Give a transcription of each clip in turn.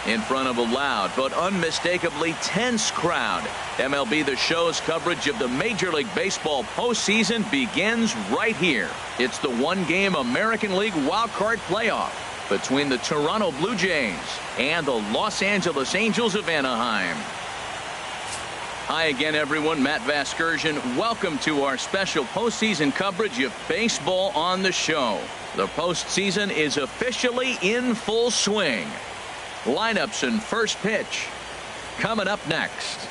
in front of a loud but unmistakably tense crowd. MLB The Show's coverage of the Major League Baseball postseason begins right here. It's the one-game American League wildcard playoff between the Toronto Blue Jays and the Los Angeles Angels of Anaheim. Hi again, everyone. Matt Vasgersian. Welcome to our special postseason coverage of baseball on the show. The postseason is officially in full swing. Lineups and first pitch coming up next.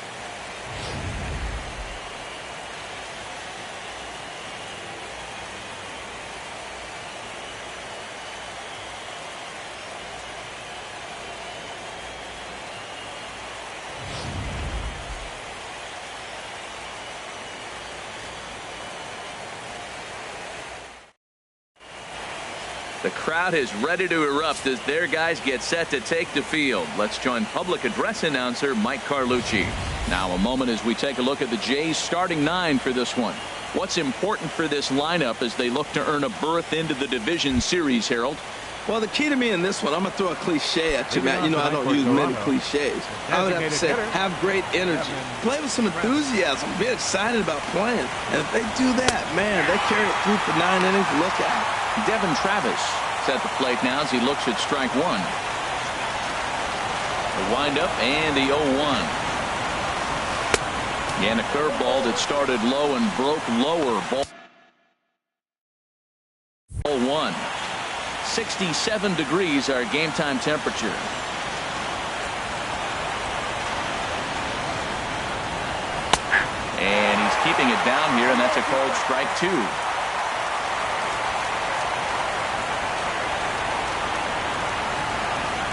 The crowd is ready to erupt as their guys get set to take the field. Let's join public address announcer Mike Carlucci. Now a moment as we take a look at the Jays starting 9 for this one. What's important for this lineup as they look to earn a berth into the division series, Harold? Well, the key to me in this one, I'm going to throw a cliche at you, Matt. You know I don't use many cliches. I would have to say have great energy. Play with some enthusiasm. Be excited about playing. And if they do that, man, they carry it through for 9 innings. Look out. Devin Travis is at the plate now as he looks at strike one. The windup and the 0-1. And a curveball that started low and broke lower. Ball 1. 67 degrees our game time temperature. And he's keeping it down here, and that's a called strike 2.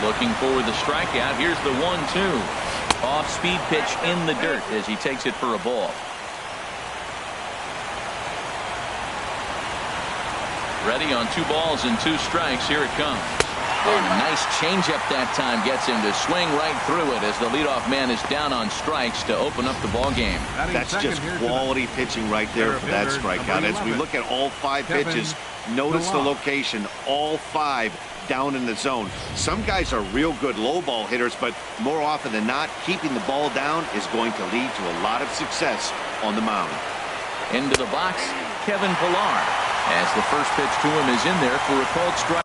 Looking for the strikeout. Here's the 1-2. Off-speed pitch in the dirt as he takes it for a ball. Ready on 2 balls and 2 strikes. Here it comes. A nice changeup that time gets him to swing right through it as the leadoff man is down on strikes to open up the ball game. That's just quality pitching right there for that strikeout. As we look at all 5 pitches, notice the location. All 5 down in the zone. Some guys are real good low ball hitters, but more often than not, keeping the ball down is going to lead to a lot of success on the mound. Into the box, Kevin Pillar, as the first pitch to him is in there for a called strike.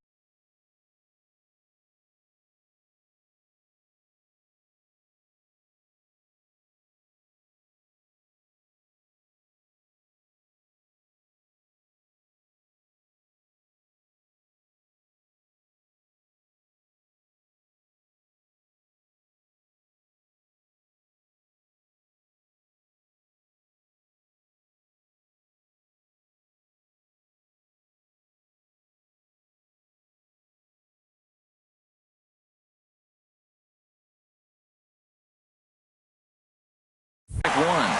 One.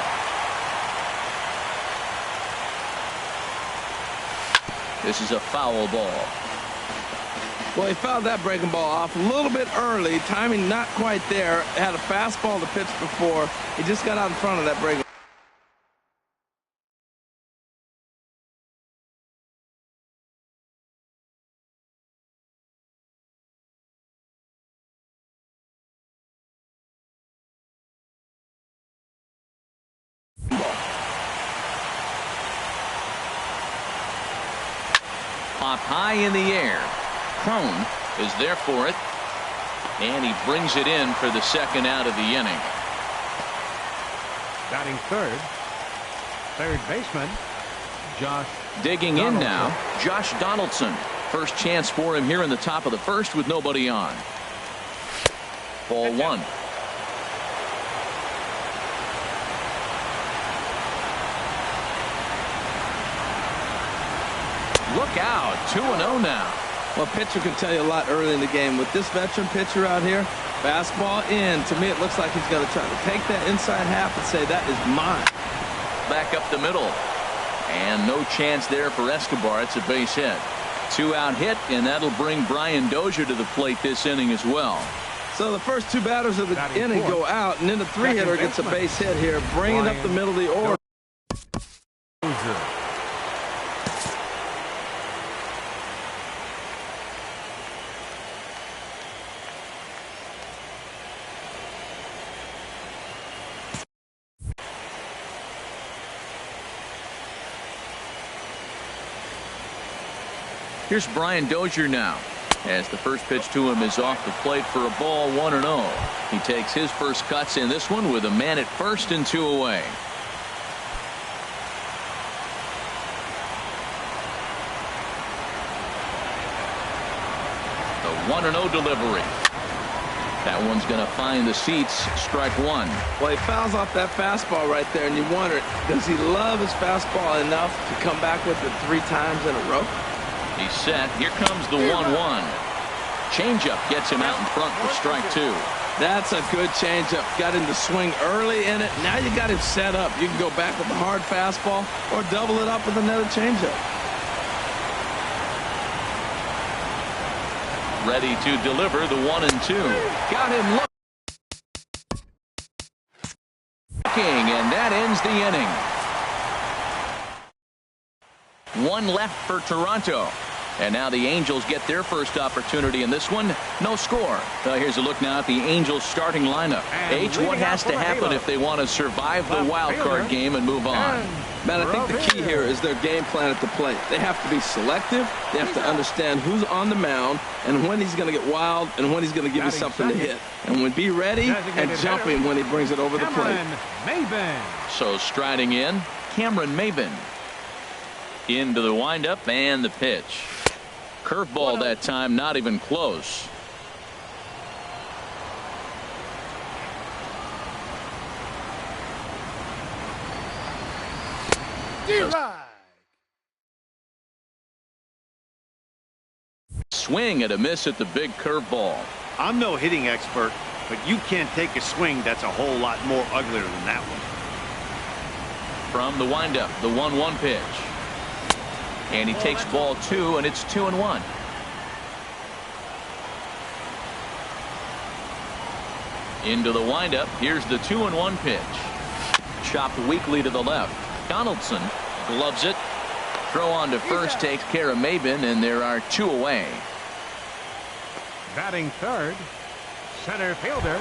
This is a foul ball. Well, he fouled that breaking ball off a little bit early. Timing not quite there. Had a fastball to pitch before. He just got out in front of that breaking. Pop high in the air. Crone is there for it, and he brings it in for the second out of the inning. Batting third baseman Josh. Digging in now, Josh Donaldson. First chance for him here in the top of the first with nobody on. Ball 1. Look out, 2-0 now. Well, pitcher can tell you a lot early in the game. With this veteran pitcher out here, fastball in. To me, it looks like he's going to try to take that inside half and say, that is mine. Back up the middle. And no chance there for Escobar. It's a base hit. 2-out hit, and that'll bring Brian Dozier to the plate this inning as well. So the first 2 batters of the inning go out, and then the 3-hitter gets a base hit here, bringing up the middle of the order. Here's Brian Dozier now, as the first pitch to him is off the plate for a ball, 1-0. He takes his first cuts in this one with a man at first and 2 away. The 1-0 delivery. That one's going to find the seats. Strike one. Well, he fouls off that fastball right there, and you wonder, does he love his fastball enough to come back with it 3 times in a row? He's set. Here comes the 1-1. Changeup gets him out in front for strike 2. That's a good changeup. Got him to swing early in it. Now you got him set up. You can go back with a hard fastball or double it up with another changeup. Ready to deliver the 1-2. Got him looking, and that ends the inning. 1 left for Toronto. And now the Angels get their first opportunity in this one. No score. Here's a look now at the Angels starting lineup. H, what has to happen if they want to survive the wild card game and move on? Man, I think the key here is their game plan at the plate. They have to be selective. They have to understand who's on the mound and when he's going to get wild and when he's going to give you something to hit. And when be ready and jumping when he brings it over the plate. So striding in, Cameron Maybin. Into the windup and the pitch. Curveball that time, not even close. Swing and a miss at the big curveball. I'm no hitting expert, but you can't take a swing that's a whole lot more uglier than that one. From the windup, the 1-1 pitch. And he takes ball 2, and it's 2-1. Into the windup. Here's the 2-1 pitch. Chopped weakly to the left. Donaldson gloves it. Throw on to first takes care of Maybin, and there are 2 away. Batting third, center fielder.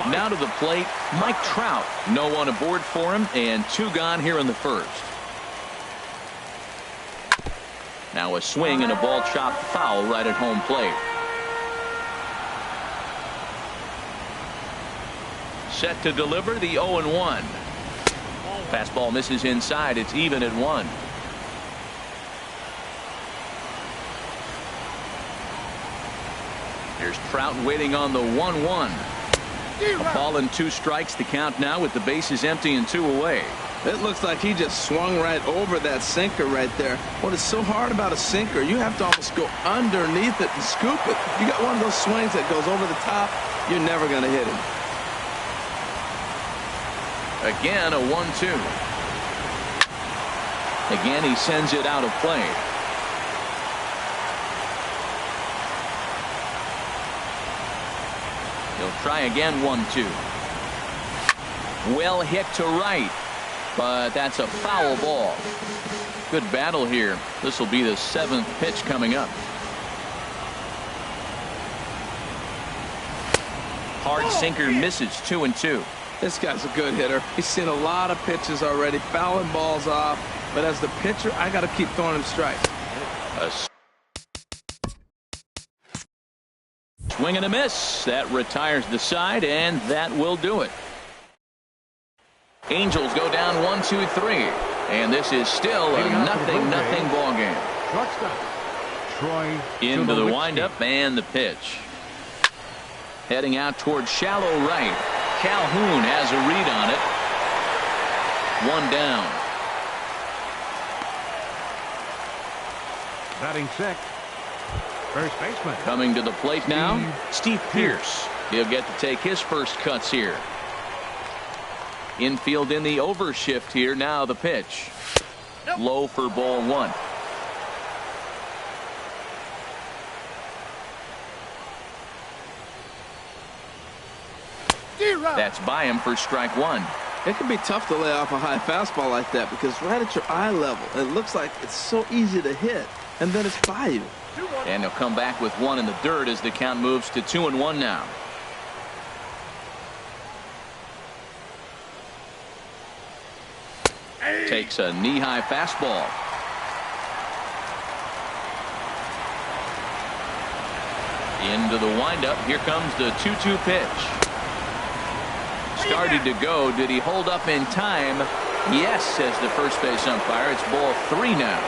Now to the plate, Mike Trout. No one aboard for him, and 2 gone here in the first. Now a swing and a ball chopped foul right at home plate. Set to deliver the 0-1. Fastball misses inside. It's even at 1. Here's Trout waiting on the 1-1. A ball and 2 strikes to count now with the bases empty and 2 away. It looks like he just swung right over that sinker right there. What is so hard about a sinker, you have to almost go underneath it and scoop it. You got one of those swings that goes over the top, you're never going to hit him. Again, a 1-2. Again, he sends it out of play. He'll try again, 1-2. Well hit to right. But that's a foul ball. Good battle here. This will be the 7th pitch coming up. Hard sinker misses, 2-2. This guy's a good hitter. He's seen a lot of pitches already, fouling balls off. But as the pitcher, I got to keep throwing him strikes. A swing and a miss. That retires the side, and that will do it. Angels go down 1-2-3, and this is still a 0-0 ball game. Into the windup and the pitch. Heading out towards shallow right. Calhoun has a read on it. 1 down. Batting 6th, first baseman. Coming to the plate now, Steve Pearce. He'll get to take his first cuts here. Infield in the overshift here. Now the pitch. Low for ball 1. That's by him for strike 1. It can be tough to lay off a high fastball like that because right at your eye level, it looks like it's so easy to hit, and then it's by you. And he'll come back with 1 in the dirt as the count moves to 2-1 now. Takes a knee-high fastball. Into the windup. Here comes the 2-2 pitch. Started to go. Did he hold up in time? Yes, says the first base umpire. It's ball 3 now.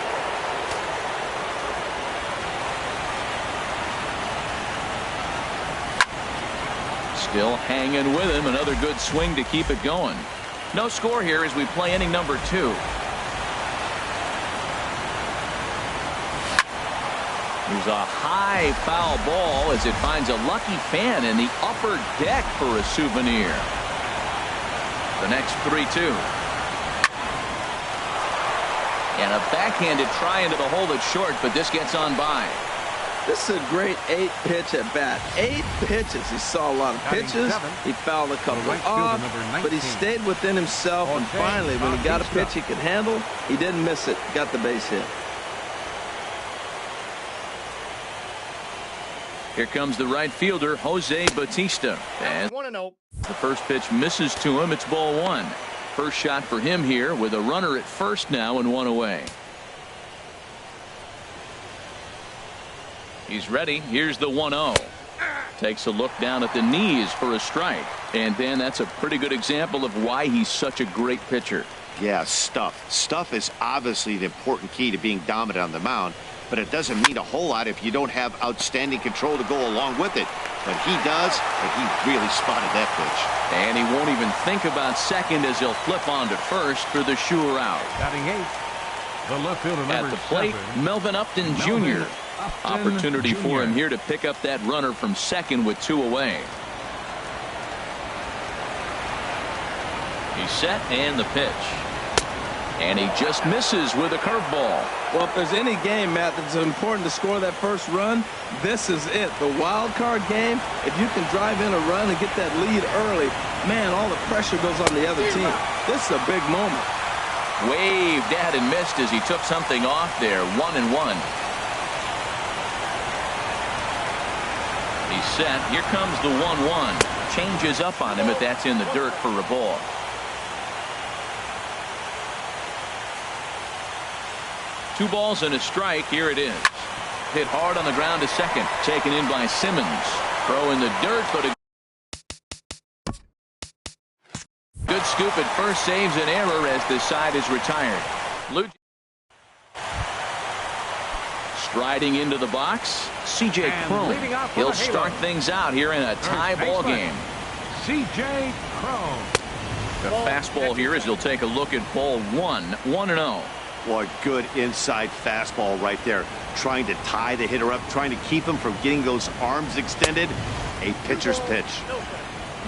Still hanging with him. Another good swing to keep it going. No score here as we play inning number 2. Here's a high foul ball as it finds a lucky fan in the upper deck for a souvenir. The next 3-2. And a backhanded try into the hole that's short, but this gets on by. This is a great 8-pitch at bat. 8 pitches. He saw a lot of pitches. He fouled a couple off, but he stayed within himself. And finally, when he got a pitch he could handle, he didn't miss it. Got the base hit. Here comes the right fielder, Jose Bautista. And the first pitch misses to him. It's ball 1. First shot for him here with a runner at first now and 1 away. He's ready. Here's the 1-0. Takes a look down at the knees for a strike. And Dan, that's a pretty good example of why he's such a great pitcher. Yeah, stuff. Stuff is obviously the important key to being dominant on the mound. But it doesn't mean a whole lot if you don't have outstanding control to go along with it. But he does, and he really spotted that pitch. And he won't even think about second as he'll flip on to first for the sure out. Batting 8th, the left fielder at the plate, 7, Melvin Upton Jr. Opportunity for him here to pick up that runner from second with 2 away. He's set and the pitch. And he just misses with a curveball. Well, if there's any game, Matt, that's important to score that first run, this is it. The wild card game, if you can drive in a run and get that lead early, man, all the pressure goes on the other team. This is a big moment. Waved at and missed as he took something off there. 1-1. He's set. Here comes the 1-1. Changes up on him, but that's in the dirt for a ball. Two balls and a strike. Here it is. Hit hard on the ground to second. Taken in by Simmons. Throw in the dirt, but a good scoop at first saves an error as the side is retired. Striding into the box, C.J. Cron. He'll start things out here in a tie ball game. C.J. Cron. The fastball here as he'll take a look at ball 1. 1-0. Boy, good inside fastball right there. Trying to tie the hitter up, trying to keep him from getting those arms extended. A pitcher's pitch.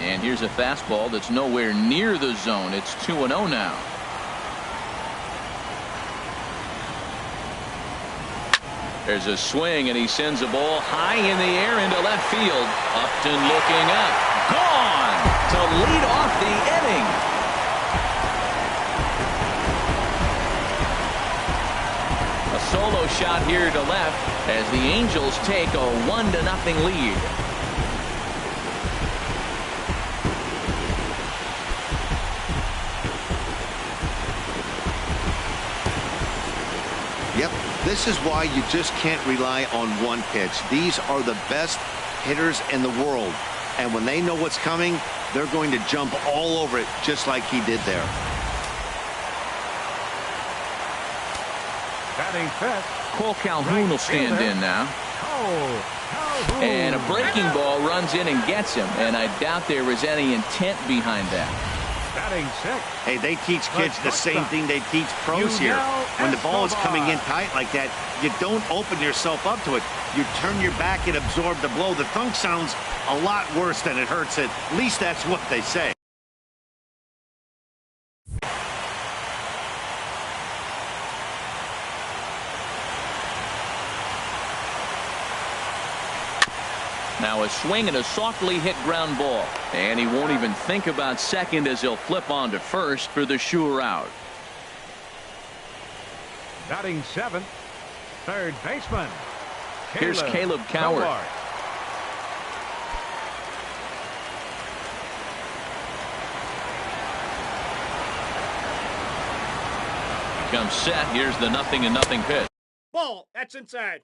And here's a fastball that's nowhere near the zone. It's 2-0 now. There's a swing, and he sends a ball high in the air into left field. Upton looking up. Gone to lead off the inning. A solo shot here to left as the Angels take a 1-0 lead. Yep, this is why you just can't rely on one pitch. These are the best hitters in the world. And when they know what's coming, they're going to jump all over it just like he did there. Batting fifth. Cole Calhoun will stand in now. And a breaking ball runs in and gets him. And I doubt there was any intent behind that. Batting sixth. Hey, they teach kids the same thing they teach pros here. When the ball is coming in tight like that, you don't open yourself up to it. You turn your back and absorb the blow. The thunk sounds a lot worse than it hurts. At least that's what they say. Now a swing and a softly hit ground ball. And he won't even think about second as he'll flip on to first for the sure out. Batting seventh. Third baseman. Here's Caleb Coward. Comes set. Here's the 0-0 pitch. Ball. That's inside.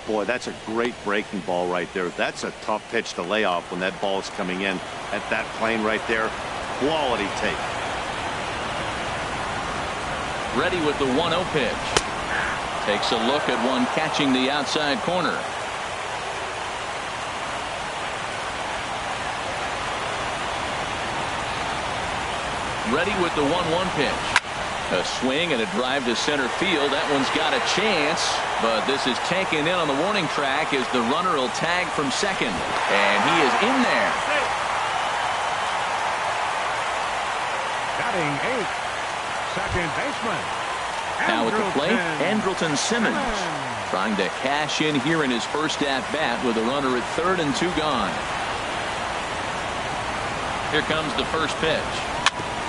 Boy, that's a great breaking ball right there. That's a tough pitch to lay off when that ball is coming in at that plane right there. Quality take. Ready with the 1-0 pitch. Takes a look at one catching the outside corner. Ready with the 1-1 pitch. A swing and a drive to center field. That one's got a chance, but this is taken in on the warning track as the runner will tag from second. And he is in there. Batting 8th, second baseman. Now at the plate, Andrelton Simmons trying to cash in here in his first at-bat with a runner at third and 2 gone. Here comes the first pitch.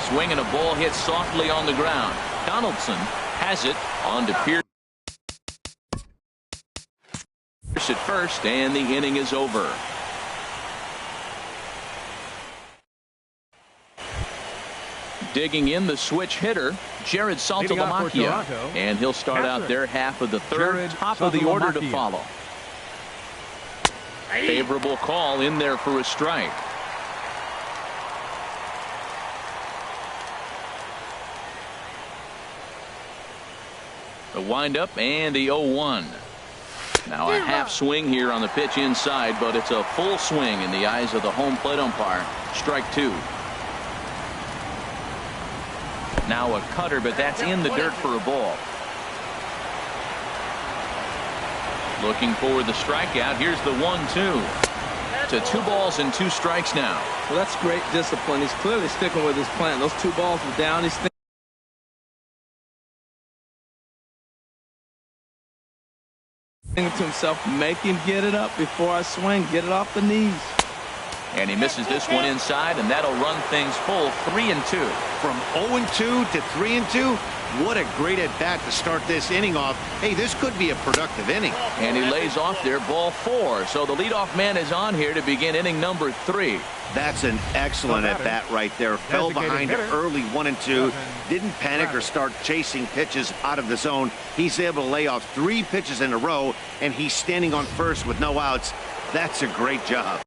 Swing and a ball hit softly on the ground. Donaldson has it on to Pierce at first, and the inning is over. Digging in the switch hitter, Jared Saltalamacchia, and he'll start out their half of the third. Top of the order to follow. Favorable call in there for a strike. The windup and the 0-1. Now a half swing here on the pitch inside, but it's a full swing in the eyes of the home plate umpire. Strike 2. Now a cutter, but that's in the dirt for a ball. Looking for the strikeout. Here's the 1-2. To 2 balls and 2 strikes now. Well, that's great discipline. He's clearly sticking with his plan. Those 2 balls were down. He's thinking to himself, make him get it up before I swing. Get it off the knees. And he misses this one inside, and that'll run things full 3-2. From 0-2 to 3-2, what a great at-bat to start this inning off. Hey, this could be a productive inning. And he lays off there, ball 4. So the leadoff man is on here to begin inning number 3. That's an excellent at-bat right there. Fell behind early 1-2. Didn't panic or start chasing pitches out of the zone. He's able to lay off 3 pitches in a row, and he's standing on first with no outs. That's a great job.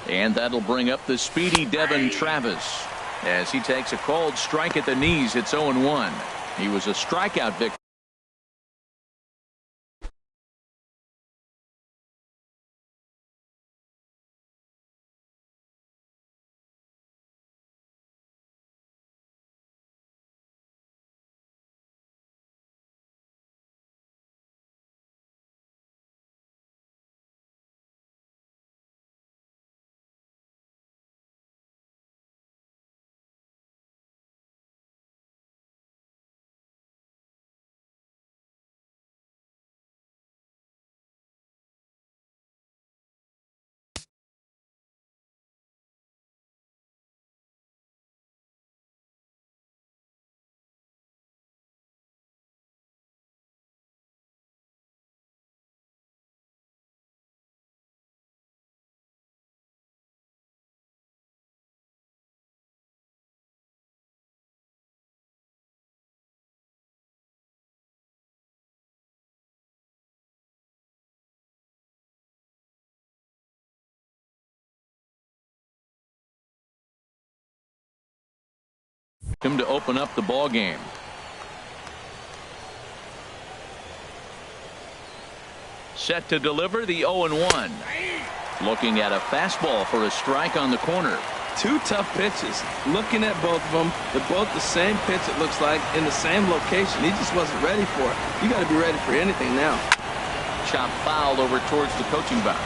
And that'll bring up the speedy Devin Travis as he takes a called strike at the knees. It's 0-1. He was a strikeout victim. Him to open up the ball game. Set to deliver the 0-1. Looking at a fastball for a strike on the corner. 2 tough pitches. Looking at both of them, they're both the same pitch, it looks like, in the same location. He just wasn't ready for it. You got to be ready for anything now. Chop foul over towards the coaching box.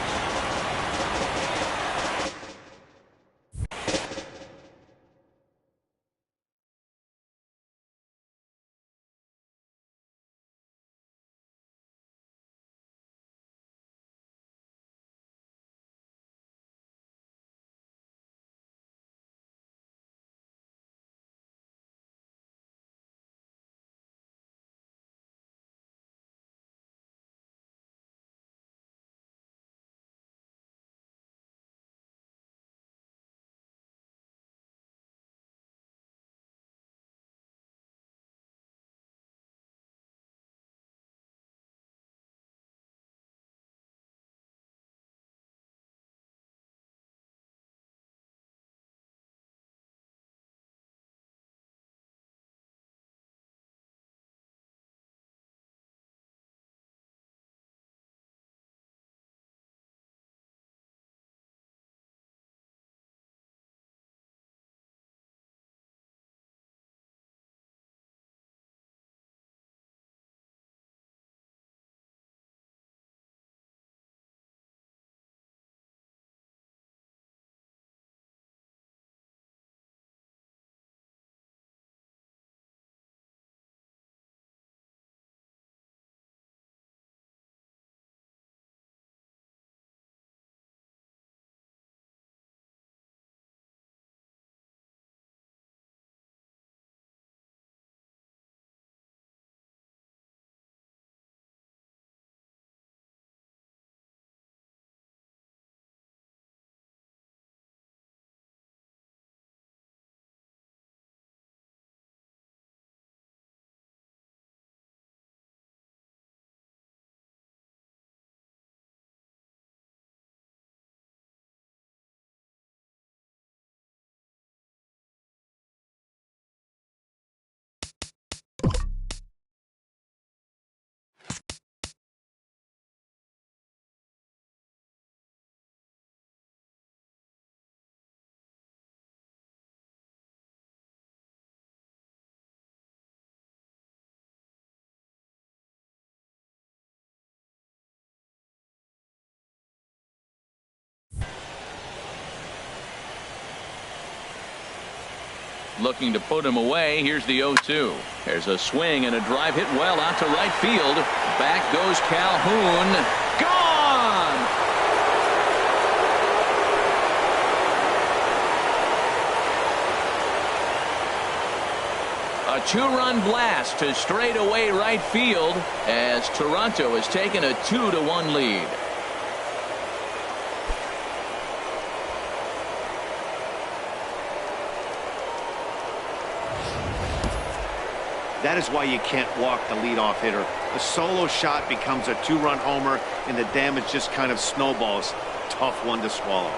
looking to put him away. Here's the 0-2. There's a swing and a drive hit well out to right field. Back goes Calhoun. Gone! A two-run blast to straightaway right field as Toronto has taken a 2-1 lead. That is why you can't walk the leadoff hitter. A solo shot becomes a two-run homer, and the damage just kind of snowballs. Tough one to swallow.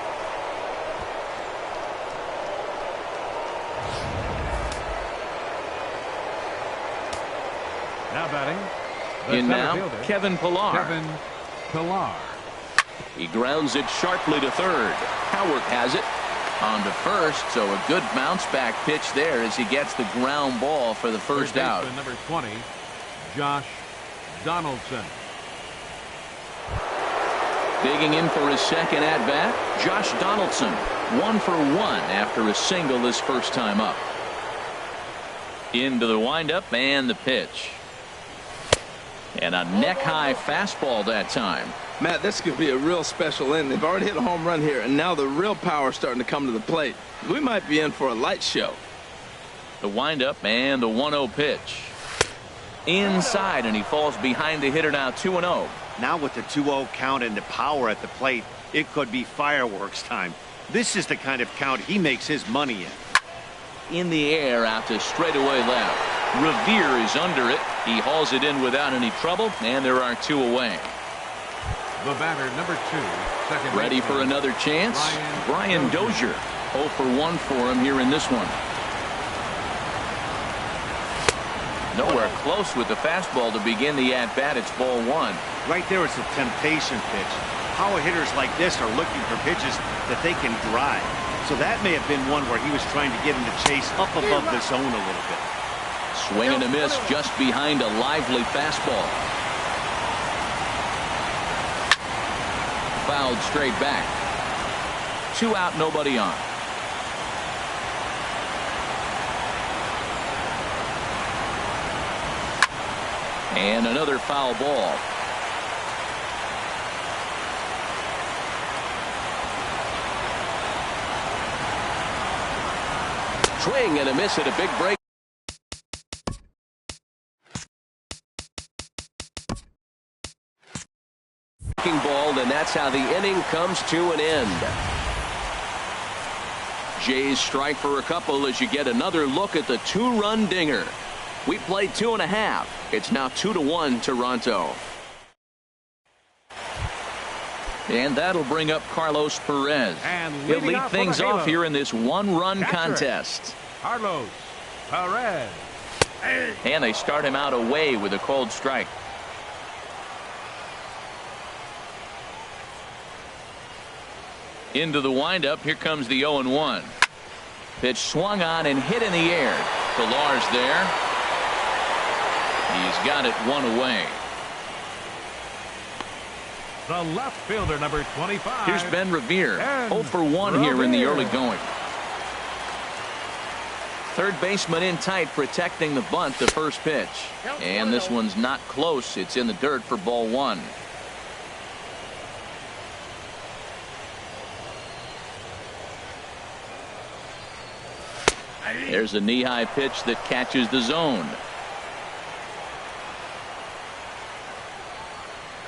Now batting. In now, fielder, Kevin Pillar. Kevin Pillar. He grounds it sharply to third. Howard has it on to first, so a good bounce back pitch there as he gets the ground ball for the first out. Number 20, Josh Donaldson. Digging in for his second at bat, Josh Donaldson, 1 for 1 after a single his first time up. Into the windup and the pitch. And a neck-high fastball that time. Matt, this could be a real special inning. They've already hit a home run here, and now the real power is starting to come to the plate. We might be in for a light show. The windup and the 1-0 pitch. Inside, and he falls behind the hitter now 2-0. Now with the 2-0 count and the power at the plate, it could be fireworks time. This is the kind of count he makes his money In the air out to straightaway left. Revere is under it. He hauls it in without any trouble, and there are 2 away. The batter, number 2, second. Ready for another chance? Brian Dozier. 0 for 1 for him here in this one. Nowhere close with the fastball to begin the at-bat. It's ball 1. Right there, it's a temptation pitch. Power hitters like this are looking for pitches that they can drive. So that may have been one where he was trying to get in the chase up above the zone a little bit. Swing and a miss just behind a lively fastball. Fouled straight back. 2 out, nobody on. And another foul ball. Swing and a miss at a big break. Ball, and that's how the inning comes to an end. Jays strike for a couple as you get another look at the 2-run dinger. We played 2.5. It's now 2-1 Toronto. And that'll bring up Carlos Perez. He'll lead things off here in this 1-run contest. Carlos Perez. And they start him out away with a cold strike. Into the windup. Here comes the 0-1. Pitch swung on and hit in the air. Pillar's there. He's got it 1 away. The left fielder, number 25. Here's Ben Revere. 0 for 1 here in the early going. Third baseman in tight, protecting the bunt, the first pitch. And this one's not close. It's in the dirt for ball 1. There's a knee-high pitch that catches the zone.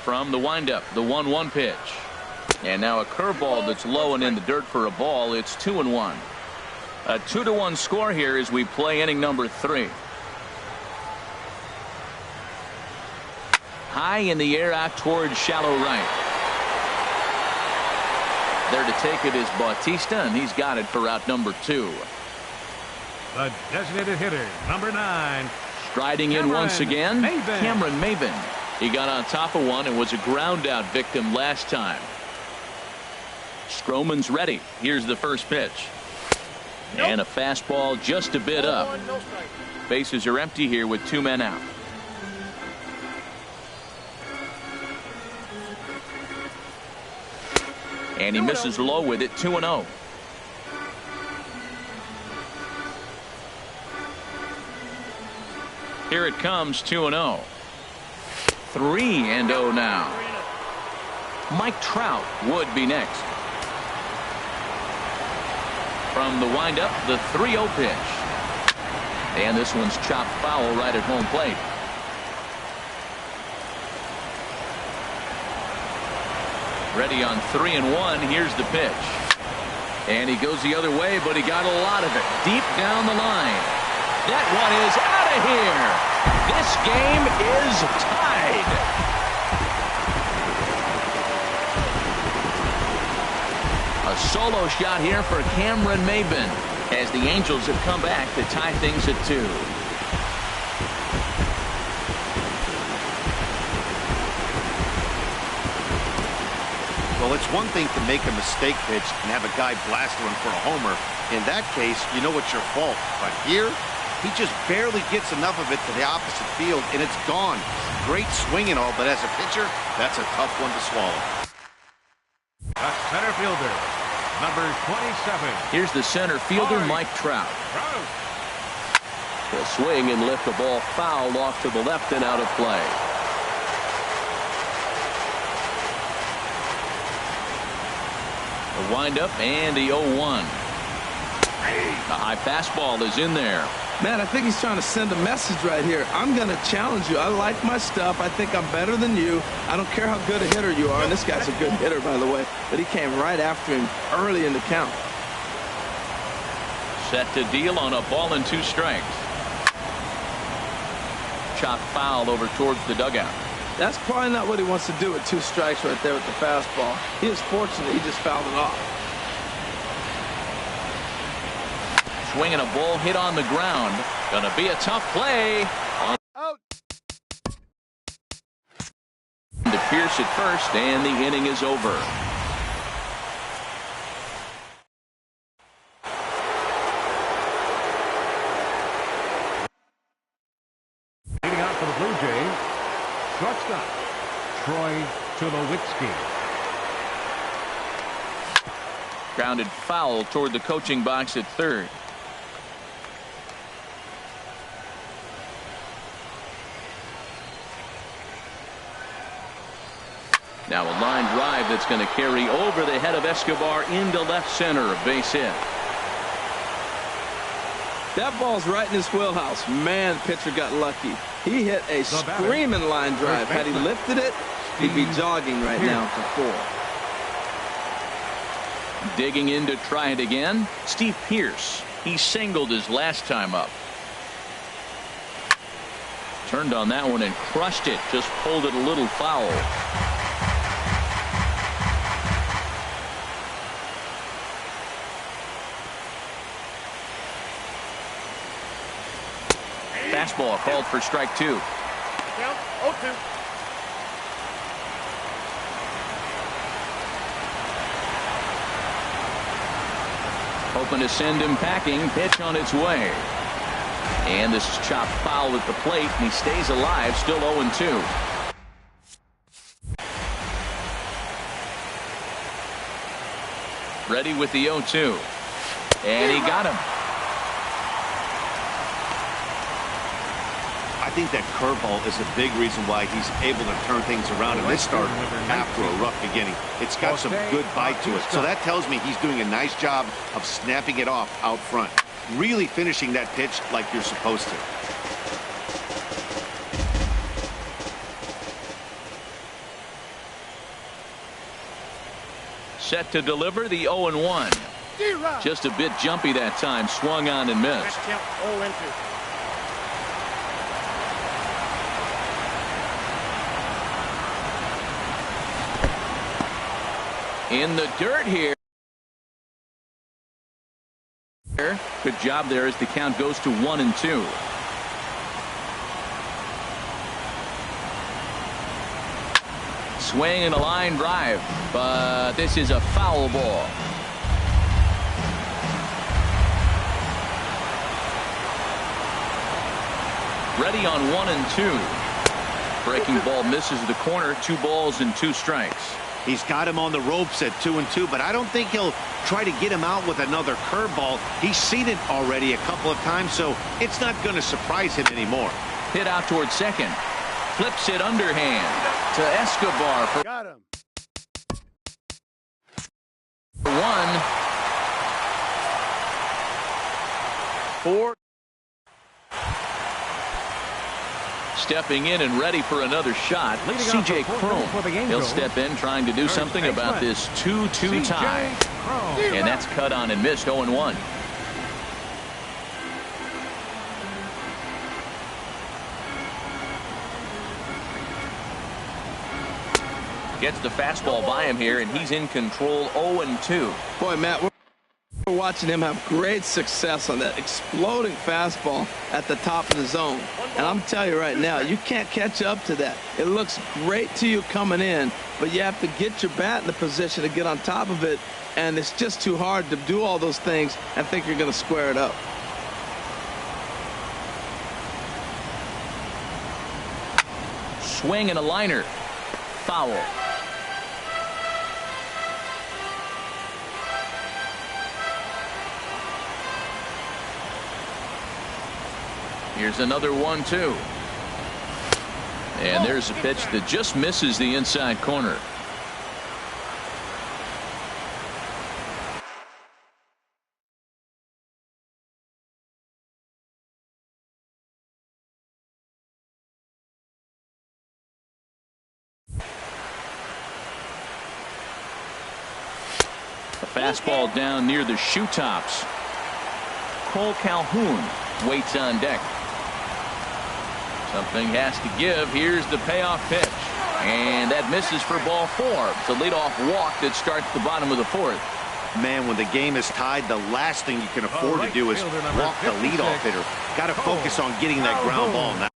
From the windup, the 1-1 pitch. And now a curveball that's low and in the dirt for a ball. It's 2-1. A 2-1 score here as we play inning number 3. High in the air out towards shallow right. There to take it is Bautista, and he's got it for out number 2. The designated hitter, number 9. Striding in once again, Cameron Maybin. He got on top of one and was a ground out victim last time. Stroman's ready. Here's the first pitch. And a fastball just a bit up. Bases are empty here with 2 men out. And he misses low with it. 2-0. Here it comes, 2-0. 3-0 now. Mike Trout would be next. From the windup, the 3-0 pitch. And this one's chopped foul right at home plate. Ready on 3-1. Here's the pitch. And he goes the other way, but he got a lot of it deep down the line. That one is out of here. This game is tied. A solo shot here for Cameron Maben as the Angels have come back to tie things at 2. Well, it's one thing to make a mistake pitch and have a guy blast one for a homer. In that case, you know it's your fault. But here, he just barely gets enough of it to the opposite field, and it's gone. Great swing and all, but as a pitcher, that's a tough one to swallow. The center fielder, number 27. Here's the center fielder, Mike Trout. The swing and lift the ball foul off to the left and out of play. The windup and the 0-1. The high fastball is in there. Man, I think he's trying to send a message right here. I'm going to challenge you. I like my stuff. I think I'm better than you. I don't care how good a hitter you are. And this guy's a good hitter, by the way. But he came right after him early in the count. Set to deal on a ball and 2 strikes. Chopped foul over towards the dugout. That's probably not what he wants to do with 2 strikes right there with the fastball. He is fortunate he just fouled it off. Swinging a ball hit on the ground. Gonna be a tough play. Out. To Pierce at first, and the inning is over. Leading out for the Blue Jays, shortstop, Troy Tulowitzki. Grounded foul toward the coaching box at third. Now a line drive that's going to carry over the head of Escobar into left center. A base hit. That ball's right in his wheelhouse. Man, pitcher got lucky. He hit a screaming line drive. Had he lifted it, he'd be jogging right now for 4. Digging in to try it again. Steve Pierce. He singled his last time up. Turned on that one and crushed it. Just pulled it a little foul. Fastball called for strike 2. Count 0-2. Hoping to send him packing. Pitch on its way. And this is chopped foul at the plate, and he stays alive, still 0-2. Ready with the 0-2. And he got him. I think that curveball is a big reason why he's able to turn things around in this start after a rough beginning. It's got some good bite to it. So that tells me he's doing a nice job of snapping it off out front. Really finishing that pitch like you're supposed to. Set to deliver the 0-1. Just a bit jumpy that time. Swung on and missed. Count 0-2. In the dirt here. Good job there as the count goes to 1-2. Swing and a line drive, but this is a foul ball. Ready on 1-2. Breaking ball misses the corner. 2 balls and 2 strikes. He's got him on the ropes at 2-2, but I don't think he'll try to get him out with another curveball. He's seen it already a couple of times, so it's not going to surprise him anymore. Hit out towards second. Flips it underhand to Escobar for Got him. 1. 4. Stepping in and ready for another shot, C.J. Cron. He'll step in trying to do something about this 2-2 tie. And that's cut on and missed 0-1. Gets the fastball by him here, and he's in control 0-2. Boy, Matt, we're watching him have great success on that exploding fastball at the top of the zone. And I'm telling you right now, you can't catch up to that. It looks great to you coming in, but you have to get your bat in the position to get on top of it, and it's just too hard to do all those things and think you're going to square it up. Swing and a liner. Foul. Here's another 1-2. And there's a pitch that just misses the inside corner. A fastball down near the shoe tops. Cole Calhoun waits on deck. Something has to give. Here's the payoff pitch. And that misses for ball 4. It's a leadoff walk that starts the bottom of the 4th. Man, when the game is tied, the last thing you can afford to do is walk the leadoff hitter. Got to focus on getting that ground ball now.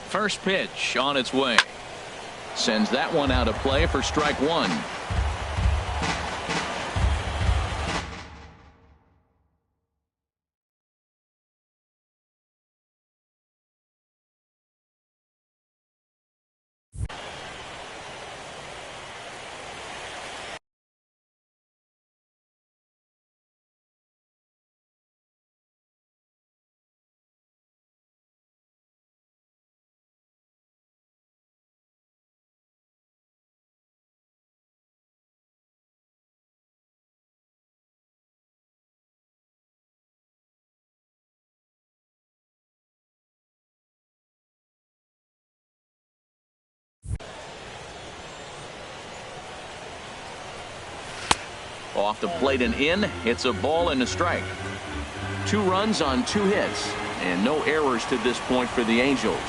First pitch on its way. Sends that one out of play for strike 1. Off the plate and in. It's a ball and a strike. 2 runs on 2 hits, and no errors to this point for the Angels.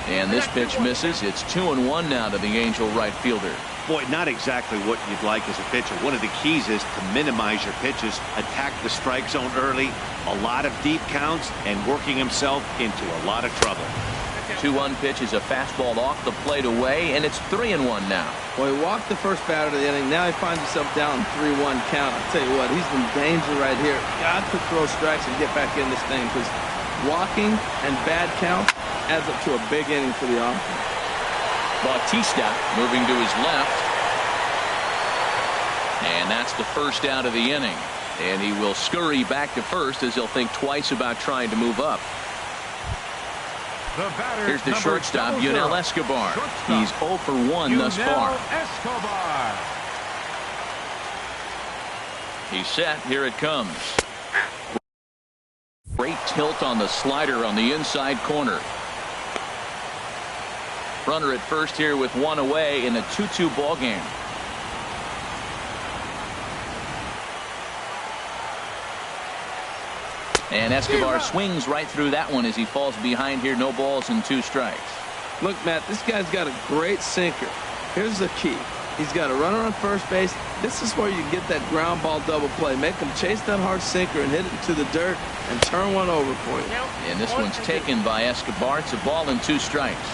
And this pitch misses. It's 2-1 now to the Angel right fielder. Boy, not exactly what you'd like as a pitcher. One of the keys is to minimize your pitches, attack the strike zone early, a lot of deep counts, and working himself into a lot of trouble. 2-1 pitch is a fastball off the plate away, and it's 3-1 now. Well, he walked the first batter of the inning. Now he finds himself down 3-1 count. I'll tell you what, he's in danger right here. Got to throw strikes and get back in this thing, because walking and bad count adds up to a big inning for the offense. Bautista moving to his left. And that's the first out of the inning. And he will scurry back to first as he'll think twice about trying to move up. Here's the shortstop, Yunel Escobar. He's 0 for 1 thus far. Escobar. He's set. Here it comes. Great tilt on the slider on the inside corner. Runner at first here with 1 away in a 2-2 ball game. And Escobar swings right through that one as he falls behind here. No balls and 2 strikes. Look, Matt, this guy's got a great sinker. Here's the key. He's got a runner on first base. This is where you get that ground ball double play. Make him chase that hard sinker and hit it into the dirt and turn one over for you. And this one's taken by Escobar. It's a ball and 2 strikes.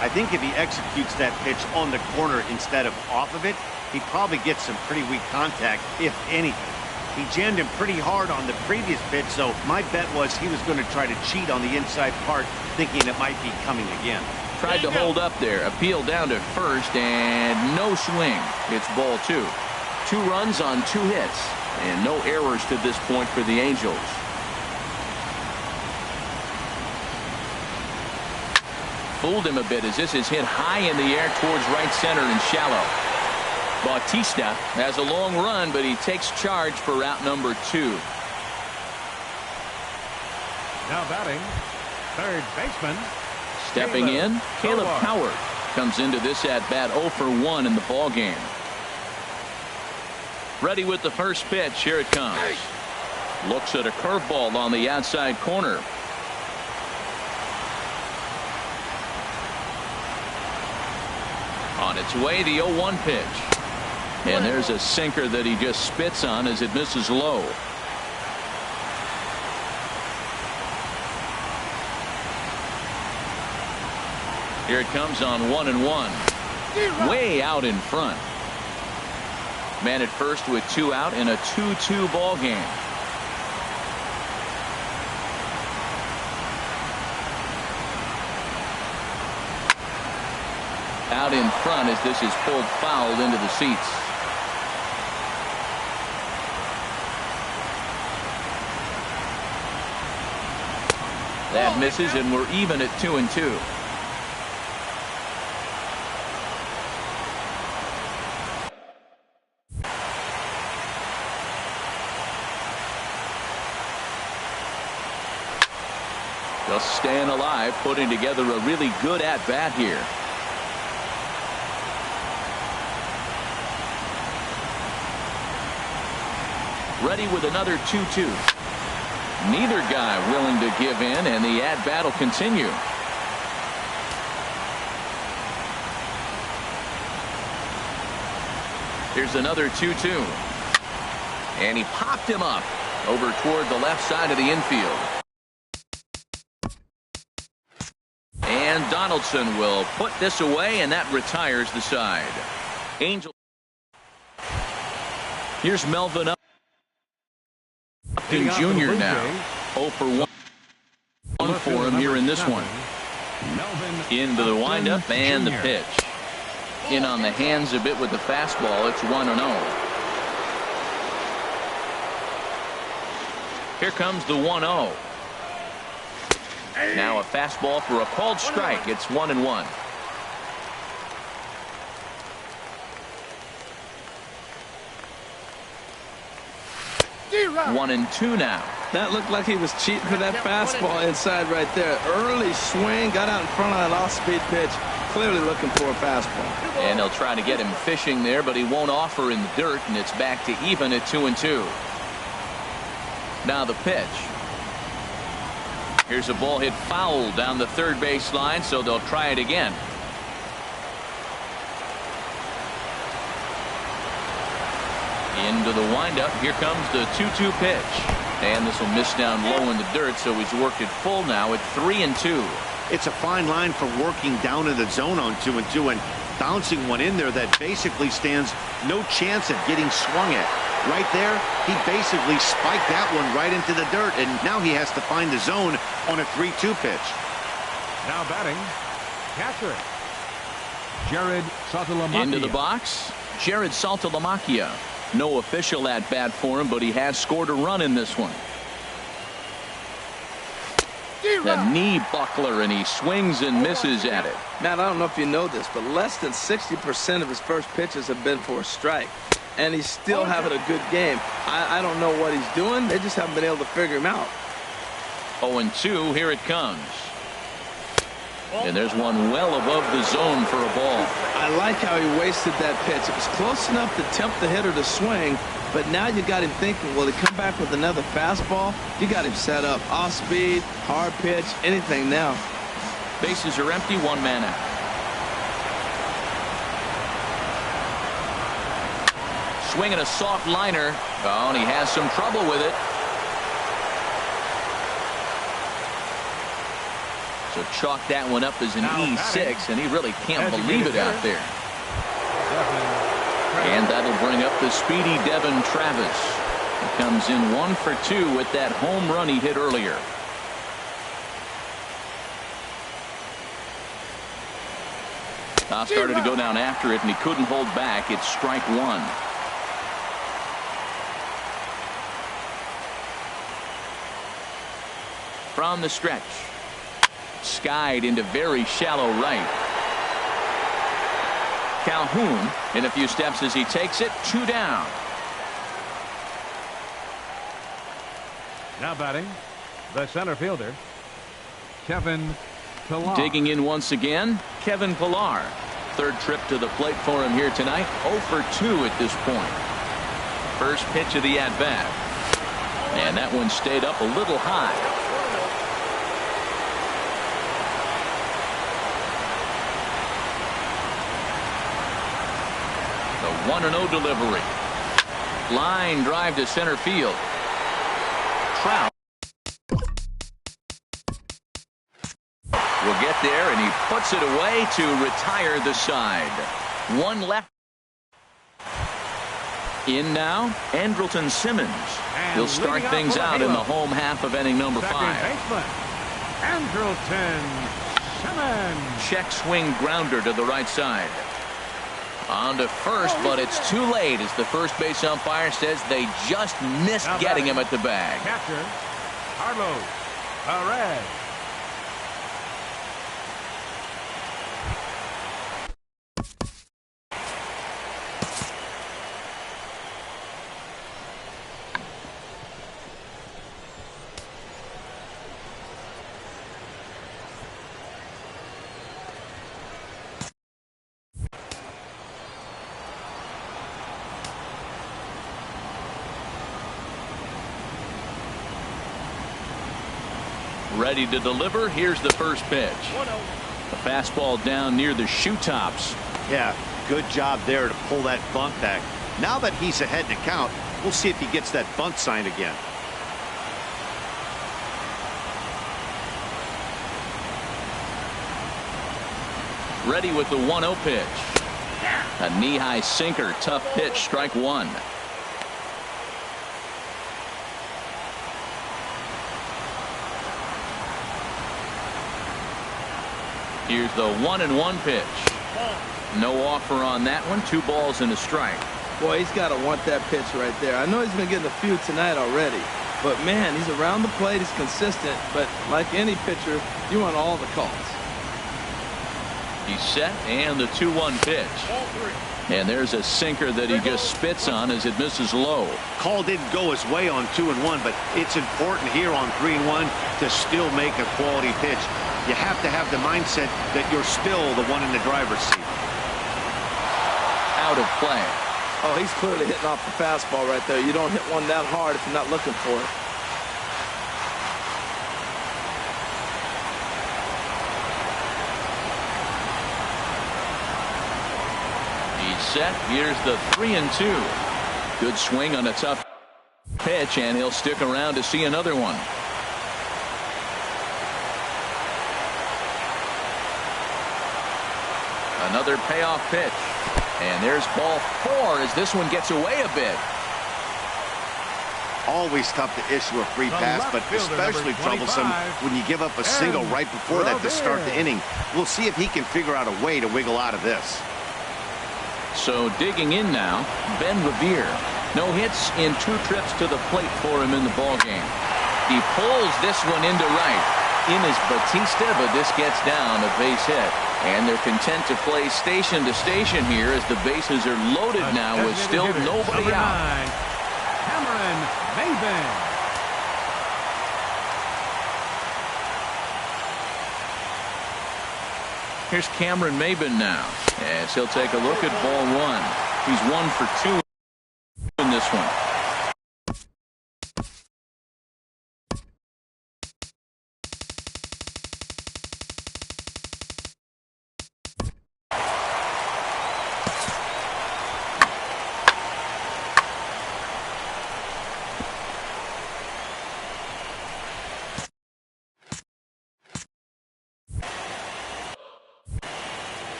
I think if he executes that pitch on the corner instead of off of it, he probably gets some pretty weak contact, if anything. He jammed him pretty hard on the previous pitch, so my bet was he was going to try to cheat on the inside part, thinking it might be coming again. Tried to hold up there. Appeal down to first, and no swing. It's ball 2. 2 runs on 2 hits, and no errors to this point for the Angels. Fooled him a bit as this is hit high in the air towards right center and shallow. Bautista has a long run, but he takes charge for route number 2. Now batting, third baseman. Stepping in, Caleb Howard comes into this at-bat 0 for 1 in the ball game. Ready with the first pitch. Here it comes. Looks at a curveball on the outside corner. On its way, the 0-1 pitch. And there's a sinker that he just spits on as it misses low. Here it comes on 1-1. Way out in front. Man at first with 2 out in a 2-2 ball game. Out in front as this is pulled foul into the seats. That misses, and we're even at 2-2. Just staying alive, putting together a really good at-bat here. Ready with another 2-2. Neither guy willing to give in, and the at-bat will continue. Here's another 2-2. And he popped him up over toward the left side of the infield. And Donaldson will put this away, and that retires the side. Angel. Here's Melvin Upton Jr. now. 0 for 1 for him here in this one. Into the windup and the pitch. In on the hands a bit with the fastball. It's 1-0. Here comes the 1-0. Now a fastball for a called strike. It's 1-1. One and 2 now. That looked like he was cheating for that fastball inside right there. Early swing, got out in front of that off-speed pitch. Clearly looking for a fastball. And they'll try to get him fishing there, but he won't offer in the dirt, and it's back to even at 2-2. Now the pitch. Here's a ball hit foul down the third base line, so they'll try it again. Into the windup. Here comes the 2-2 pitch. And this will miss down low in the dirt, so he's worked it full now at 3-2. It's a fine line for working down in the zone on 2-2 and bouncing one in there that basically stands no chance of getting swung at. Right there, he basically spiked that one right into the dirt, and now he has to find the zone on a 3-2 pitch. Now batting, catcher, Jared Saltalamacchia. Into the box, Jared Saltalamacchia. No official at-bat for him, but he has scored a run in this one. The knee buckler, and he swings and misses at it. Matt, I don't know if you know this, but less than 60% of his first pitches have been for a strike. And he's still having a good game. I don't know what he's doing. They just haven't been able to figure him out. 0-2, here it comes. And there's one well above the zone for a ball. I like how he wasted that pitch. It was close enough to tempt the hitter to swing, but now you got him thinking, will he come back with another fastball? You got him set up. Off speed, hard pitch, anything now. Bases are empty, one man out. Swinging a soft liner. Oh, and he has some trouble with it. So chalk that one up as an E6, and he really can't believe it out there. And that'll bring up the speedy Devin Travis. He comes in 1 for 2 with that home run he hit earlier. Started to go down after it, and he couldn't hold back. It's strike one. From the stretch. Skied into very shallow right. Calhoun in a few steps as he takes it. 2 down. Now batting, the center fielder, Kevin Pillar. Digging in once again, Kevin Pillar. Third trip to the plate for him here tonight. 0 for 2 at this point. First pitch of the at-bat. And that one stayed up a little high. The 1-0 delivery. Line drive to center field. Trout will get there, and he puts it away to retire the side. One left. In now, Andrelton Simmons. He'll start things out in the home half of inning number 5. Andrelton Simmons. Check swing grounder to the right side. On to first, but it's too late as the first base umpire says they just missed getting him at the bag. Catcher, Carlos Perez. Ready to deliver. Here's the first pitch. A fastball down near the shoe tops. Yeah, good job there to pull that bunt back. Now that he's ahead in the count, we'll see if he gets that bunt sign again. Ready with the 1-0 pitch. A knee-high sinker. Tough pitch. Strike one. Here's the 1-1 pitch. No offer on that one. 2 balls and a strike. Boy, he's got to want that pitch right there. I know he's been getting a few tonight already, but man, he's around the plate. He's consistent, but like any pitcher, you want all the calls. He's set, and the 2-1 pitch. And there's a sinker that he just spits on as it misses low. Call didn't go his way on 2-1, but it's important here on 3-1 to still make a quality pitch. You have to have the mindset that you're still the one in the driver's seat. Out of play. Oh, he's clearly hitting off the fastball right there. You don't hit one that hard if you're not looking for it. He's set. Here's the 3-2. Good swing on a tough pitch, and he'll stick around to see another one. Another payoff pitch. And there's ball 4 as this one gets away a bit. Always tough to issue a free pass, but especially troublesome when you give up a single right before that to start the inning. We'll see if he can figure out a way to wiggle out of this. So digging in now, Ben Revere. No hits in 2 trips to the plate for him in the ballgame. He pulls this one into right. In is Batista, but this gets down a base hit. And they're content to play station to station here as the bases are loaded now with still nobody out. Cameron Maven. Here's Cameron Maben now, as he'll take a look at ball one. He's 1 for 2 in this one.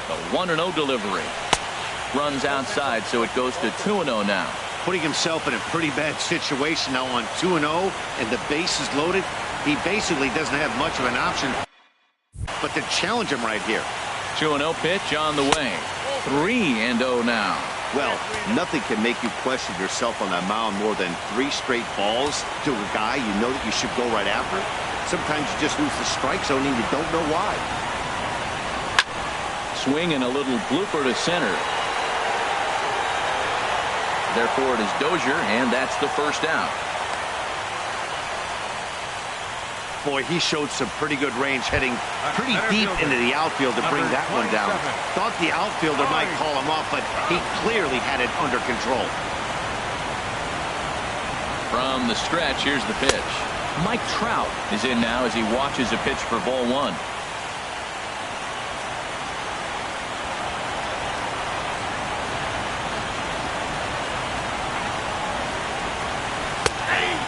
The 1-0 delivery. Runs outside, so it goes to 2-0 now. Putting himself in a pretty bad situation now on 2-0, and the base is loaded. He basically doesn't have much of an option but to challenge him right here. 2-0 pitch on the way. 3-0 now. Well, nothing can make you question yourself on that mound more than 3 straight balls to a guy you know that you should go right after. Sometimes you just lose the strike zone and you don't know why. Swing and a little blooper to center. Therefore, it is Dozier, and that's the first out. Boy, he showed some pretty good range heading pretty deep into the outfield to bring that one down. Thought the outfielder might call him off, but he clearly had it under control. From the stretch, here's the pitch. Mike Trout is in now as he watches a pitch for ball one.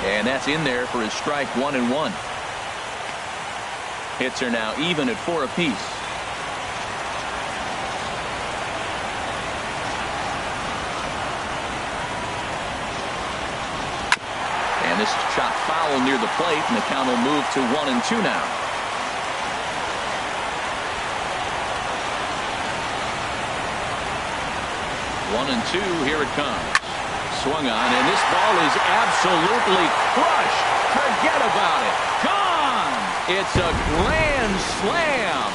And that's in there for his strike 1-1. Hits are now even at 4 apiece. And this is chopped foul near the plate, and the count will move to 1-2 now. One and two, here it comes. Swung on, and this ball is absolutely crushed. Forget about it. Gone! It's a grand slam.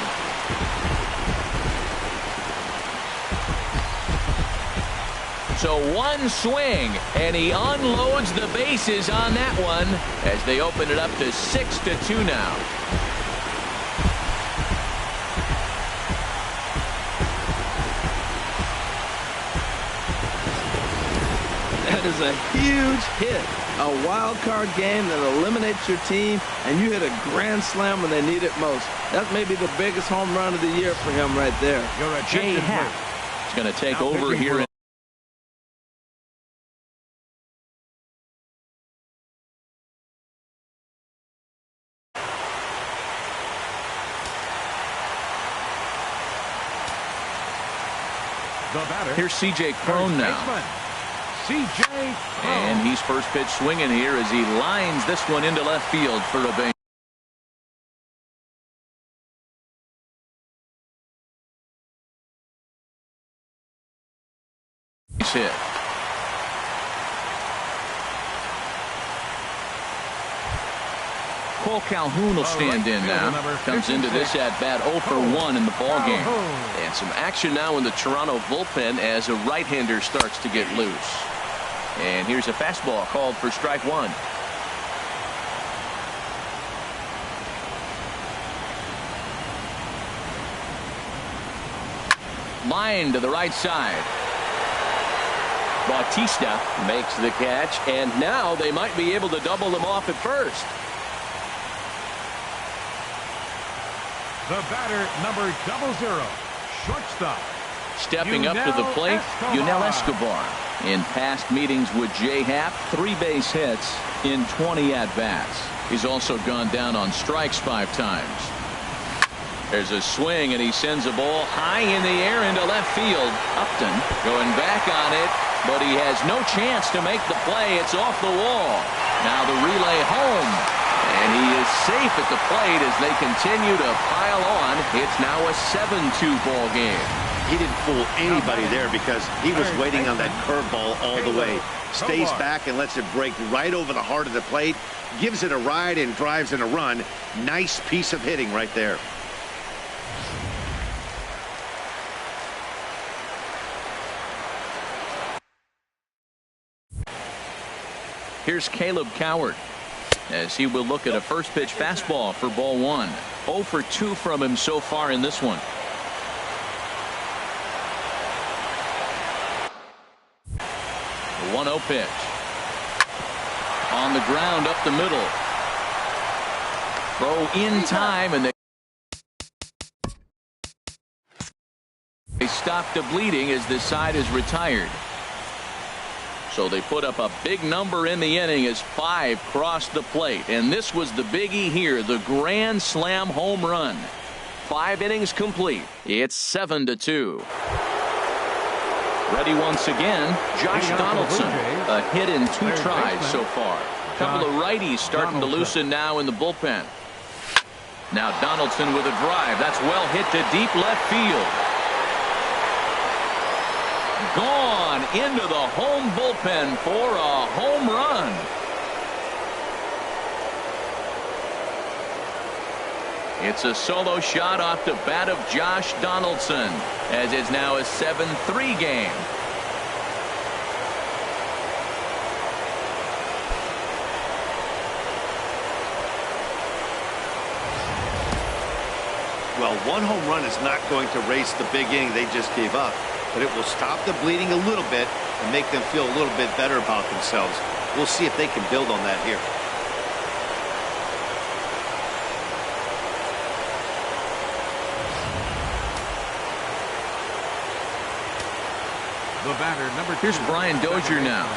So one swing, and he unloads the bases on that one as they open it up to 6-2 now. That is a huge hit. A wild card game that eliminates your team, and you hit a grand slam when they need it most. That may be the biggest home run of the year for him right there. Jay Happ is going to take over here. Here's C.J. Cron now. C.J. Cron. And he's first pitch swinging here as he lines this one into left field for a base hit. Cole Calhoun will stand in now. Comes into this at bat 0 for 1 in the ballgame. And some action now in the Toronto bullpen as a right-hander starts to get loose. And here's a fastball called for strike one. Line to the right side. Bautista makes the catch, and now they might be able to double them off at first. The batter, number 00, shortstop. Stepping up to the plate, Yunel Escobar. In past meetings with Jay Happ, 3 base hits in 20 at-bats. He's also gone down on strikes 5 times. There's a swing, and he sends a ball high in the air into left field. Upton going back on it, but he has no chance to make the play. It's off the wall. Now the relay home. And he is safe at the plate as they continue to pile on. It's now a 7-2 ball game. He didn't fool anybody there because he was waiting on that curveball all the way. Stays back and lets it break right over the heart of the plate. Gives it a ride and drives in a run. Nice piece of hitting right there. Here's Caleb Coward. as he will look at a first pitch fastball for ball one. 0 for 2 from him so far in this one. The 1-0 pitch. On the ground up the middle. Throw in time, and they stop the bleeding as this side is retired. So they put up a big number in the inning as 5 crossed the plate. And this was the biggie here, the grand slam home run. 5 innings complete. It's 7-2. Ready once again, Josh Donaldson. A hit in 2 tries so far. A couple of righties starting to loosen now in the bullpen. Now Donaldson with a drive. That's well hit to deep left field. Gone into the home bullpen for a home run. It's a solo shot off the bat of Josh Donaldson, as it's now a 7-3 game. Well, 1 home run is not going to erase the big inning they just gave up, but it will stop the bleeding a little bit and make them feel a little bit better about themselves. We'll see if they can build on that here. The batter, number 2. Here's Brian Dozier now.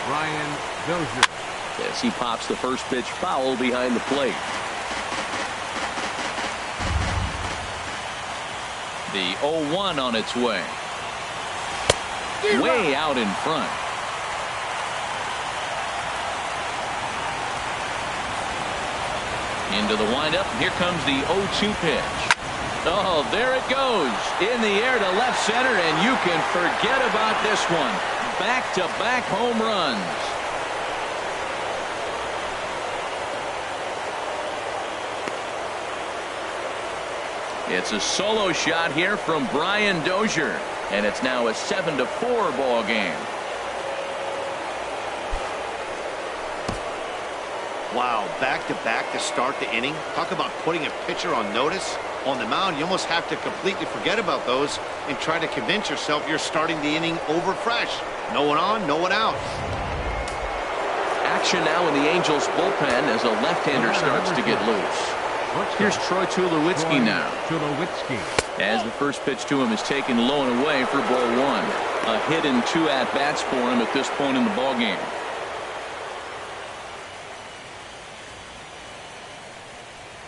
Brian Dozier. As he pops the first pitch foul behind the plate. The 0-1 on its way. Way out in front. Into the windup. Here comes the 0-2 pitch. Oh, there it goes. In the air to left center, and you can forget about this one. Back-to-back home runs. It's a solo shot here from Brian Dozier, and it's now a 7-4 ball game. Wow, back-to-back to start the inning. Talk about putting a pitcher on notice. On the mound, you almost have to completely forget about those and try to convince yourself you're starting the inning over fresh. No one on, no one out. Action now in the Angels bullpen as a left-hander starts to get loose. Here's Troy Tulowitzki now. As the first pitch to him is taken low and away for ball 1. A hit and 2 at-bats for him at this point in the ballgame.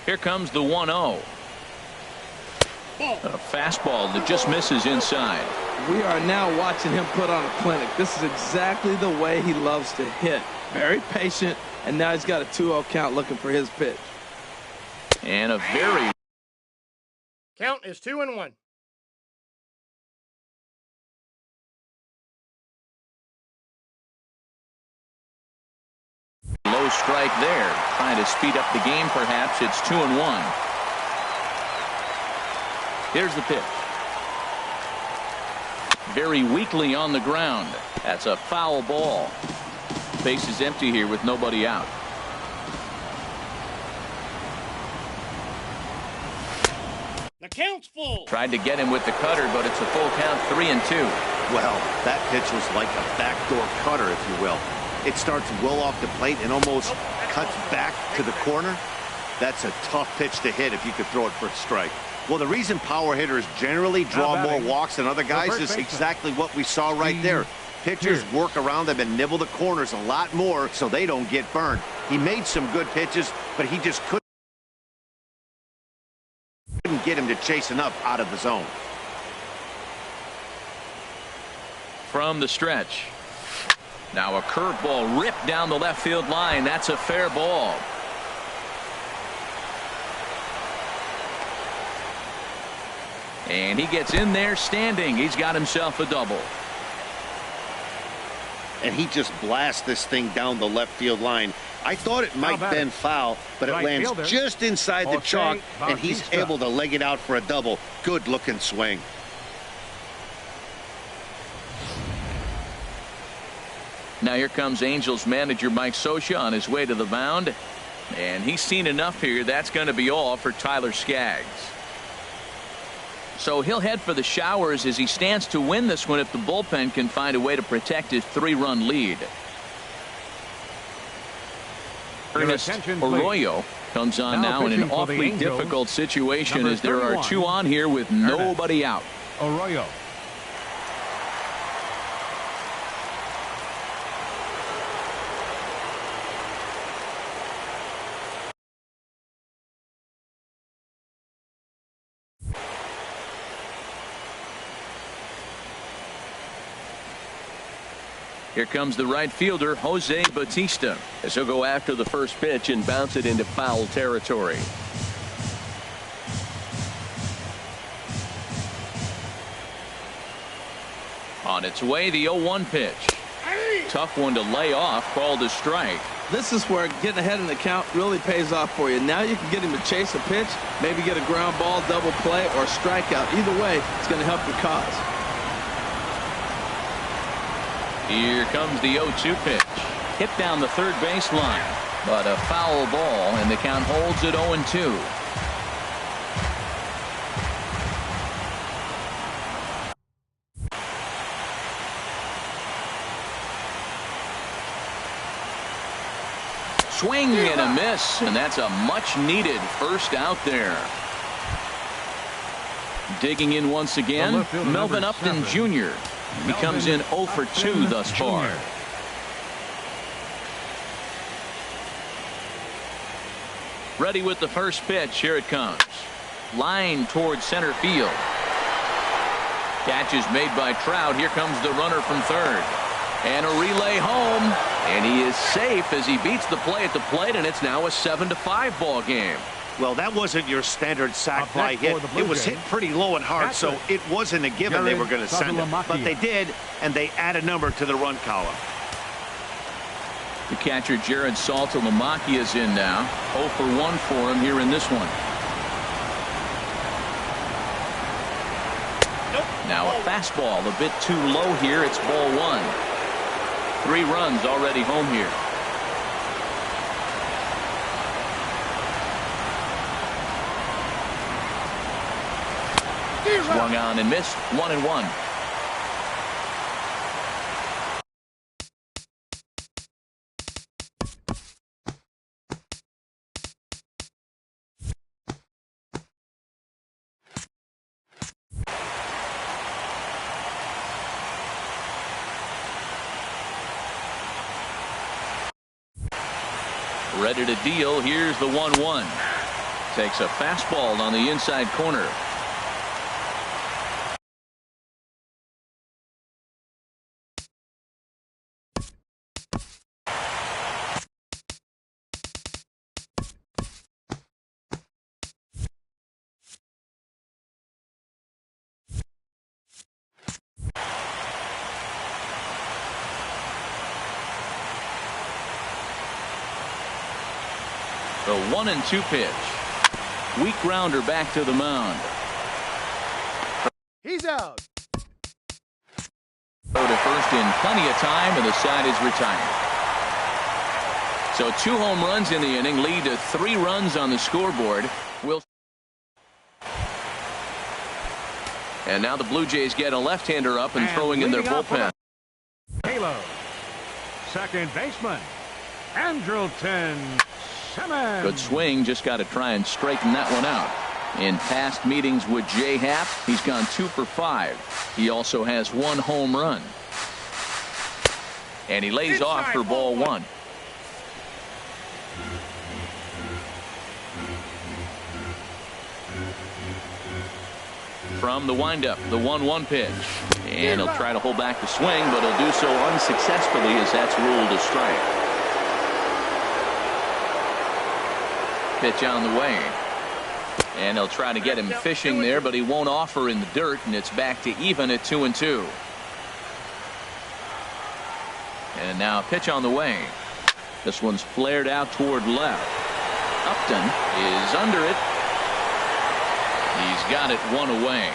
Here comes the 1-0. A fastball that just misses inside. We are now watching him put on a clinic. This is exactly the way he loves to hit. Very patient, and now he's got a 2-0 count looking for his pitch. And a very count is 2-1. low strike there. Trying to speed up the game, perhaps. It's 2-1. Here's the pitch. Very weakly on the ground. That's a foul ball. Base is empty here with nobody out. The count's full. Tried to get him with the cutter, but it's a full count, 3-2. Well, that pitch was like a backdoor cutter, if you will. It starts well off the plate and almost cuts back to the corner. That's a tough pitch to hit if you could throw it for a strike. Well, the reason power hitters generally draw more walks than other guys is exactly what we saw right there. Pitchers work around them and nibble the corners a lot more so they don't get burned. He made some good pitches, but he just couldn't get him to chase enough out of the zone. From the stretch. Now a curveball ripped down the left field line. That's a fair ball. And he gets in there standing. He's got himself a double. And he just blasts this thing down the left field line. I thought it might bend foul, but it lands just inside the chalk, and he's able to leg it out for a double. Good looking swing. Now here comes Angels manager Mike Scioscia on his way to the mound. And he's seen enough here. That's going to be all for Tyler Skaggs. So he'll head for the showers as he stands to win this one if the bullpen can find a way to protect his 3-run lead. Ernest Arroyo comes on now in an awfully difficult situation as there are 2 on here with nobody out. Arroyo. Here comes the right fielder, Jose Bautista, as he'll go after the first pitch and bounce it into foul territory. On its way, the 0-1 pitch. Tough one to lay off, called a strike. This is where getting ahead in the count really pays off for you. Now you can get him to chase a pitch, maybe get a ground ball, double play, or strikeout. Either way, it's going to help your cause. Here comes the 0-2 pitch. Hit down the third baseline, but a foul ball, and the count holds at 0-2. Swing and a miss, and that's a much-needed first out there. Digging in once again, Melvin Upton Jr. He comes in 0 for 2 thus far. Ready with the first pitch. Here it comes. Line towards center field. Catch is made by Trout. Here comes the runner from third. And a relay home. And he is safe as he beats the play at the plate, and it's now a 7-5 ball game. Well, that wasn't your standard sac fly hit. It was hit pretty low and hard, so it wasn't a given they were going to send it. But they did, and they add a number to the run column. The catcher, Jared Saltalamacchia, is in now. 0 for 1 for him here in this one. Now a fastball a bit too low here. It's ball 1. 3 runs already home here. Swung on and missed. 1-1. Ready to deal. Here's the 1-1. Takes a fastball on the inside corner. The 1-2 pitch. Weak grounder back to the mound. He's out. Go to first in plenty of time, and the side is retired. So 2 home runs in the inning lead to 3 runs on the scoreboard. And now the Blue Jays get a left-hander up and throwing in their bullpen. Halo. Second baseman, Andrelton. Good swing, just got to try and straighten that one out. In past meetings with Jay Happ, he's gone 2 for 5. He also has 1 home run. And he lays off for ball 1. From the windup, the 1-1 pitch. And he'll try to hold back the swing, but he'll do so unsuccessfully as that's ruled a strike. Pitch on the way. And he'll try to get him fishing there, but he won't offer in the dirt, and it's back to even at 2-2. And now a pitch on the way. This one's flared out toward left. Upton is under it. He's got it 1 away.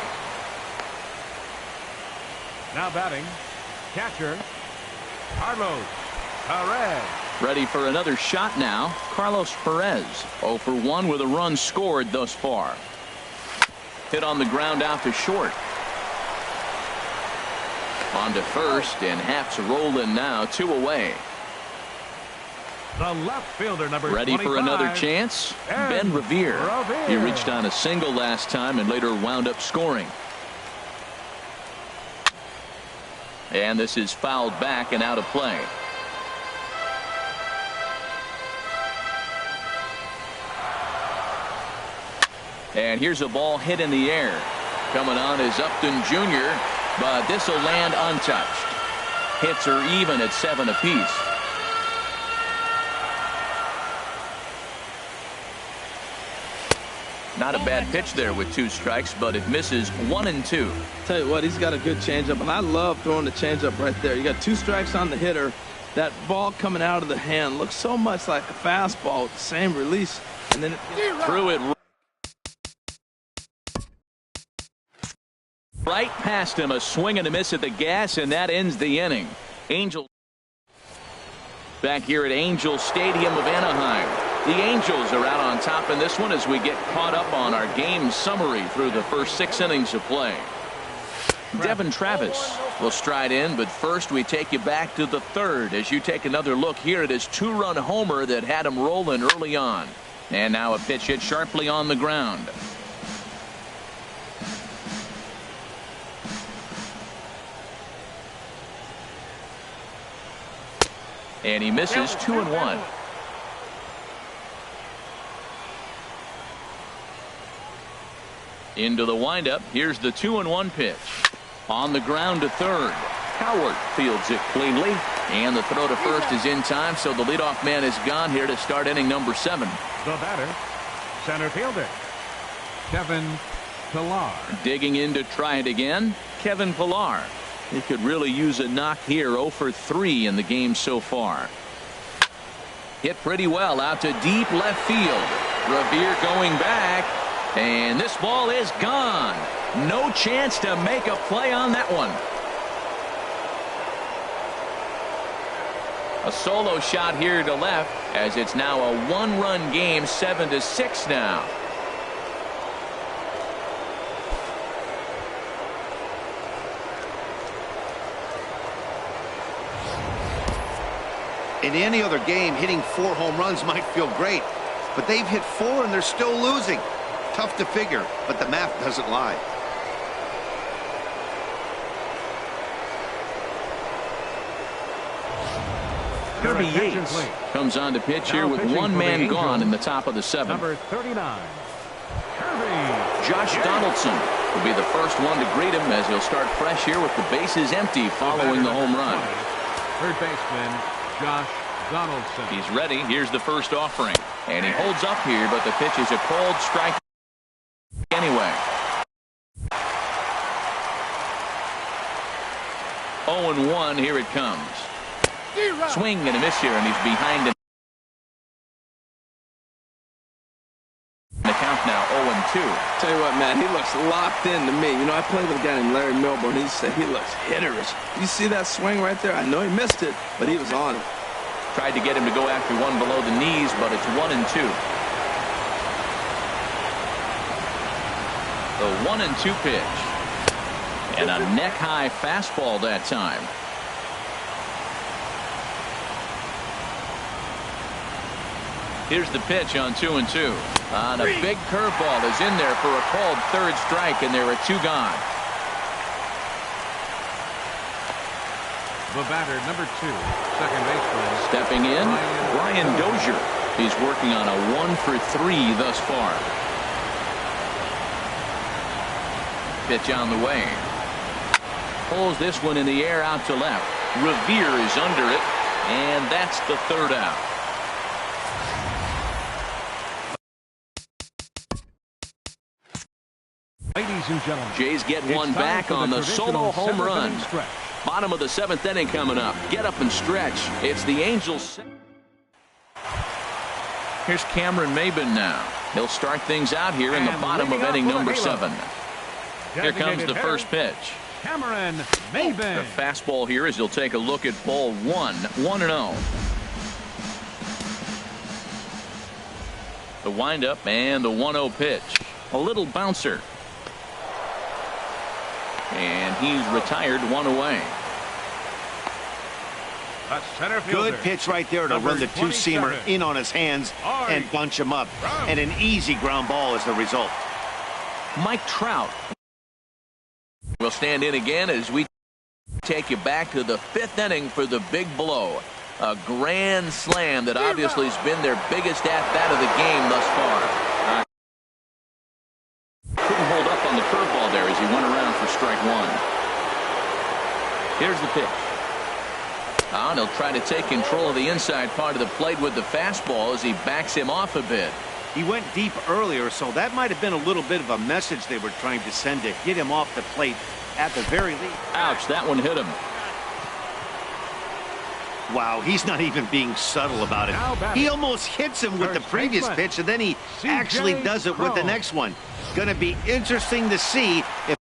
Now batting, catcher, Carlos. Perez. Ready for another shot now. Carlos Perez, 0 for 1 with a run scored thus far. Hit on the ground out to short. On to first, and Haft's rolling now, 2 away. The left fielder, number Ready 25, for another chance? Ben Revere. He reached on a single last time and later wound up scoring. And this is fouled back and out of play. And here's a ball hit in the air. Coming on is Upton Jr., but this will land untouched. Hits are even at 7 apiece. Not a bad pitch there with 2 strikes, but it misses 1 and 2. Tell you what, he's got a good changeup, and I love throwing the changeup right there. You got 2 strikes on the hitter. That ball coming out of the hand looks so much like a fastball with the same release, and then threw it right past him. A swing and a miss at the gas, and that ends the inning. Angels back here at Angel Stadium of Anaheim. The Angels are out on top in this one as we get caught up on our game summary through the first 6 innings of play. Devin Travis will stride in, but first we take you back to the 3rd as you take another look here at his 2-run homer that had him rolling early on. And now a pitch hit sharply on the ground. And he misses 2 and 1. Into the windup. Here's the 2-1 pitch. On the ground to third. Howard fields it cleanly. And the throw to first is in time, so the leadoff man is gone here to start inning number 7. The batter, center fielder, Kevin Pillar. Digging in to try it again, Kevin Pillar. He could really use a knock here. 0 for 3 in the game so far. Hit pretty well out to deep left field. Revere going back. And this ball is gone. No chance to make a play on that one. A solo shot here to left as it's now a 1-run game, 7-6 now. In any other game, hitting 4 home runs might feel great, but they've hit 4 and they're still losing. Tough to figure, but the math doesn't lie. Kirby Yates comes on to pitch here with 1 man gone in the top of the 7th. Number 39, Kirby. Josh Donaldson will be the first one to greet him as he'll start fresh here with the bases empty following the home run. Third baseman Josh Donaldson. He's ready. Here's the first offering. And he holds up here, but the pitch is a cold strike anyway. 0-1, here it comes. Swing and a miss here, and he's behind him. The count now 0-2. Tell you what, man, he looks locked in to me. You know, I played with a guy named Larry Milburn. He said he looks hitterish. You see that swing right there? I know he missed it, but he was on it. Tried to get him to go after one below the knees, but it's 1-2. The 1-2 pitch. And a neck-high fastball that time. Here's the pitch on 2-2. And a big curveball is in there for a called 3rd strike, and there are 2 gone. The batter, number 2, second baseman. Stepping in, Brian Dozier. He's working on a 1 for 3 thus far. Pitch on the way. Pulls this one in the air out to left. Revere is under it, and that's the 3rd out. Ladies and gentlemen, Jays get one back on the solo home run. Bottom of the 7th inning coming up. Get up and stretch. It's the Angels. Here's Cameron Maben now. He'll start things out here in the bottom of inning number 7. Here comes the first pitch. The fastball here as he'll take a look at ball 1-0. The windup and the 1-0 pitch. A little bouncer. And he's retired, one away. Good pitch right there to run the two-seamer in on his hands and bunch him up. And an easy ground ball is the result. Mike Trout will stand in again as we take you back to the 5th inning for the big blow. A grand slam that obviously has been their biggest at-bat of the game thus far. Couldn't hold up on the curveball there as he went around for strike 1. Here's the pitch. And he'll try to take control of the inside part of the plate with the fastball as he backs him off a bit. He went deep earlier, so that might have been a little bit of a message they were trying to send to get him off the plate at the very least. Ouch, that one hit him. Wow, he's not even being subtle about it. He almost hits him with the previous pitch, and then he actually does it with the next one. Going to be interesting to see if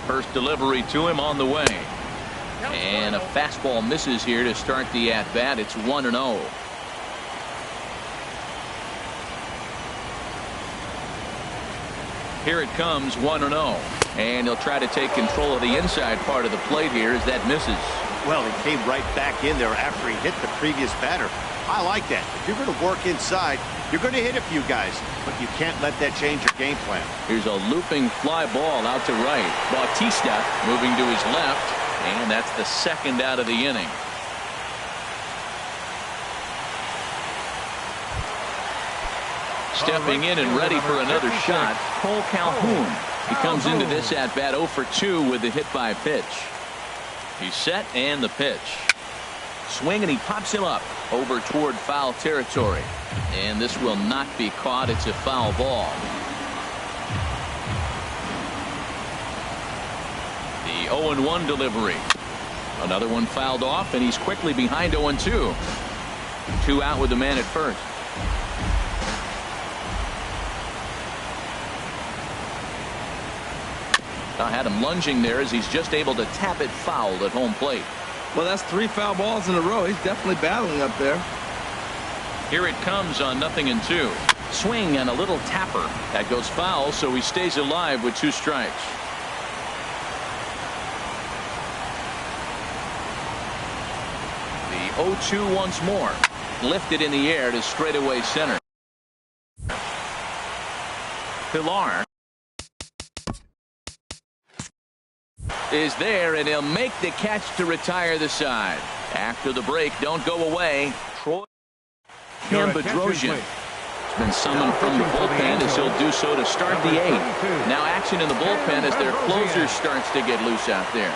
First delivery to him on the way. And a fastball misses here to start the at-bat. It's 1-0. Here it comes, 1-0. And he'll try to take control of the inside part of the plate here as that misses. Well, he came right back in there after he hit the previous batter. I like that. If you're going to work inside, you're going to hit a few guys, but you can't let that change your game plan. Here's a looping fly ball out to right. Bautista moving to his left, and that's the second out of the inning. Stepping in and ready for another shot, Cole Calhoun. He comes into this at-bat 0 for 2 with the hit by pitch. He's set and the pitch. Swing and he pops him up over toward foul territory. And this will not be caught. It's a foul ball. The 0-1 delivery. Another one fouled off, and he's quickly behind 0-2. 2 out with the man at first. I had him lunging there as he's just able to tap it foul at home plate. Well, that's 3 foul balls in a row. He's definitely battling up there. Here it comes on 0-2. Swing and a little tapper. That goes foul, so he stays alive with 2 strikes. The 0-2 once more. Lifted in the air to straightaway center. Pilar is there, and he'll make the catch to retire the side. After the break, don't go away. Troy Bedrosian has been summoned from the bullpen as he'll do so to start the 8th. Now action in the bullpen as their closer starts to get loose out there.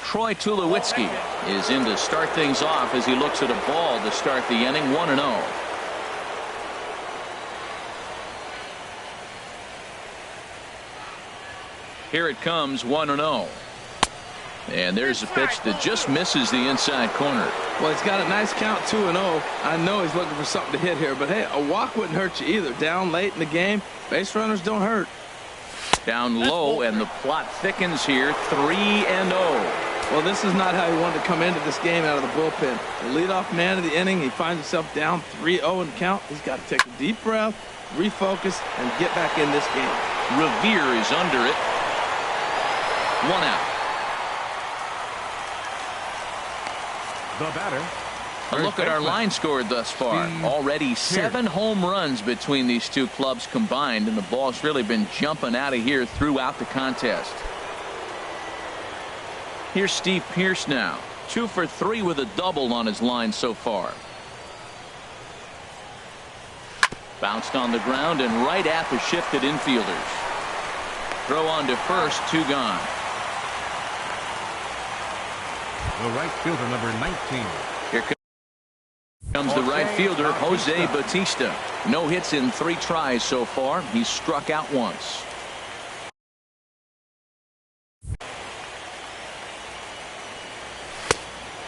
Troy Tulowitzki is in to start things off as he looks at a ball to start the inning. 1-0. Here it comes, 1-0. And there's a pitch that just misses the inside corner. Well, he's got a nice count, 2-0. I know he's looking for something to hit here, but hey, a walk wouldn't hurt you either. Down late in the game, base runners don't hurt. Down low, and the plot thickens here, 3-0. Well, this is not how he wanted to come into this game out of the bullpen. The leadoff man of the inning, he finds himself down 3-0 in count. He's got to take a deep breath, refocus, and get back in this game. Revere is under it. 1 out. The batter, A look at our line score thus far. Already 7 home runs between these two clubs combined, and the ball's really been jumping out of here throughout the contest. Here's Steve Pearce now. 2 for 3 with a double on his line so far. Bounced on the ground and right at the shifted infielders. Throw on to first, 2 gone. The right fielder, number 19. Here comes the right fielder, Jose Bautista. No hits in 3 tries so far. He's struck out once.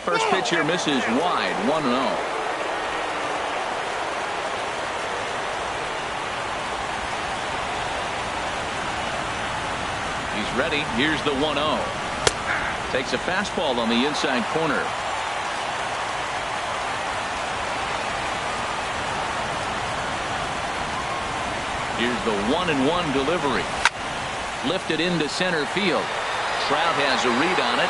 First pitch here misses wide, 1-0. He's ready. Here's the 1-0. Takes a fastball on the inside corner. Here's the 1-1 delivery. Lifted into center field. Trout has a read on it.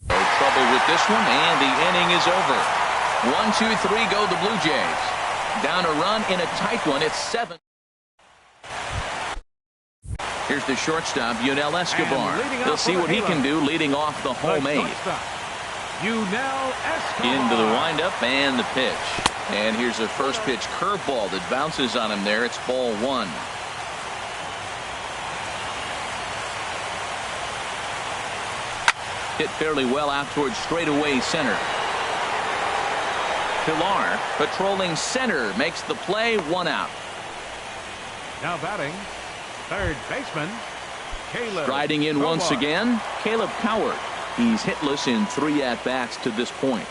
No trouble with this one, and the inning is over. 1, 2, 3 go the Blue Jays. Down a run in a tight one. It's 7. Here's the shortstop, Yunel Escobar. He'll see what he can do leading off the home 8. Into the windup and the pitch. And here's a first pitch curveball that bounces on him there. It's ball 1. Hit fairly well out towards straightaway center. Pilar patrolling center makes the play, 1 out. Now batting, third baseman, Caleb. Striding in once again, Caleb Coward. He's hitless in 3 at-bats to this point.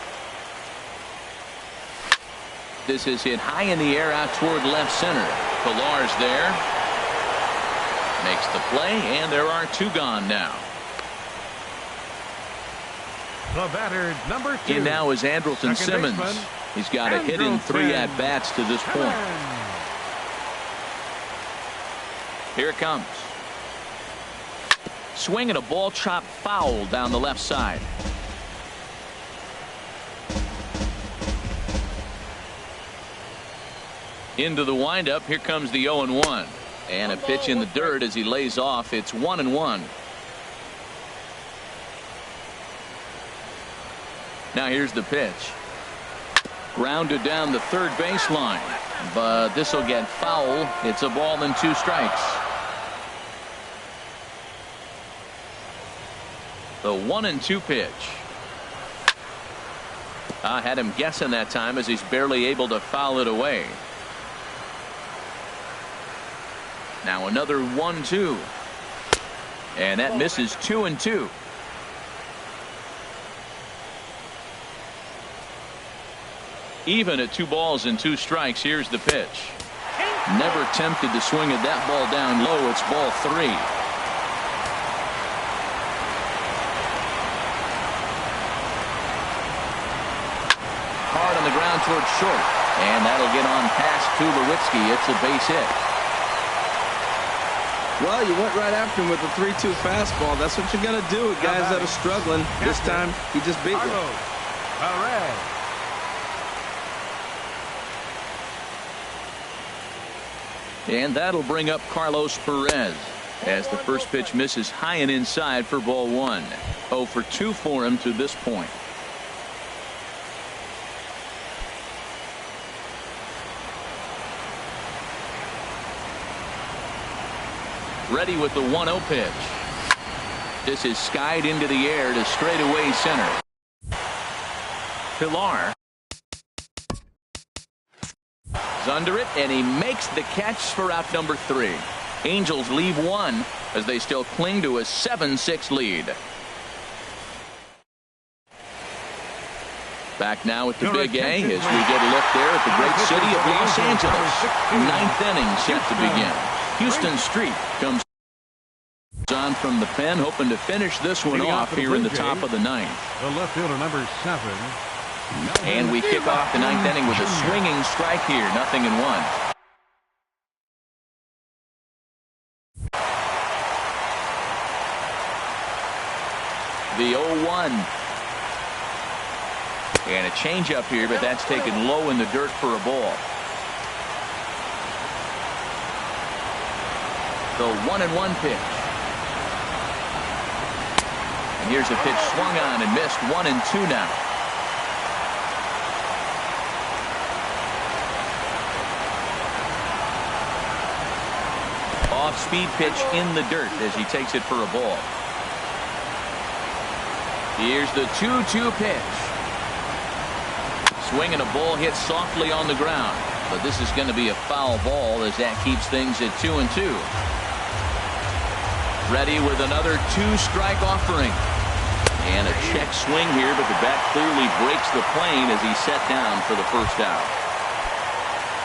This is hit high in the air out toward left center. Pilar's there. Makes the play, and there are 2 gone now. The batter, number 2. In now is Andrelton Simmons. He's got a hit in 3 at-bats to this point. Here it comes. Swing and a ball chopped foul down the left side. Into the windup. Here comes the 0-1. And a pitch in the dirt as he lays off. It's 1-1. Now here's the pitch. Grounded down the third baseline. But this will get foul. It's a ball and 2 strikes. The 1-2 pitch. I had him guessing that time as he's barely able to foul it away. Now another 1-2. And that misses 2-2. Even at 2 balls and 2 strikes. Here's the pitch. Never tempted to swing at that ball down low. It's ball 3. Hard on the ground towards short. And that'll get on past Tulowitzki. It's a base hit. Well, you went right after him with the 3-2 fastball. That's what you're going to do with guys that are struggling. This time, he just beat them. And that'll bring up Carlos Perez as the first pitch misses high and inside for ball 1. 0 for 2 for him to this point. Ready with the 1-0 pitch. This is skied into the air to straightaway center. Pilar is under it, and he makes the catch for out number 3. Angels leave 1 as they still cling to a 7-6 lead. Back now at the Big A as we get a look there at the great city of Los Angeles. 9th inning set to begin. Houston Street comes on from the pen, hoping to finish this one off here in the top of the 9th. The left fielder, number 7. And we kick off the 9th inning with a swinging strike here. 0-1. The 0-1. And a changeup here, but that's taken low in the dirt for a ball. The 1-1 pitch. And here's a pitch swung on and missed. 1-2 now. Off-speed pitch in the dirt as he takes it for a ball. Here's the 2-2 pitch. Swing and a ball hit softly on the ground. But this is going to be a foul ball as that keeps things at 2-2. Ready with another 2-strike offering. And a check swing here, but the bat clearly breaks the plane as he's set down for the first out.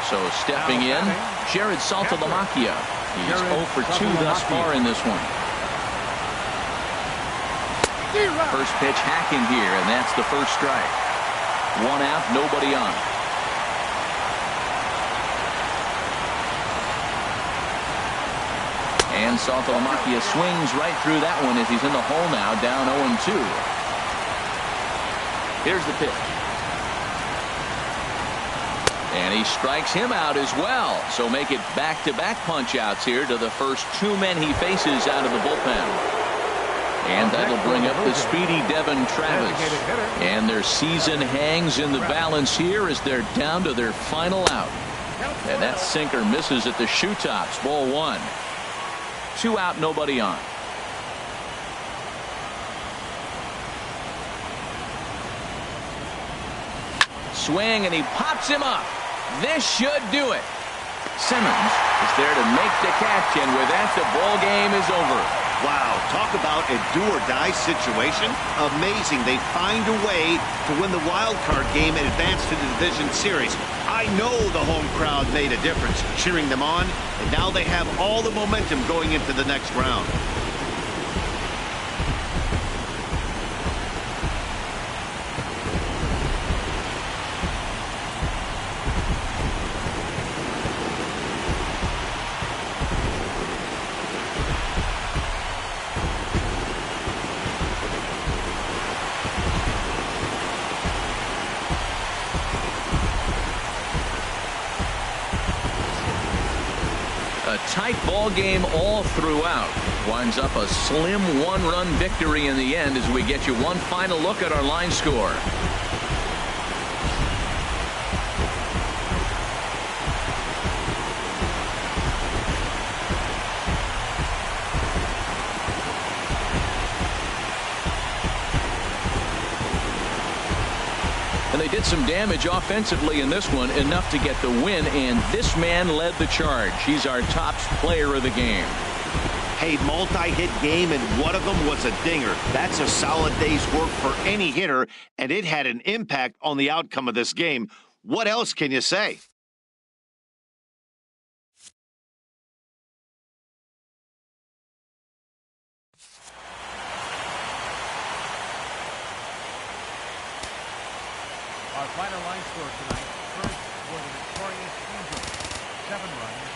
So stepping in, Jared Saltalamacchia. He's 0 for 2 thus far in this one. First pitch hacking here, and that's the first strike. 1 out, nobody on. And Saltalamacchia swings right through that one as he's in the hole now, down 0-2. Here's the pitch. And he strikes him out as well. So make it back-to-back punch-outs here to the first 2 men he faces out of the bullpen. And that'll bring up the speedy Devin Travis. And their season hangs in the balance here as they're down to their final out. And that sinker misses at the shoe tops. Ball 1. 2 out, nobody on. Swing, and he pops him up. This should do it. Simmons is there to make the catch, and with that, the ball game is over. Wow, talk about a do-or-die situation. Amazing. They find a way to win the wild card game and advance to the division series. I know the home crowd made a difference, cheering them on, and now they have all the momentum going into the next round. Tight ball game all throughout. Winds up a slim 1-run victory in the end as we get you one final look at our line score. And they did some damage offensively in this one, enough to get the win, and this man led the charge. He's our top player of the game. Hey, multi-hit game, and one of them was a dinger. That's a solid day's work for any hitter, and it had an impact on the outcome of this game. What else can you say? Our final line score tonight, first for the victorious Angels, 7 runs,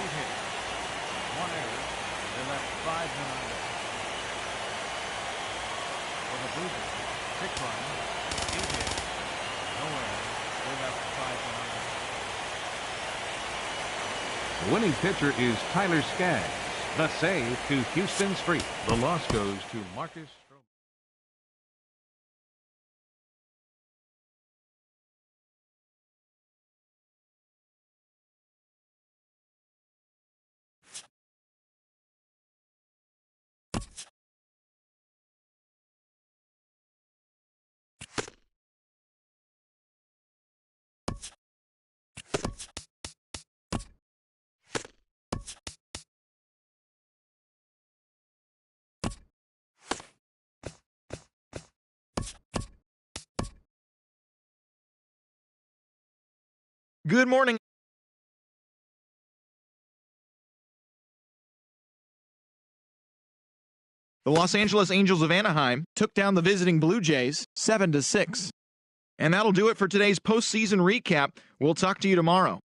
8 hits, 1 error. They left 5 men on base. For the Blue Jays, 6 runs, 8 hits, no errors. They left 5 men on base. The winning pitcher is Tyler Skaggs. The save to Houston Street. The loss goes to Marcus. Good morning. The Los Angeles Angels of Anaheim took down the visiting Blue Jays 7-6. And that'll do it for today's postseason recap. We'll talk to you tomorrow.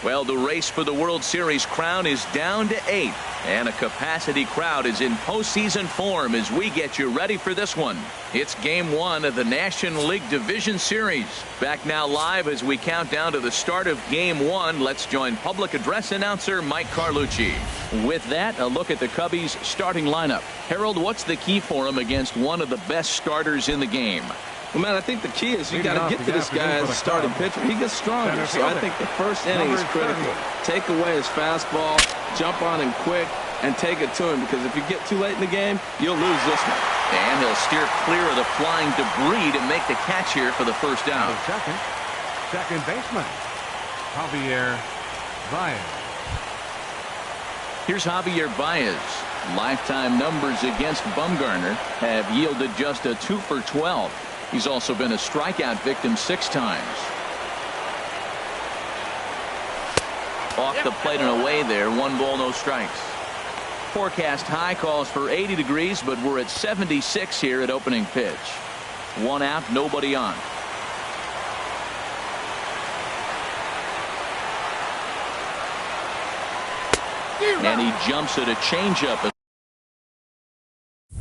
Well, the race for the World Series crown is down to 8, and a capacity crowd is in postseason form as we get you ready for this one. It's Game 1 of the National League Division Series. Back now live as we count down to the start of Game 1. Let's join public address announcer Mike Carlucci. With that, a look at the Cubbies' starting lineup. Harold, what's the key for him against one of the best starters in the game? Well, man, I think the key is you got to get to this guy as a starting pitcher. He gets stronger, so I think the first inning is critical. Take away his fastball, jump on him quick, and take it to him, because if you get too late in the game, you'll lose this one. And he'll steer clear of the flying debris to make the catch here for the first out. Second baseman, Javier Baez. Here's Javier Baez. Lifetime numbers against Bumgarner have yielded just a 2 for 12. He's also been a strikeout victim 6 times. Off the plate and away there. 1 ball, no strikes. Forecast high calls for 80 degrees, but we're at 76 here at opening pitch. 1 out, nobody on. And he jumps at a changeup.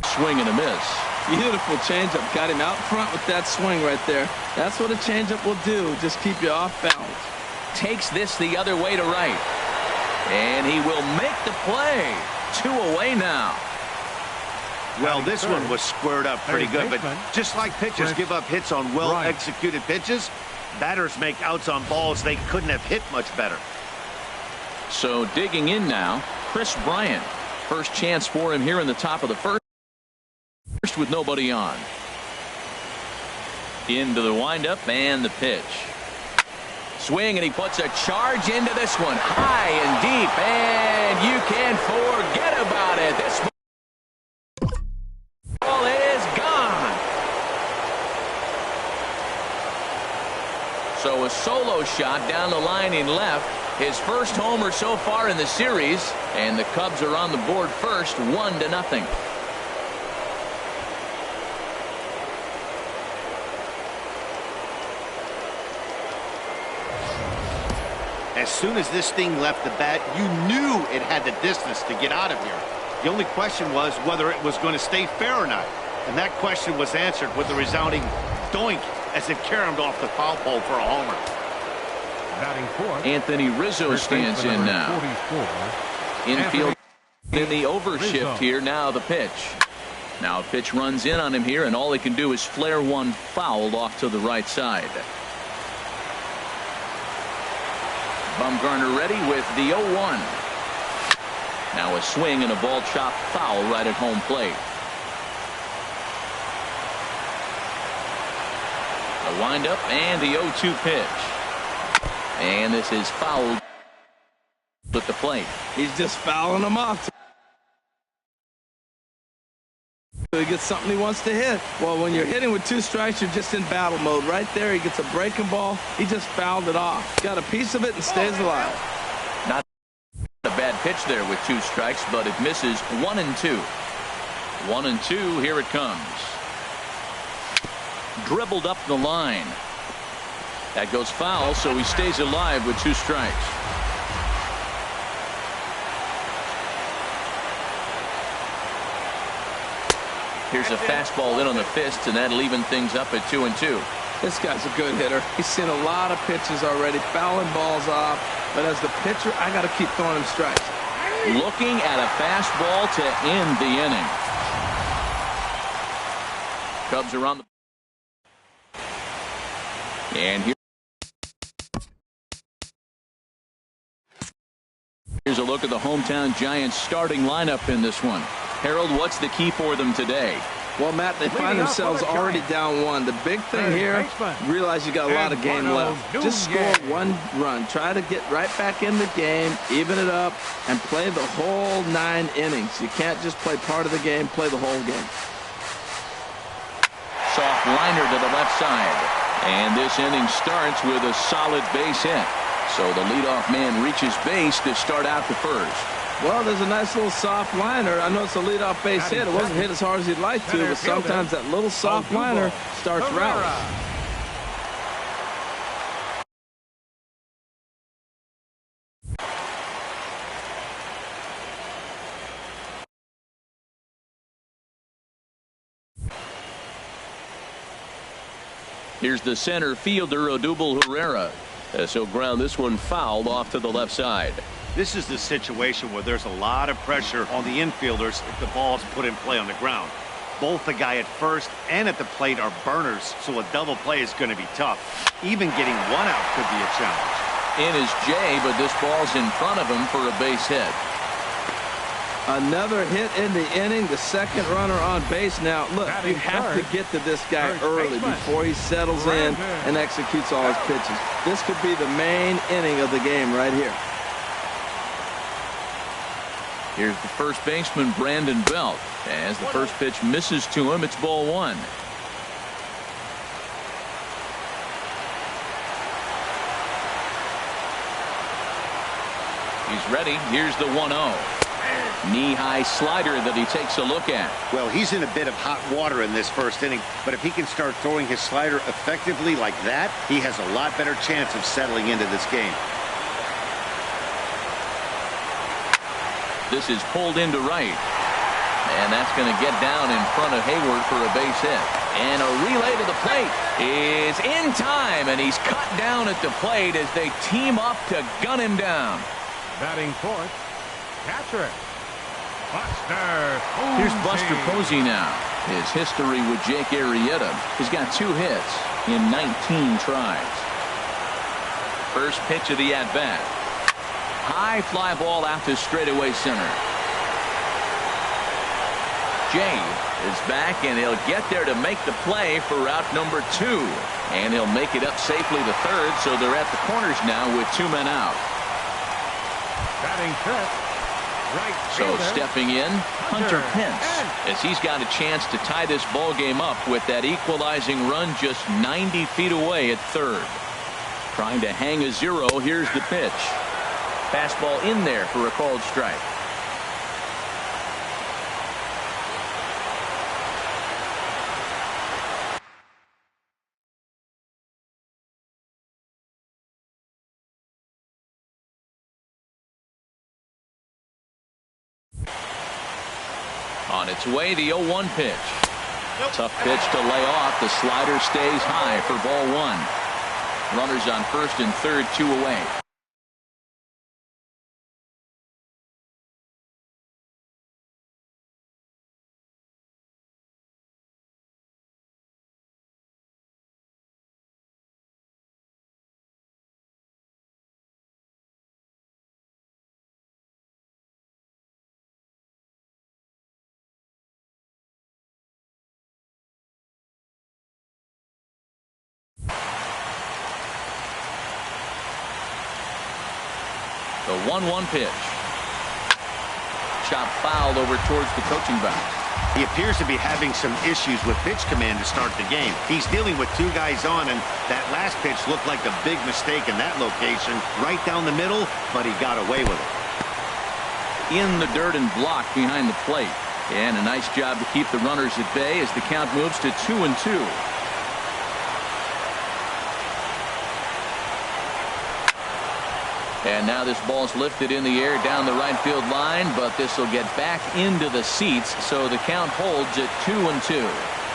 Swing and a miss. Beautiful changeup. Got him out front with that swing right there. That's what a changeup will do. Just keep you off balance. Takes this the other way to right. And he will make the play. 2 away now. Well, this one was squared up pretty good, but just like pitchers give up hits on well-executed pitches, batters make outs on balls they couldn't have hit much better. So digging in now, Chris Bryant. First chance for him here in the top of the first with nobody on. Into the windup and the pitch. Swing, and he puts a charge into this one. High and deep, and you can forget about it. This ball is gone. So a solo shot down the line in left. His first homer so far in the series, and the Cubs are on the board first, 1-0. As soon as this thing left the bat, you knew it had the distance to get out of here. The only question was whether it was going to stay fair or not. And that question was answered with a resounding doink as it caromed off the foul pole for a homer. Anthony Rizzo stands in now. Infield in the overshift here. Now the pitch. Now a pitch runs in on him here, and all he can do is flare one foul off to the right side. Bumgarner ready with the 0-1. Now a swing and a ball chopped foul right at home plate. A windup and the 0-2 pitch. And this is fouled at the plate. He's just fouling them off. He gets something he wants to hit. Well, when you're hitting with 2 strikes, you're just in battle mode. Right there, he gets a breaking ball. He just fouled it off. Got a piece of it and stays alive. Not a bad pitch there with 2 strikes, but it misses 1-2. 1-2, here it comes. Dribbled up the line. That goes foul, so he stays alive with 2 strikes. Here's a fastball in on the fist, and that'll even things up at 2-2. This guy's a good hitter. He's seen a lot of pitches already, fouling balls off. But as the pitcher, I got to keep throwing him strikes. Looking at a fastball to end the inning. Cubs are on the... And here's a look at the hometown Giants starting lineup in this one. Harold, what's the key for them today? Well, Matt, they find themselves already down 1. The big thing here, realize you got a lot of game left. Just score 1 run. Try to get right back in the game, even it up, and play the whole 9 innings. You can't just play part of the game, play the whole game. Soft liner to the left side. And this inning starts with a solid base hit. So the leadoff man reaches base to start out the first. Well, there's a nice little soft liner. I know it's a leadoff base hit. It wasn't hit as hard as you'd like to, but sometimes that little soft liner starts rallying. Here's the center fielder, Odubel Herrera. As he'll ground this one fouled off to the left side. This is the situation where there's a lot of pressure on the infielders if the ball is put in play on the ground. Both the guy at first and at the plate are burners, so a double play is going to be tough. Even getting one out could be a challenge. In is Jay, but this ball's in front of him for a base hit. Another hit in the inning, the second runner on base. Now, look, you have to get to this guy early before he settles in and executes all his pitches. This could be the main inning of the game right here. Here's the first baseman, Brandon Belt. As the first pitch misses to him, it's ball one. He's ready. Here's the 1-0. Knee-high slider that he takes a look at. Well, he's in a bit of hot water in this first inning, but if he can start throwing his slider effectively like that, he has a lot better chance of settling into this game. This is pulled into right. And that's going to get down in front of Hayward for a base hit. And a relay to the plate is in time, and he's cut down at the plate as they team up to gun him down. Batting fourth, catcher, Buster Posey. Here's Buster Posey now. His history with Jake Arrieta. He's got 2 hits in 19 tries. First pitch of the at-bat. High fly ball out to straightaway center. Jay is back, and he'll get there to make the play for route number 2. And he'll make it up safely to third, so they're at the corners now with 2 men out. Batting fifth, right So fielder, stepping in, Hunter Pence, as he's got a chance to tie this ball game up with that equalizing run just 90 feet away at third. Trying to hang a 0. Here's the pitch. Fastball in there for a called strike. On its way, the 0-1 pitch. Tough pitch to lay off. The slider stays high for ball 1. Runners on first and third, 2 away. The 1-1 pitch. Chop fouled over towards the coaching box. He appears to be having some issues with pitch command to start the game. He's dealing with 2 guys on, and that last pitch looked like a big mistake in that location. Right down the middle, but he got away with it. In the dirt and blocked behind the plate. And a nice job to keep the runners at bay as the count moves to 2-2. And now this ball's lifted in the air down the right field line, but this will get back into the seats, so the count holds at 2-2.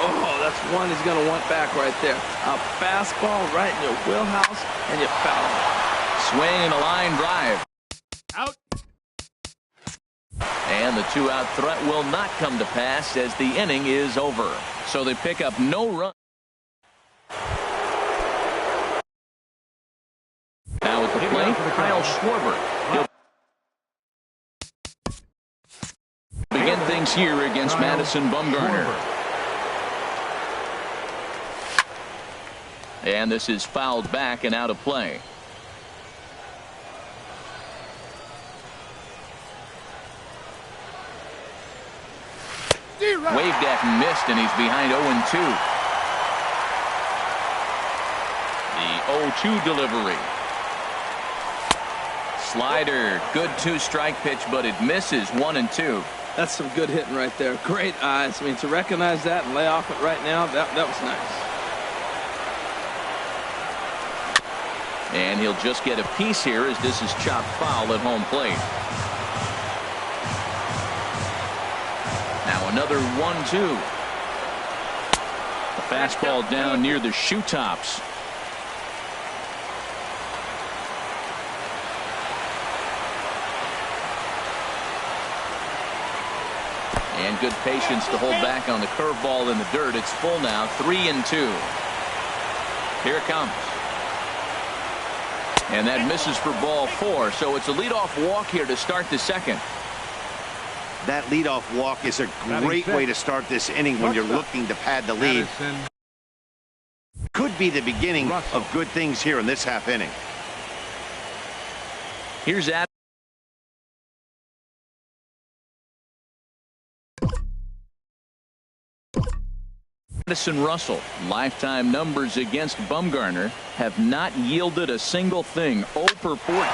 Oh, that's one he's going to want back right there. A fastball right in your wheelhouse, and you foul it. Swing and a line drive. out. And the 2-out threat will not come to pass as the inning is over. So they pick up no run. Now at the plate, Kyle Schwarber. He'll begin things here against Madison Bumgarner. And this is fouled back and out of play. Waved at and missed, and he's behind 0-2. The 0-2 delivery. Slider, good 2-strike pitch, but it misses 1-2. That's some good hitting right there. Great eyes. I mean, to recognize that and lay off it right now, that was nice. And he'll just get a piece here as this is chopped foul at home plate. Now another 1-2. Fastball down near the shoe tops. And good patience to hold back on the curveball in the dirt. It's full now, 3-2. Here it comes. And that misses for ball 4. So it's a leadoff walk here to start the second. That leadoff walk is a great way to start this inning when you're looking to pad the lead. Could be the beginning of good things here in this half inning. Here's Addison Russell. Lifetime numbers against Bumgarner have not yielded a single thing. 0 for 14.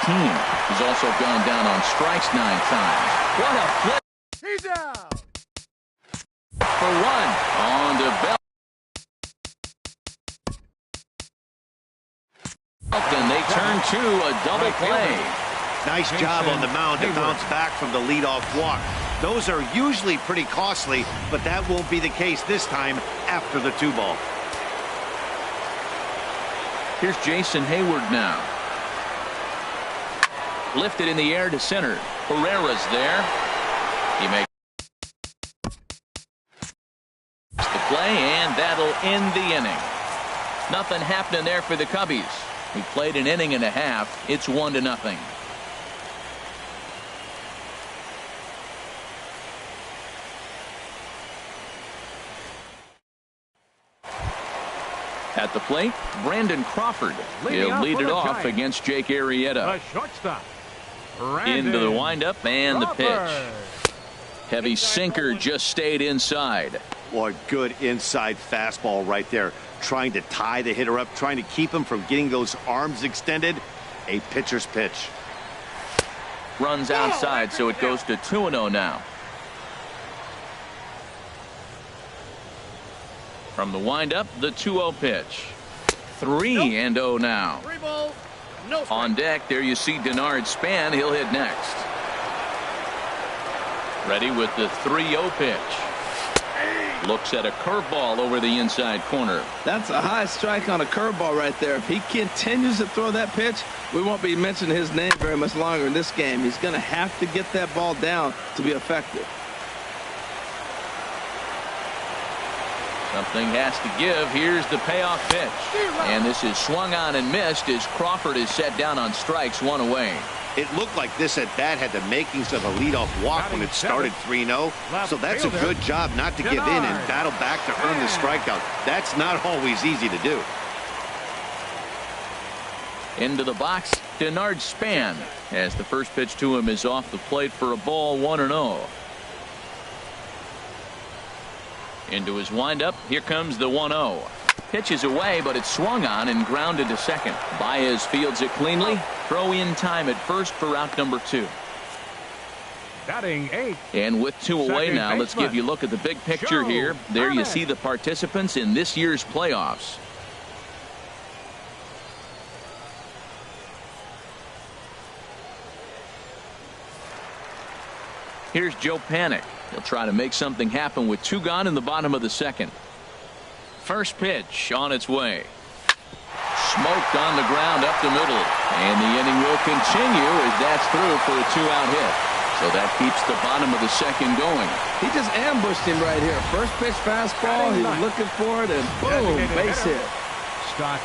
He's also gone down on strikes 9 times. What a flip. He's out. For 1 on to Bell. And they turn to a double play. Nice job on the mound to bounce back from the leadoff walk. Those are usually pretty costly, but that won't be the case this time after the 2-ball. Here's Jason Hayward now. Lifted in the air to center. Herrera's there. He makes the play, and that'll end the inning. Nothing happening there for the Cubbies. We played an inning and a half. It's 1-0. At the plate, Brandon Crawford. He'll lead it off against Jake Arrieta. The shortstop. Into the windup and the pitch. Heavy sinker just stayed inside. Boy, good inside fastball right there. Trying to tie the hitter up, trying to keep him from getting those arms extended. A pitcher's pitch. Runs outside, so it goes to 2-0 now. From the windup, the 2-0 pitch. 3-0 now. 3 balls, no strike. On deck, there you see Denard Span. He'll hit next. Ready with the 3-0 pitch. Looks at a curveball over the inside corner. That's a high strike on a curveball right there. If he continues to throw that pitch, we won't be mentioning his name very much longer in this game. He's going to have to get that ball down to be effective. Something has to give. Here's the payoff pitch. And this is swung on and missed as Crawford is set down on strikes, 1 away. It looked like this at bat had the makings of a leadoff walk when it started 3-0. So that's a good job not to give in and battle back to earn the strikeout. That's not always easy to do. Into the box, Denard Span, as the first pitch to him is off the plate for a ball, 1-0. Into his windup, here comes the 1-0. Pitch is away, but it's swung on and grounded to second. Baez fields it cleanly. Throw in time at first for out number 2. Batting 8. And with 2 away now, let's give you a look at the big picture here. There you see the participants in this year's playoffs. Here's Joe Panik. He'll try to make something happen with 2 gone in the bottom of the second. First pitch on its way. Smoked on the ground up the middle. And the inning will continue as that's through for a 2-out hit. So that keeps the bottom of the second going. He just ambushed him right here. First pitch fastball. He was looking for it, and boom, base hit. Scott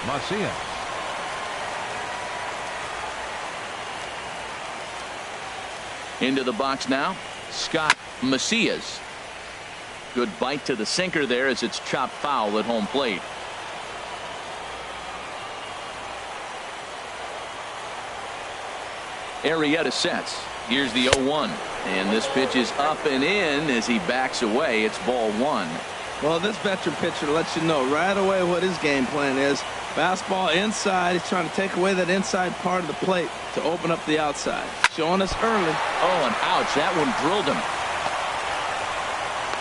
Macias. Into the box now, Scott Macias. Good bite to the sinker there as it's chopped foul at home plate. Arrieta sets. Here's the 0-1. And this pitch is up and in as he backs away. It's ball 1. Well, this veteran pitcher lets you know right away what his game plan is. Fastball inside. He's trying to take away that inside part of the plate to open up the outside. Showing us early. Oh, and ouch. That one drilled him.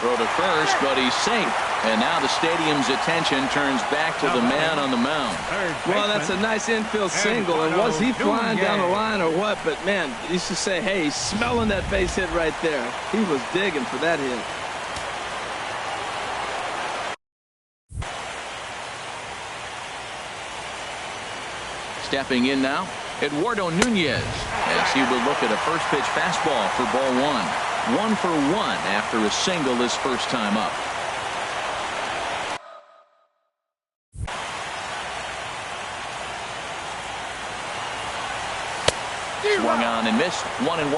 Throw to first, but he's safe. And now the stadium's attention turns back to the man on the mound. Well, that's a nice infield single. And was he flying down the line or what? But, man, you should say, hey, he's smelling that base hit right there. He was digging for that hit. Stepping in now, Eduardo Nunez, as he will look at a first pitch fastball for ball one. 1 for 1 after a single his first time up. Swung on and missed. 1-1.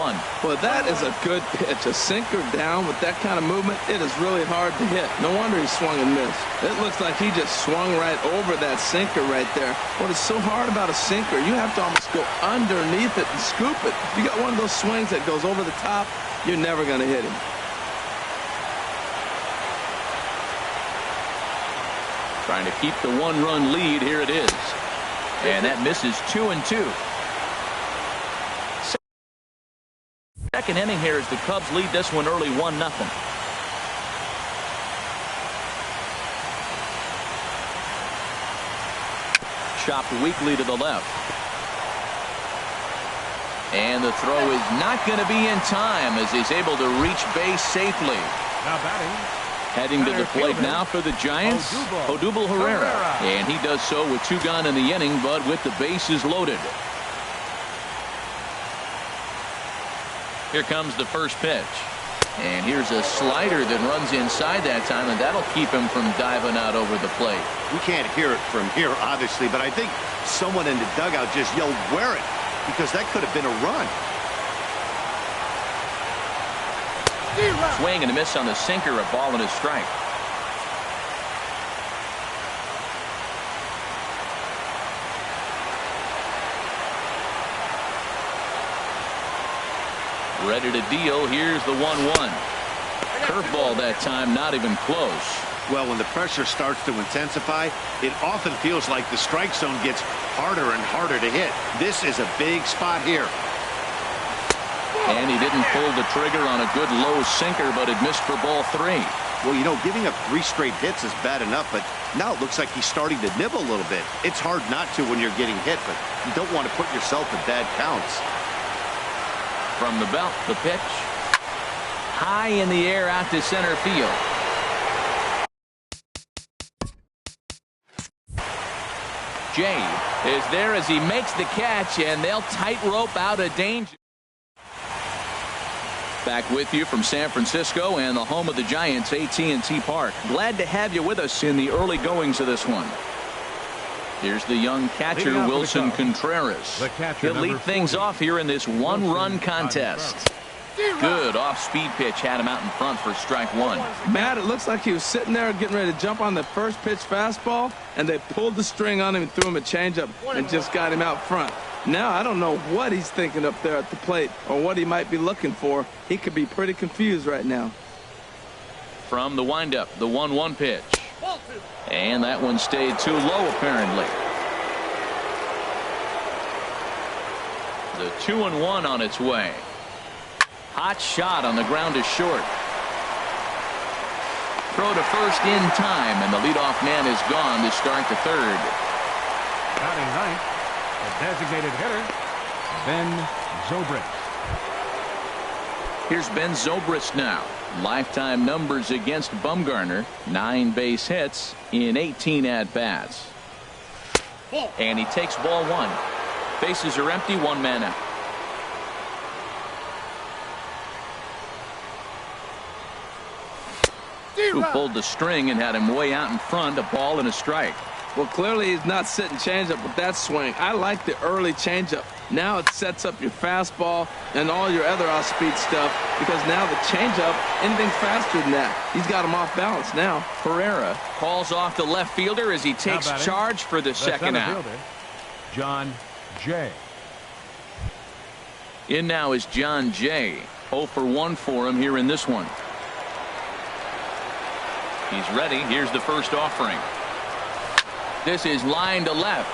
Well, that is a good pitch. A sinker down with that kind of movement, it is really hard to hit. No wonder he swung and missed. It looks like he just swung right over that sinker right there. What is so hard about a sinker, you have to almost go underneath it and scoop it. If you got one of those swings that goes over the top, you're never going to hit him. Trying to keep the one-run lead. Here it is. And that misses. 2-2. Second inning here as the Cubs lead this one early 1-0. Chopped weakly to the left. And the throw is not going to be in time as he's able to reach base safely. Now batting. Heading to the plate now for the Giants, Odubel Herrera. And he does so with 2 gone in the inning, but with the bases loaded. Here comes the first pitch. And here's a slider that runs inside that time, and that'll keep him from diving out over the plate. We can't hear it from here, obviously, but I think someone in the dugout just yelled, "Wear it," because that could have been a run. Swing and a miss on the sinker, a ball and a strike. Ready to deal. Here's the 1-1. Curveball that time, not even close. Well, when the pressure starts to intensify, it often feels like the strike zone gets harder and harder to hit. This is a big spot here. And he didn't pull the trigger on a good low sinker, but it missed for ball 3. Well, you know, giving up 3 straight hits is bad enough, but now it looks like he's starting to nibble a little bit. It's hard not to when you're getting hit, but you don't want to put yourself in bad counts. From the belt, the pitch. High in the air out to center field. Jay is there as he makes the catch, and they'll tightrope out of danger. Back with you from San Francisco and the home of the Giants, AT&T Park. Glad to have you with us in the early goings of this one. Here's the young catcher, Wilson Contreras. He'll lead things off here in this one-run contest. Good off-speed pitch had him out in front for strike 1. Matt, it looks like he was sitting there getting ready to jump on the first pitch fastball, and they pulled the string on him and threw him a changeup and just got him out front. Now, I don't know what he's thinking up there at the plate or what he might be looking for. He could be pretty confused right now. From the windup, the 1-1 pitch. And that one stayed too low, apparently. The 2-1 on its way. Hot shot on the ground is short. Throw to first in time, and the leadoff man is gone to start the third. Batting ninth, the designated hitter, Ben Zobrist. Here's Ben Zobrist now. Lifetime numbers against Bumgarner. 9 base hits in 18 at-bats. And he takes ball 1. Bases are empty, 1 man out. Who pulled the string and had him way out in front, a ball and a strike. Well, clearly he's not sitting changeup with that swing. I like the early changeup. Now it sets up your fastball and all your other off-speed stuff, because now the changeup, anything faster than that, he's got him off balance now. Herrera calls off the left fielder as he takes charge for the second out. John Jay. In now is John Jay. 0 for 1 for him here in this one. He's ready. Here's the first offering. This is line to left.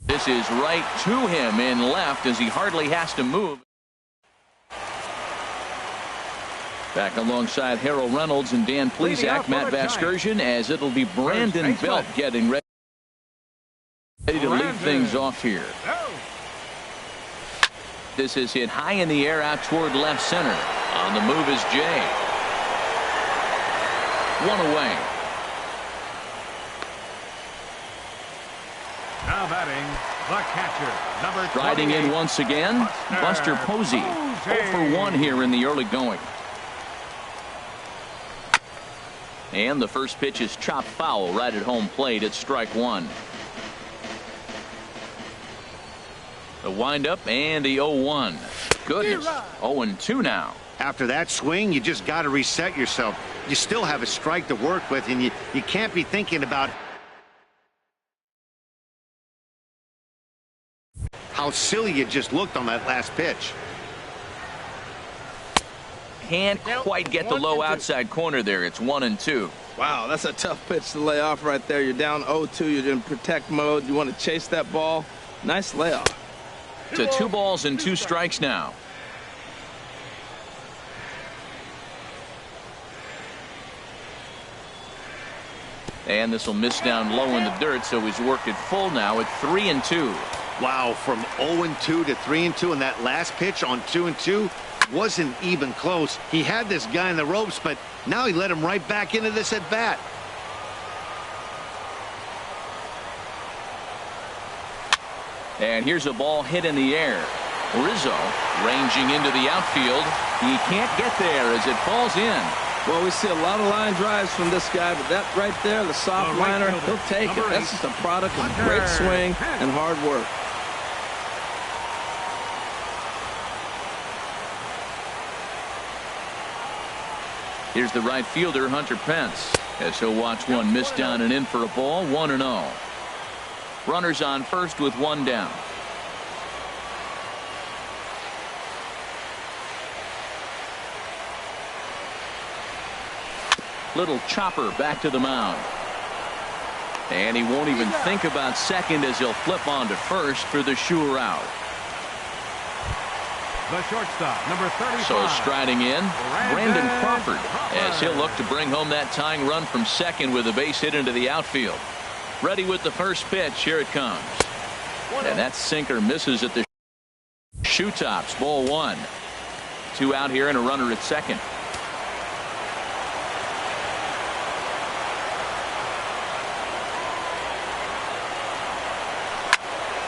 This is right to him in left as he hardly has to move. Back alongside Harold Reynolds and Dan Plesac, Matt Vasgersian, as it'll be Brandon Belt getting ready to lead things off here. This is hit high in the air out toward left center. On the move is Jay. 1 away. Now batting, the catcher, number 28. Riding in once again, Buster Posey. 0 for 1 here in the early going. And the first pitch is chopped foul right at home plate. It's strike one. The windup and the 0-1. Goodness. 0-2 now. After that swing, you just got to reset yourself. You still have a strike to work with, and you can't be thinking about how silly you just looked on that last pitch. Can't quite get the low outside corner there. It's 1-2. Wow, that's a tough pitch to lay off right there. You're down 0-2. You're in protect mode. You want to chase that ball. Nice layoff. To 2 balls and 2 strikes now. And this will miss down low in the dirt, so he's worked it full now at 3-2. Wow, from 0-2 to 3-2, and that last pitch on 2-2 wasn't even close. He had this guy in the ropes, but now he let him right back into this at bat. And here's a ball hit in the air. Rizzo ranging into the outfield. He can't get there as it falls in. Well, we see a lot of line drives from this guy, but that right there, the soft liner, he'll take it. That's just a product of great swing and hard work. Here's the right fielder, Hunter Pence, as he'll watch one miss down and in for a ball, 1-0. Runners on first with 1 down. Little chopper back to the mound. And he won't even think about second as he'll flip on to first for the sure out. The shortstop, number 35. So striding in, Brandon Crawford, as he'll look to bring home that tying run from second with a base hit into the outfield. Ready with the first pitch. Here it comes. And that sinker misses at the shoe tops. Ball 1. 2 out here and a runner at second.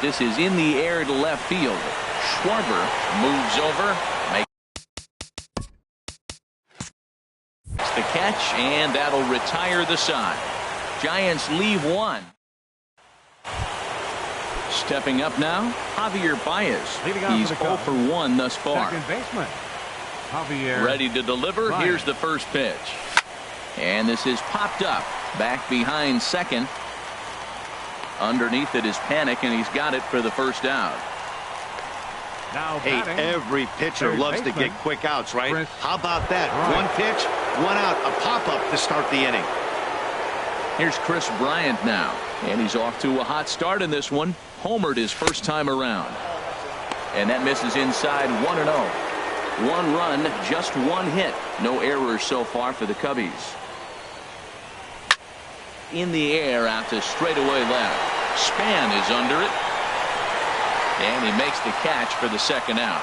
This is in the air to left field. Schwarber moves over, makes the catch, and that'll retire the side. Giants leave 1. Stepping up now, Javier Baez. He's 0 for 1 thus far. Second baseman, Javier. Ready to deliver. Baez. Here's the first pitch. And this is popped up. Back behind second. Underneath it is Panic, and he's got it for the first out. Now Hey, batting, every pitcher third loves to baseman, get quick outs, right? Chris How about that? Bryant. 1 pitch, 1 out, a pop-up to start the inning. Here's Chris Bryant now, and he's off to a hot start in this one. Homered his first time around. And that misses inside, 1-0. 1 run, just 1 hit. No errors so far for the Cubbies. In the air out to straightaway left. Span is under it. And he makes the catch for the second out.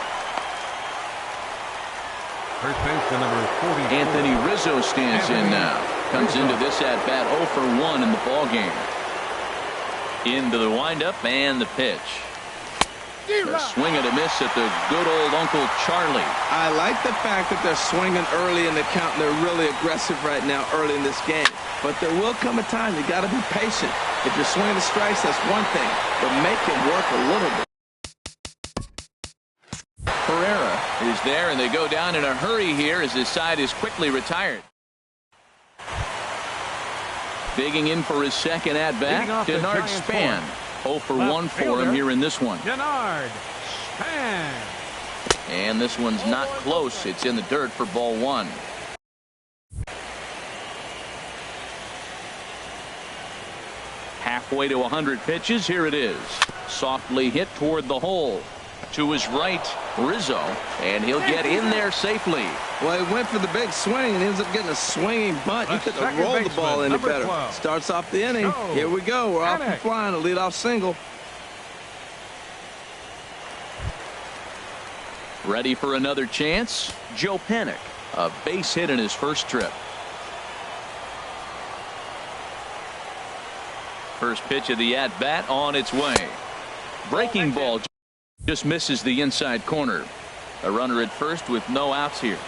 First baseman, number 44. Anthony Rizzo stands in now. Comes into this at bat 0 for 1 in the ball game. Into the windup and the pitch. A swing and a miss at the good old Uncle Charlie. I like the fact that they're swinging early in the count, and they're really aggressive right now early in this game. But there will come a time you got to be patient. If you're swinging the strikes, that's one thing, but make it work a little bit. Pereira is there, and they go down in a hurry here as his side is quickly retired. Digging in for his second at-bat, Denard Span. 0 for 1 for him here in this one. Denard Span. And this one's not close. It's in the dirt for ball 1. Halfway to 100 pitches. Here it is. Softly hit toward the hole. To his right, Rizzo, and he'll get in there safely. Well, he went for the big swing and ends up getting a swinging bunt. He couldn't have rolled the ball any better. 12. Starts off the inning. Here we go. We're off and flying. A leadoff single. Ready for another chance? Joe Panic, a base hit in his first trip. First pitch of the at-bat on its way. Breaking ball just misses the inside corner. A runner at first with no outs here.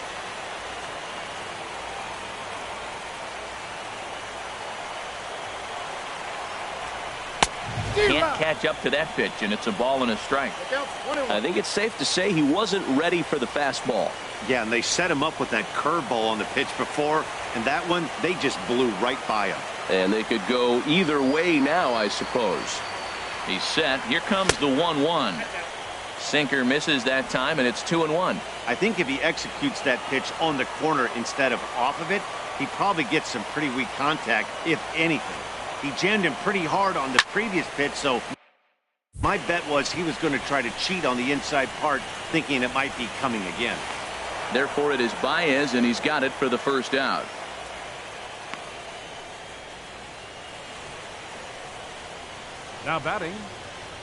Can't catch up to that pitch, and it's a ball and a strike. I think it's safe to say he wasn't ready for the fastball. Yeah, and they set him up with that curveball on the pitch before, and that one, they just blew right by him. And they could go either way now, I suppose. He's set. Here comes the 1-1. Sinker misses that time, and it's 2-1. I think if he executes that pitch on the corner instead of off of it, he probably gets some pretty weak contact, if anything. He jammed him pretty hard on the previous pitch, so my bet was he was going to try to cheat on the inside part, thinking it might be coming again. Therefore, it is Baez, and he's got it for the first out. Now batting,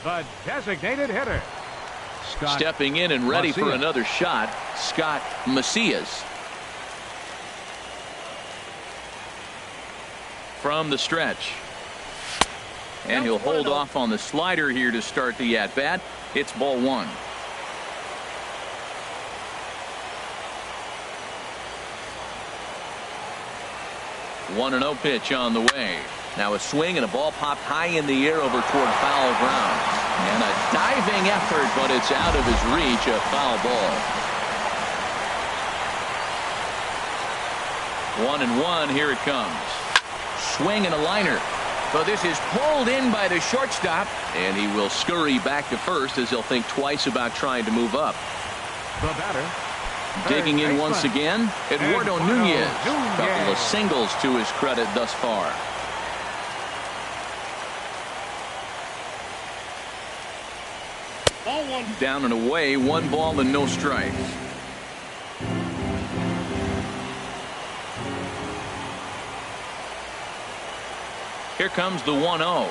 the designated hitter. Scott Stepping in and ready for Macias. another shot, Scott Macias. From the stretch. And he'll hold off on the slider here to start the at-bat. It's ball one. One and 0 pitch on the way. Now a swing and a ball popped high in the air over toward foul ground. And a diving effort, but it's out of his reach, a foul ball. 1-1, here it comes. Swing and a liner. So this is pulled in by the shortstop, and he will scurry back to first as he'll think twice about trying to move up. The batter. Digging in once again, Eduardo Nunez. Couple of singles to his credit thus far. Ball one. Down and away, 1 ball and no strikes. Here comes the 1-0.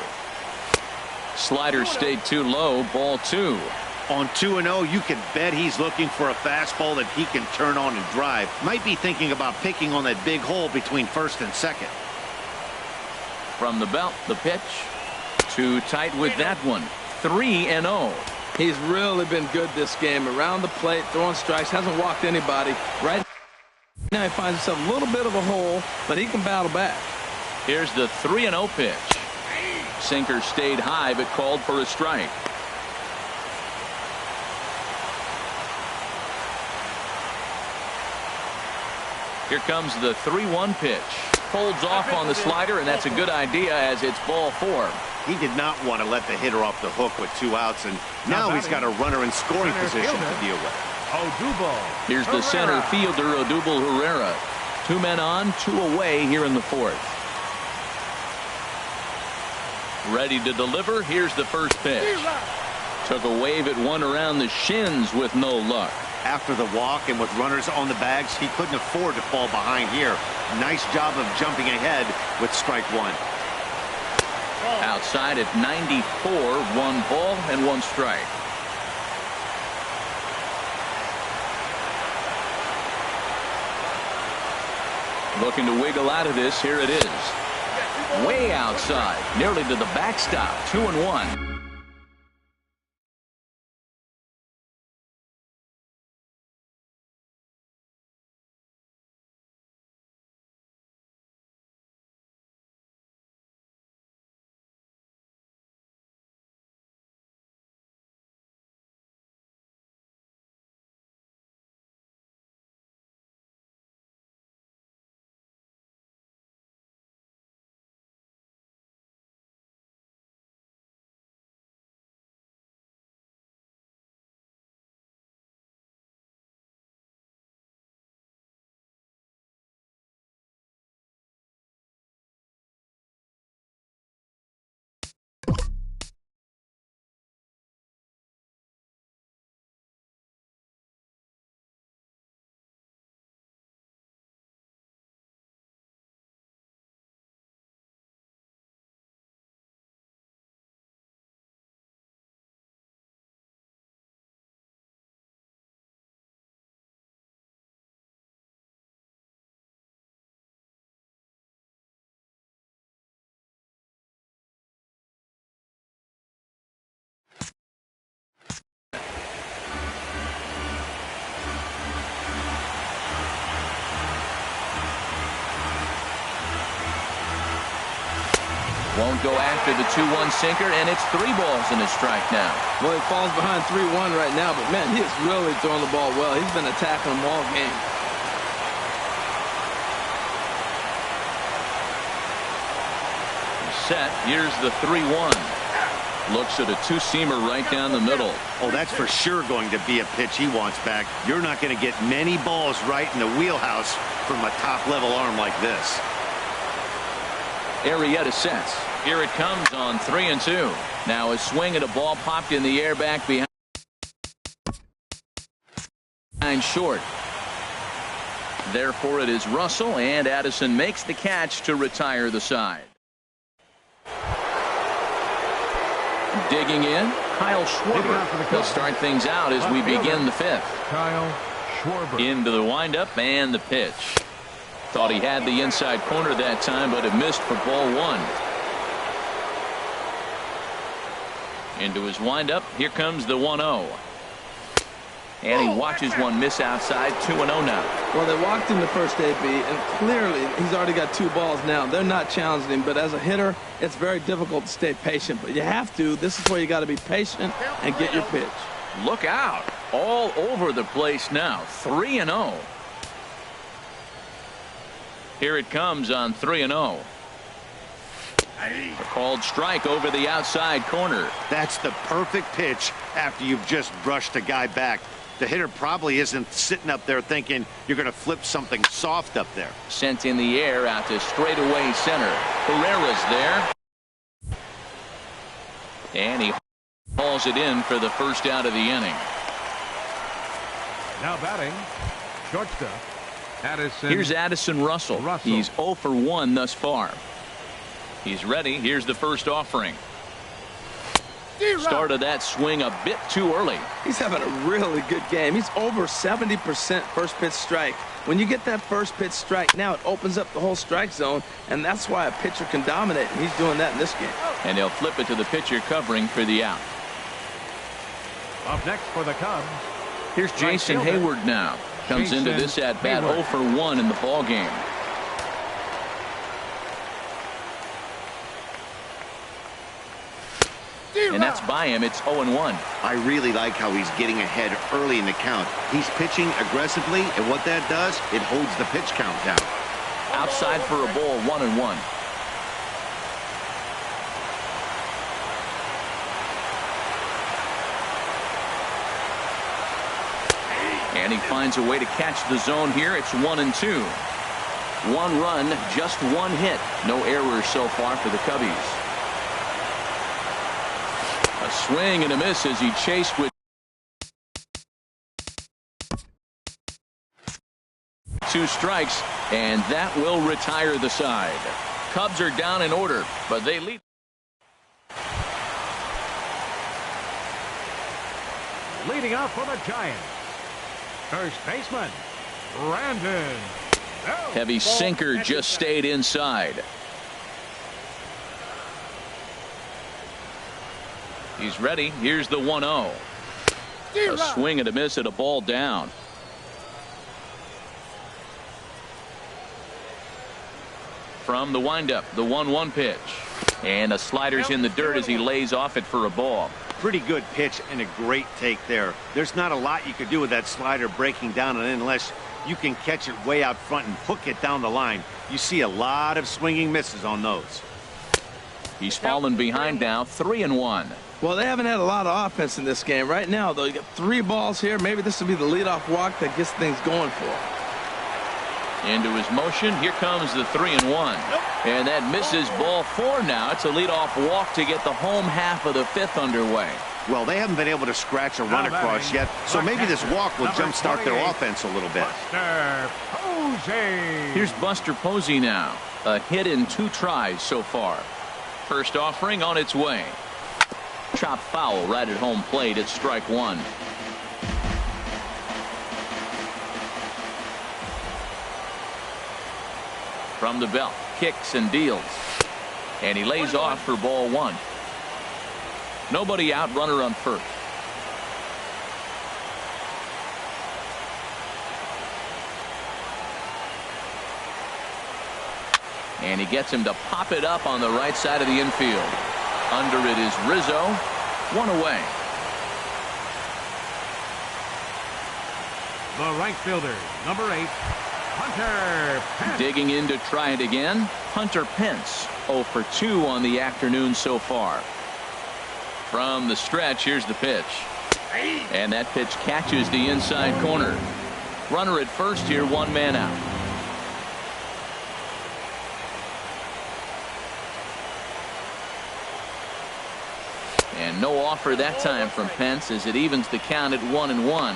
Slider stayed too low, ball 2. On 2-0, you can bet he's looking for a fastball that he can turn on and drive. Might be thinking about picking on that big hole between first and second. From the belt, the pitch. Too tight with that one. 3-0. He's really been good this game. Around the plate, throwing strikes, hasn't walked anybody. Right now he finds himself a little bit of a hole, but he can battle back. Here's the 3-0 pitch. Sinker stayed high but called for a strike. Here comes the 3-1 pitch. Holds off on the slider, and that's a good idea as it's ball 4. He did not want to let the hitter off the hook with 2 outs, and now he's got a runner in scoring position to deal with. Odubel. Here's the center fielder, Odubel Herrera. 2 men on, 2 away here in the 4th. Ready to deliver. Here's the first pitch. Took a wave at one around the shins with no luck. After the walk and with runners on the bags, he couldn't afford to fall behind here. Nice job of jumping ahead with strike 1. Outside at 94, 1 ball and 1 strike. Looking to wiggle out of this. Here it is. Way outside, nearly to the backstop. 2-1. Won't go after the 2-1 sinker, and it's 3 balls and a strike now. Well, he falls behind 3-1 right now, but, man, he is really throwing the ball well. He's been attacking them all game. Set. Here's the 3-1. Looks at a two-seamer right down the middle. Oh, that's for sure going to be a pitch he wants back. You're not going to get many balls right in the wheelhouse from a top-level arm like this. Arrieta sets. Here it comes on 3-2. Now a swing at a ball popped in the air back behind short. Therefore, it is Russell, and Addison makes the catch to retire the side. Digging in, Kyle Schwarber. He'll start things out as we begin the 5th. Kyle Schwarber. Into the windup and the pitch. Thought he had the inside corner that time, but it missed for ball 1. Into his windup. Here comes the 1-0. And he watches one miss outside. 2-0 now. Well, they walked in the first AB, and clearly he's already got 2 balls now. They're not challenging him, but as a hitter, it's very difficult to stay patient. But you have to. This is where you got to be patient and get your pitch. Look out. All over the place now. 3-0. Here it comes on 3-0. A called strike over the outside corner. That's the perfect pitch after you've just brushed a guy back. The hitter probably isn't sitting up there thinking you're going to flip something soft up there. Sent in the air out to straightaway center. Herrera's there. And he hauls it in for the first out of the inning. Now batting, shortstop, Addison. Here's Addison Russell. He's 0 for 1 thus far. He's ready. Here's the first offering. Started that swing a bit too early. He's having a really good game. He's over 70% first pitch strike. When you get that first pitch strike, now it opens up the whole strike zone, and that's why a pitcher can dominate, and he's doing that in this game. And they'll flip it to the pitcher covering for the out. Up next for the Cubs. Here's Jason Hayward now. Comes into this at bat 0 for 1 in the ball game. And that's by him. It's 0-1. I really like how he's getting ahead early in the count. He's pitching aggressively, and what that does, it holds the pitch count down. Outside for a ball, 1-1. And he finds a way to catch the zone here. It's 1-2. 1 run, just 1 hit. No errors so far for the Cubbies. A swing and a miss as he chased with 2 strikes, and that will retire the side. Cubs are down in order, but they lead. Leading off for the Giants, first baseman, Brandon. Heavy sinker just stayed inside. He's ready. Here's the 1-0. A swing and a miss at a ball down. From the windup, the 1-1 pitch. And a slider's in the dirt as he lays off it for a ball. Pretty good pitch and a great take there. There's not a lot you could do with that slider breaking down, and unless you can catch it way out front and hook it down the line, you see a lot of swinging misses on those. He's fallen behind now, 3-1. Well, they haven't had a lot of offense in this game. Right now, though, you got 3 balls here. Maybe this will be the leadoff walk that gets things going for him. Into his motion. Here comes the 3-1. And that misses ball 4 now. It's a leadoff walk to get the home half of the 5th underway. Well, they haven't been able to scratch a run across yet, so maybe this walk will jumpstart their offense a little bit. Buster Posey. Here's Buster Posey now. A hit in 2 tries so far. First offering on its way. Chop foul right at home plate. It's strike 1. From the belt, kicks and deals. And he lays off for ball 1. Nobody out, runner on first. And he gets him to pop it up on the right side of the infield. Under it is Rizzo. One away. The right fielder, number 8, Hunter Pence. Digging in to try it again. Hunter Pence, 0 for 2 on the afternoon so far. From the stretch, here's the pitch. And that pitch catches the inside corner. Runner at first here, 1 man out. And no offer that time from Pence as it evens the count at 1-1.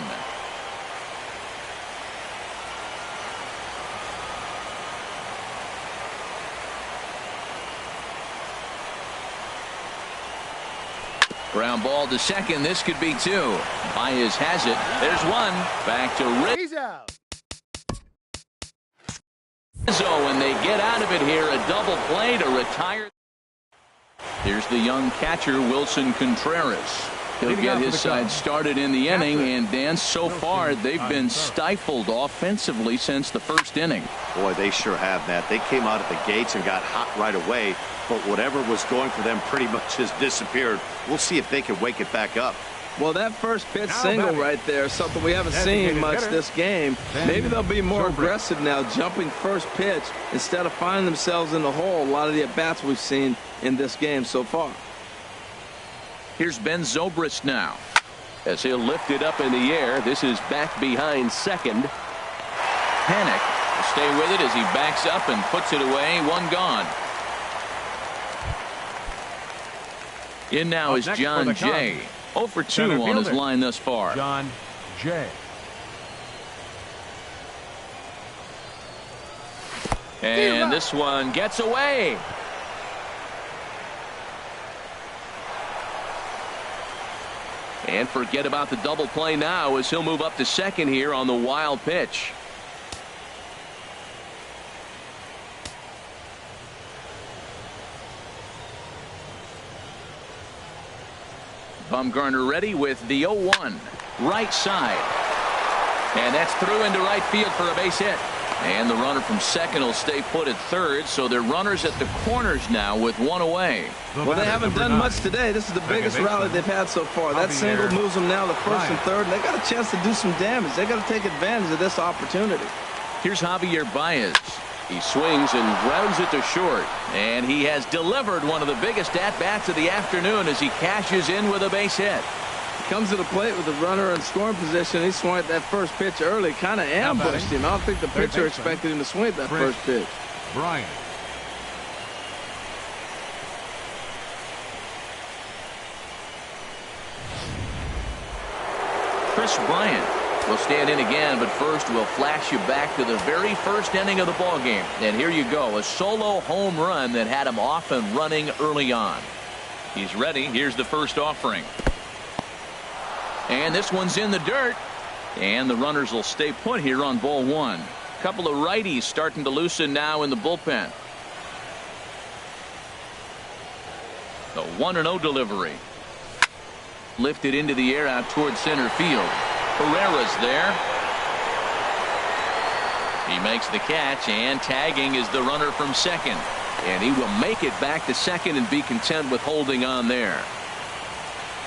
Ground ball to second. This could be 2. Baez has it. There's 1. Back to Rizzo, and they get out of it here. A double play to retire. Here's the young catcher, Wilson Contreras. He'll get his side started in the inning, and Dan, so far they've been stifled offensively since the first inning. Boy, they sure have, Matt. They came out at the gates and got hot right away, but whatever was going for them pretty much has disappeared. We'll see if they can wake it back up. Well, that first pitch single right there is something we haven't seen much this game. Maybe they'll be more aggressive now, jumping first pitch instead of finding themselves in the hole. A lot of the at-bats we've seen in this game so far. Here's Ben Zobrist now as he'll lift it up in the air. This is back behind second. Panic will stay with it as he backs up and puts it away. 1 gone. In now is John Jay. 0 for 2 on his line thus far. John Jay. And this one gets away. And forget about the double play now as he'll move up to second here on the wild pitch. Bumgarner ready with the 0-1. Right side. And that's through into right field for a base hit. And the runner from second will stay put at third, so they're runners at the corners now with 1 away. Well, they haven't done much today. This is the biggest rally they've had so far. That single moves them now to first and third, and they got a chance to do some damage. They got to take advantage of this opportunity. Here's Javier Baez. He swings and grounds it to short, and he has delivered one of the biggest at-bats of the afternoon as he cashes in with a base hit. Comes to the plate with the runner in scoring position. He swung at that first pitch early, kind of ambushed him. I don't think the pitcher expected him to swing at that first pitch. Bryant. Chris Bryant will stand in again, but first we'll flash you back to the very first inning of the ballgame. And here you go, a solo home run that had him off and running early on. He's ready. Here's the first offering. And this one's in the dirt. And the runners will stay put here on ball 1. A couple of righties starting to loosen now in the bullpen. The 1-0 delivery. Lifted into the air out toward center field. Herrera's there. He makes the catch, and tagging is the runner from second. And he will make it back to second and be content with holding on there.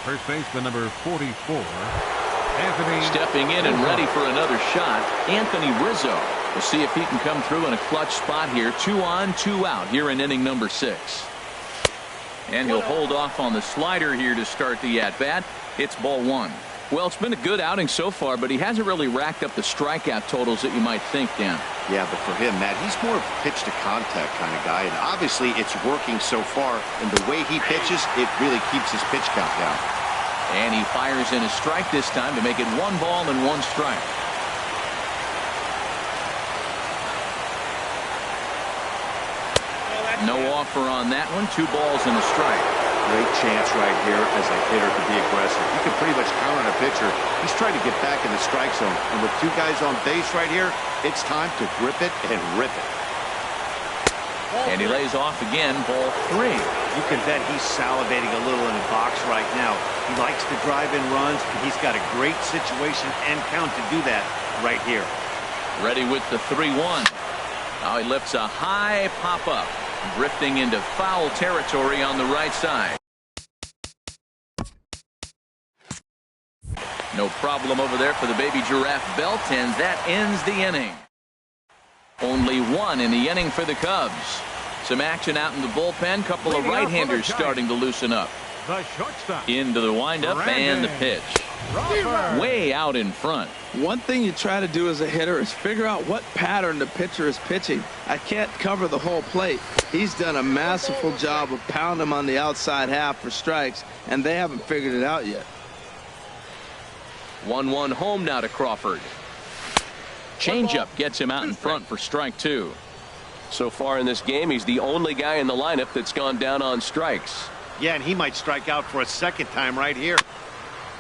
First baseman number 44, Anthony. Stepping in and ready for another shot, Anthony Rizzo. We'll see if he can come through in a clutch spot here. 2 on, 2 out here in inning number 6. And he'll hold off on the slider here to start the at-bat. It's ball 1. Well, it's been a good outing so far, but he hasn't really racked up the strikeout totals that you might think, Dan. Yeah, but for him, Matt, he's more of a pitch-to-contact kind of guy, and obviously it's working so far, and the way he pitches, it really keeps his pitch count down. And he fires in a strike this time to make it 1 ball and 1 strike. No offer on that one. 2 balls and a strike. Great chance right here as a hitter to be aggressive. You can pretty much count on a pitcher. He's trying to get back in the strike zone. And with 2 guys on base right here, it's time to grip it and rip it. And he lays off again, ball 3. You can bet he's salivating a little in the box right now. He likes to drive in runs, and he's got a great situation and count to do that right here. Ready with the 3-1. Now he lifts a high pop-up, drifting into foul territory on the right side. No problem over there for the baby giraffe belt, and that ends the inning. Only one in the inning for the Cubs. Some action out in the bullpen. Couple of right-handers starting to loosen up. The shortstop. Into the windup and the pitch. Way out in front. One thing you try to do as a hitter is figure out what pattern the pitcher is pitching. I can't cover the whole plate. He's done a masterful job of pounding him on the outside half for strikes, and they haven't figured it out yet. 1-1 home now to Crawford. Changeup gets him out in front for strike 2. So far in this game, he's the only guy in the lineup that's gone down on strikes. Yeah, and he might strike out for a second time right here.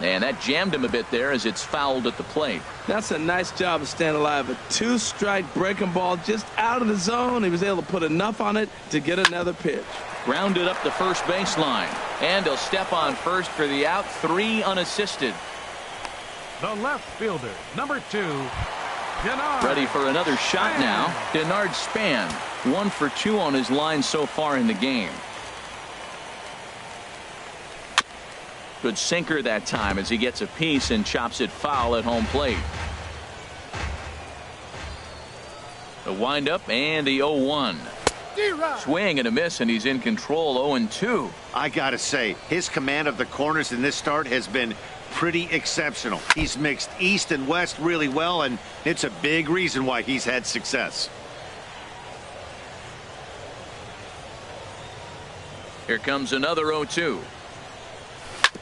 And that jammed him a bit there as it's fouled at the plate. That's a nice job of staying alive. A 2-strike breaking ball just out of the zone. He was able to put enough on it to get another pitch. Grounded up the first baseline. And he'll step on first for the out. 3 unassisted. The left fielder, number 2, Denard. Ready for another shot now. Denard Span. 1 for 2 on his line so far in the game. Good sinker that time as he gets a piece and chops it foul at home plate. The windup and the 0-1. Swing and a miss, and he's in control. 0-2. I gotta say, his command of the corners in this start has been pretty exceptional. He's mixed east and west really well, and it's a big reason why he's had success. Here comes another 0-2.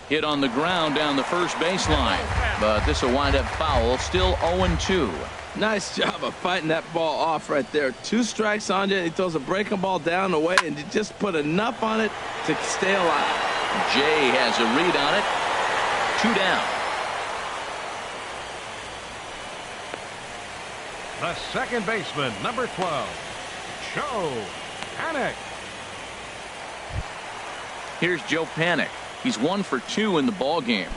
Hit on the ground down the first baseline, but this will wind up foul. Still 0-2. Nice job of fighting that ball off right there. 2 strikes on you. He throws a breaking ball down the way, and you just put enough on it to stay alive. Jay has a read on it. 2 down. The second baseman, number 12, Joe Panik. Here's Joe Panik. He's 1 for 2 in the ball game.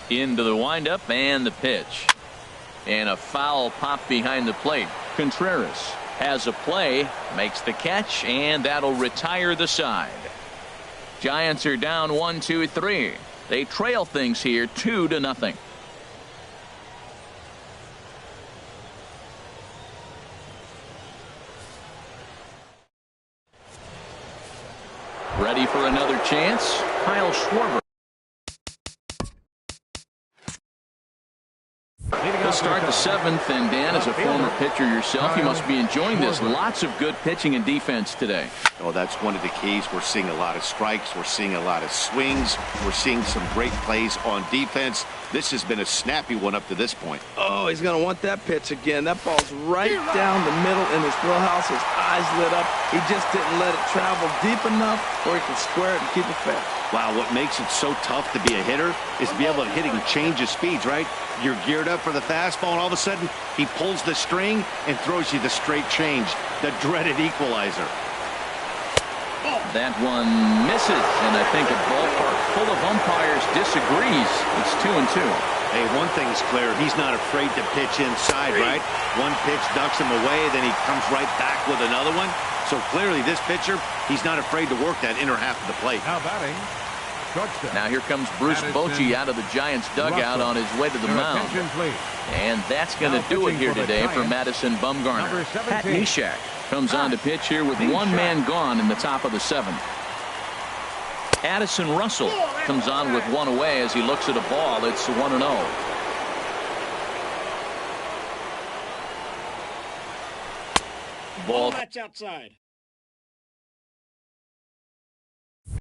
Into the windup and the pitch. And a foul pop behind the plate. Contreras has a play, makes the catch, and that'll retire the side. Giants are down 1-2-3. They trail things here 2-0. Ready for another chance? Kyle Schwarber. We'll start the 7th, and Dan, as a former pitcher yourself, you must be enjoying this. Lots of good pitching and defense today. Oh, that's one of the keys. We're seeing a lot of strikes. We're seeing a lot of swings. We're seeing some great plays on defense. This has been a snappy one up to this point. Oh, he's going to want that pitch again. That ball's right down the middle in his wheelhouse. His eyes lit up. He just didn't let it travel deep enough where he can square it and keep it fair. Wow, what makes it so tough to be a hitter is to be able to hit and change his speeds, right? You're geared up for the fastball, and all of a sudden, he pulls the string and throws you the straight change, the dreaded equalizer. That one misses, and I think a ballpark full of umpires disagrees. It's 2-2. Hey, one thing's clear. He's not afraid to pitch inside, right? One pitch ducks him away, then he comes right back with another one. So clearly this pitcher, he's not afraid to work that inner half of the plate. Now batting, shortstop. Now here comes Bruce Bochy out of the Giants dugout on his way to the mound. And that's going to do it here today for Madison Bumgarner. Pat Neshek comes on to pitch here with 1 man gone in the top of the 7th. Addison Russell comes on with 1 away as he looks at a ball. It's 1-0. Ball That's outside.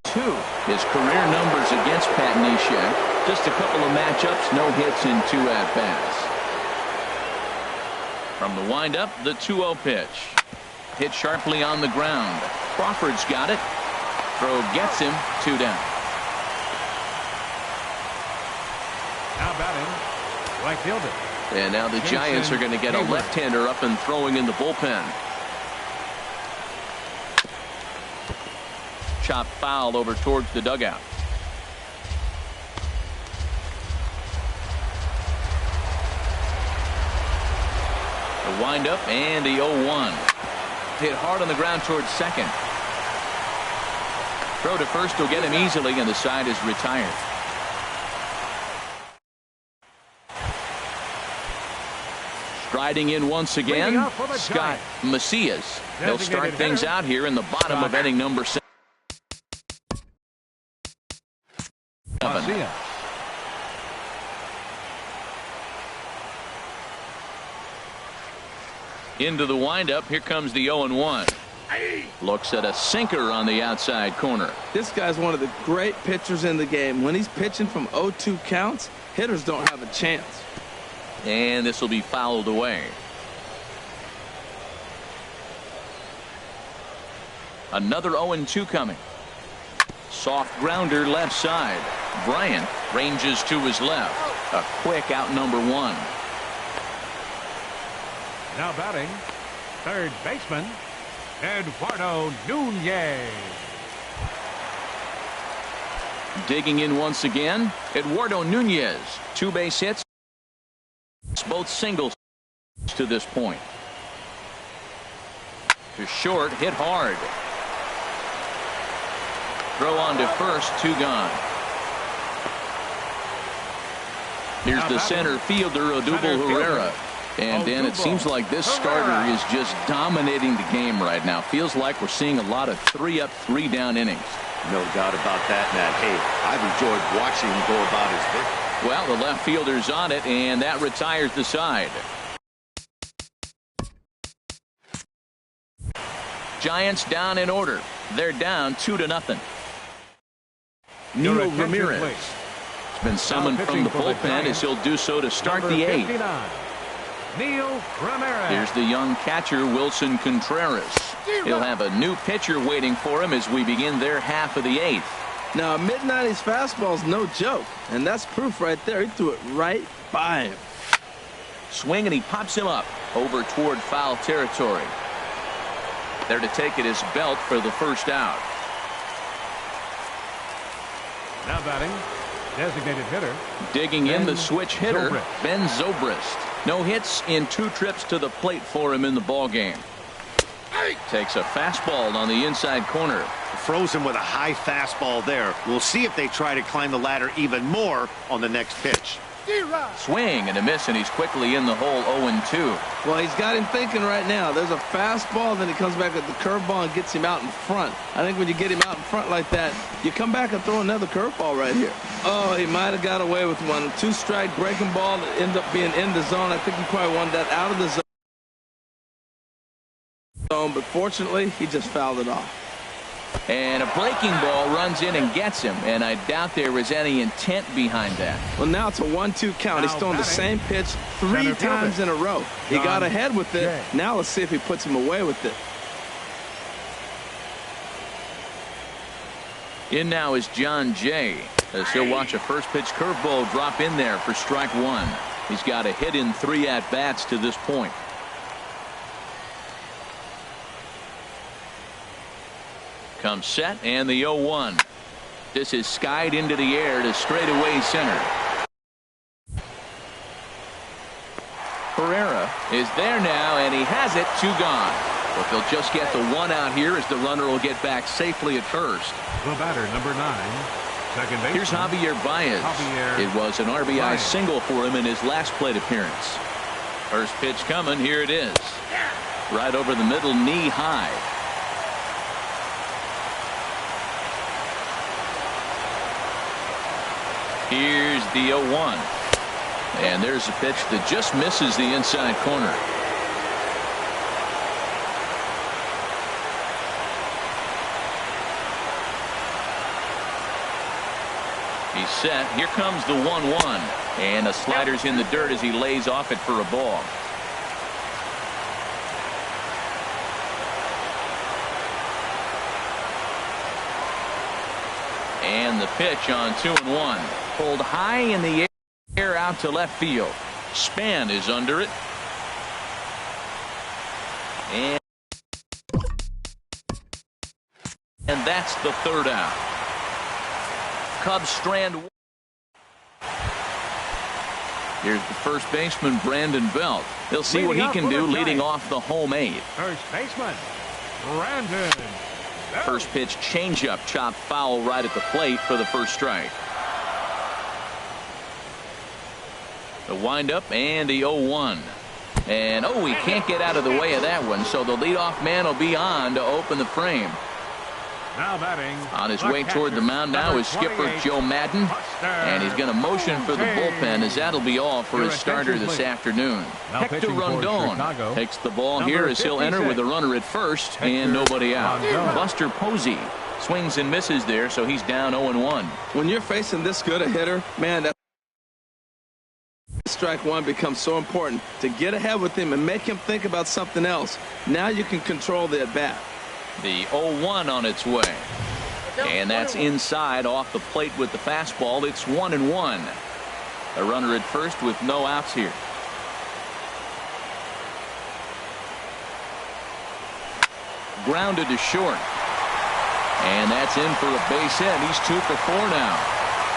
2. His career numbers against Pat Neshek. Just a couple of matchups, no hits in 2 at-bats. From the windup, the 2-0 pitch. Hit sharply on the ground. Crawford's got it. Throw gets him. 2 down. Now batting, right fielder. And now the Giants are going to get a left-hander up and throwing in the bullpen. Chop foul over towards the dugout. The windup and the 0-1. Hit hard on the ground towards second. Throw to first will get him easily, and the side is retired. Striding in once again, Scott Macias. He'll start things out here in the bottom of inning number 7. Into the windup. Here comes the 0-1. Looks at a sinker on the outside corner. This guy's one of the great pitchers in the game. When he's pitching from 0-2 counts, hitters don't have a chance. And this will be fouled away. Another 0-2 coming. Soft grounder left side. Bryant ranges to his left. A quick out number 1. Now batting, third baseman, Eduardo Nunez. Digging in once again, Eduardo Nunez. 2 base hits. Both singles to this point. To short, hit hard. Throw on to first, 2 gone. Here's the center fielder, Odubel Herrera. And Dan, it seems like this starter is just dominating the game right now. Feels like we're seeing a lot of 3-up, 3-down innings. No doubt about that, Matt. Hey, I've enjoyed watching him go about his business. Well, the left fielder's on it, and that retires the side. Giants down in order. They're down 2-0. Neil Ramirez has been summoned from the bullpen as he'll do so to start the 8th. Neil Ramirez. Here's the young catcher, Wilson Contreras. He'll have a new pitcher waiting for him as we begin their half of the 8th. Now, a mid-90s fastball's no joke, and that's proof right there. He threw it right by him. Swing, and he pops him up over toward foul territory. There to take it is Belt for the first out. Now batting, designated hitter. Digging in the switch hitter, Ben Zobrist. No hits in 2 trips to the plate for him in the ballgame. Takes a fastball on the inside corner. Frozen with a high fastball there. We'll see if they try to climb the ladder even more on the next pitch. Swing and a miss, and he's quickly in the hole 0-2. Well, he's got him thinking right now. There's a fastball, then he comes back with the curveball and gets him out in front. I think when you get him out in front like that, you come back and throw another curveball right here. Oh, he might have got away with one. 2-strike breaking ball that ended up being in the zone. I think he probably wanted that out of the zone, but fortunately, he just fouled it off. And a breaking ball runs in and gets him, and I doubt there was any intent behind that. Well, now it's a 1-2 count. He's throwing the same pitch 3 times in a row. He got ahead with it. Now let's see if he puts him away with it. In now is John Jay, as he'll watch a first pitch curveball drop in there for strike 1. He's got a hit in 3 at-bats to this point. Comes set, and the 0-1. This is skied into the air to straightaway center. Herrera is there now, and he has it. 2 gone. But they'll just get the 1 out here as the runner will get back safely at first. The batter, number 9, second base. Here's Javier Baez. It was an RBI single for him in his last plate appearance. First pitch coming. Here it is. Right over the middle, knee high. Here's the 0-1. And there's a pitch that just misses the inside corner. He's set. Here comes the 1-1. And a slider's in the dirt as he lays off it for a ball. And the pitch on 2-1. Pulled high in the air out to left field. Span is under it. And that's the 3rd out. Here's the first baseman, Brandon Belt. He'll see what he can do leading off the home 8. First baseman, Brandon Belt. First pitch changeup, chopped foul right at the plate for the first strike. The windup and the 0-1. And he can't get out of the way of that one, so the leadoff man will be on to open the frame. Now batting, on his way toward the mound now is skipper Joe Madden, and he's going to motion for the bullpen, as that'll be all for his starter this afternoon. Hector Rondon takes the ball here as he'll enter with a runner at first and nobody out. Buster Posey swings and misses there, so he's down 0-1. When you're facing this good a hitter, man, that strike one becomes so important to get ahead with him and make him think about something else. Now you can control the at-bat. The 0-1 on its way. And that's inside off the plate with the fastball. It's 1-1. A runner at first with no outs here. Grounded to short. And that's in for a base hit. He's 2 for 4 now.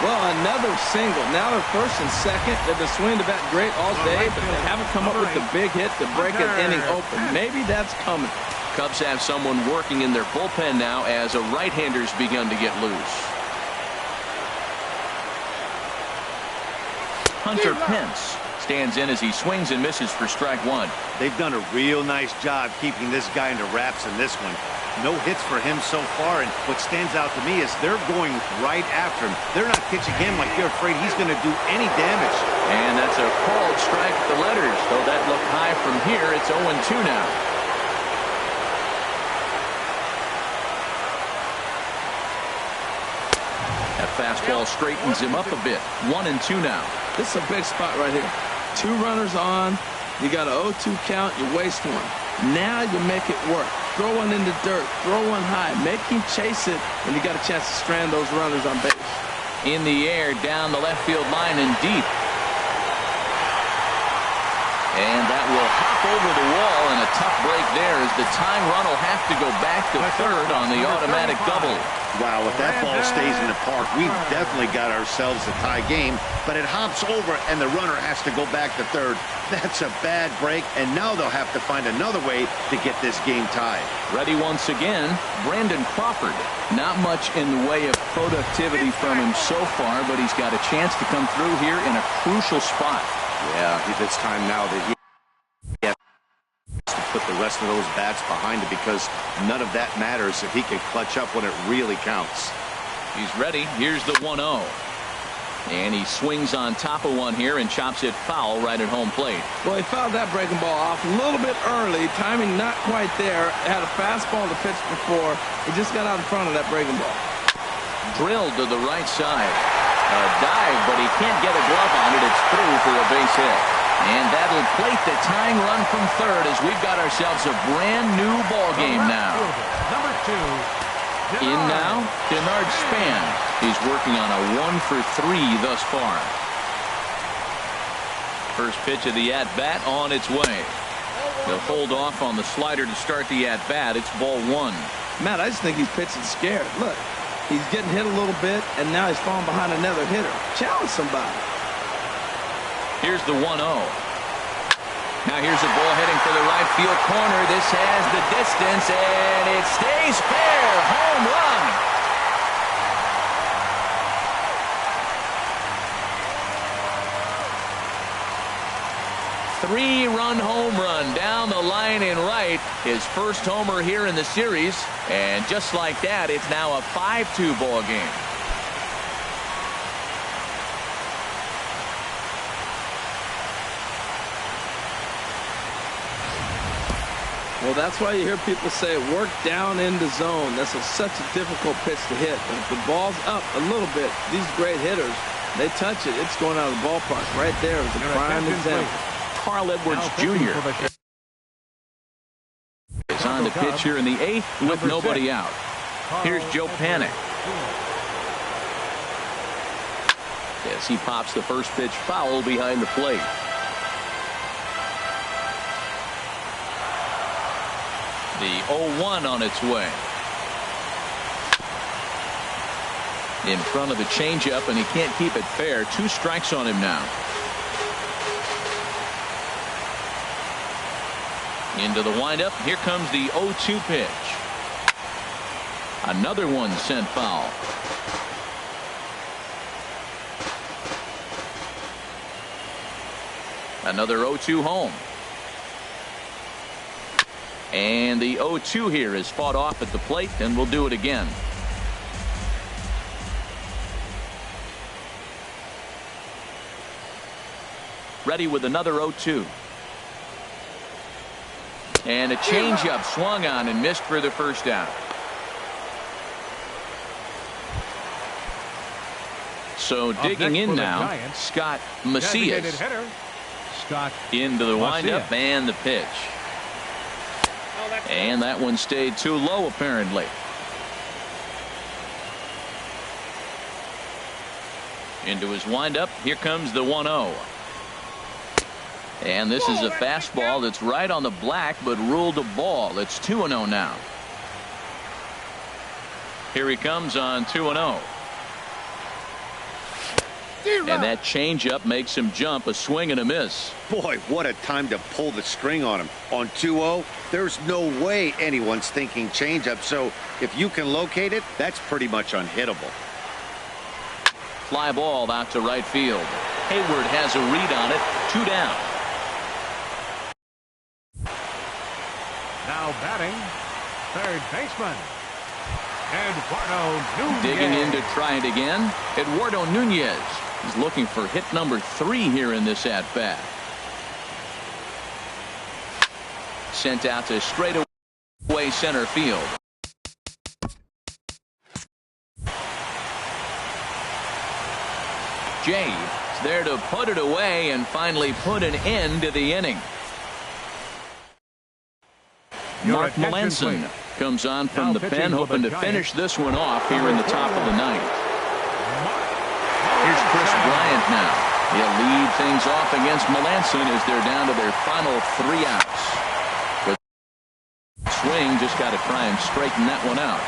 Well, another single. Now they're first and second. They've been swinging the bat great all day, but they haven't come up with the big hit to break an inning open. Maybe that's coming. Cubs have someone working in their bullpen now as a right-hander's begun to get loose. Hunter Pence stands in as he swings and misses for strike one. They've done a real nice job keeping this guy under wraps in this one. No hits for him so far, and what stands out to me is they're going right after him. They're not pitching him like they're afraid he's going to do any damage. And that's a called strike at the letters. Though that looked high from here, it's 0-2 now. That fastball straightens him up a bit. 1-2 now. This is a big spot right here. 2 runners on. You got an 0-2 count. You waste one. Now you make it work. Throw one in the dirt. Throw one high. Make him chase it, and you got a chance to strand those runners on base. In the air, down the left field line and deep. And that will hop over the wall, and a tough break there as the tying run will have to go back to third on the automatic double. Wow, if that ball stays in the park, we've definitely got ourselves a tie game, but it hops over and the runner has to go back to third. That's a bad break, and now they'll have to find another way to get this game tied. Ready once again, Brandon Crawford. Not much in the way of productivity from him so far, but he's got a chance to come through here in a crucial spot. Yeah, it's time now that he has to put the rest of those bats behind it, because none of that matters if he can clutch up when it really counts. He's ready. Here's the 1-0. And he swings on top of one here and chops it foul right at home plate. Well, he fouled that breaking ball off a little bit early. Timing not quite there. Had a fastball to pitch before. He just got out in front of that breaking ball. Drilled to the right side. A dive, but he can't get a glove on it. It's through for a base hit. And that'll plate the tying run from third as we've got ourselves a brand new ball game now. Number 2. In now, Denard Span. He's working on a 1 for 3 thus far. First pitch of the at-bat on its way. They'll hold off on the slider to start the at-bat. It's ball 1. Matt, I just think he's pitching scared. Look. He's getting hit a little bit, and now he's falling behind another hitter. Challenge somebody. Here's the 1-0. Now here's a ball heading for the right field corner. This has the distance, and it stays fair. Home run. Three-run home run down the line in right. His first homer here in the series. And just like that, it's now a 5-2 ball game. Well, that's why you hear people say work down in the zone. That's such a difficult pitch to hit. But if the ball's up a little bit, these great hitters, they touch it, it's going out of the ballpark. Right there is the prime example. Carl Edwards Jr. is on the pitch here in the 8th with nobody out. Here's Joe Panik. Yes, he pops the first pitch foul behind the plate. The 0-1 on its way. In front of the changeup, and he can't keep it fair. 2 strikes on him now. Into the windup. Here comes the 0-2 pitch. Another one sent foul. Another 0-2 home. And the 0-2 here is fought off at the plate, and we'll do it again. Ready with another 0-2. And a changeup swung on and missed for the first out. So digging in now, Scott Macias. Into the windup and the pitch. And that one stayed too low, apparently. Into his windup. Here comes the 1-0. And this is a fastball that's right on the black, but ruled a ball. It's 2-0 now. Here he comes on 2-0. And that changeup makes him jump. A swing and a miss. Boy, what a time to pull the string on him. On 2-0, there's no way anyone's thinking changeup. So if you can locate it, that's pretty much unhittable. Fly ball out to right field. Hayward has a read on it. 2 down. Now batting, third baseman, Eduardo Nunez. Digging in to try it again, Eduardo Nunez. He's looking for hit number 3 here in this at-bat. Sent out to straightaway center field. Jay is there to put it away and finally put an end to the inning. Mark Melanson comes on from the pen, hoping to finish this one off here in the top of the 9th. Here's Chris Bryant now. He'll lead things off against Melanson as they're down to their final 3 outs. With swing, just got to try and straighten that one out.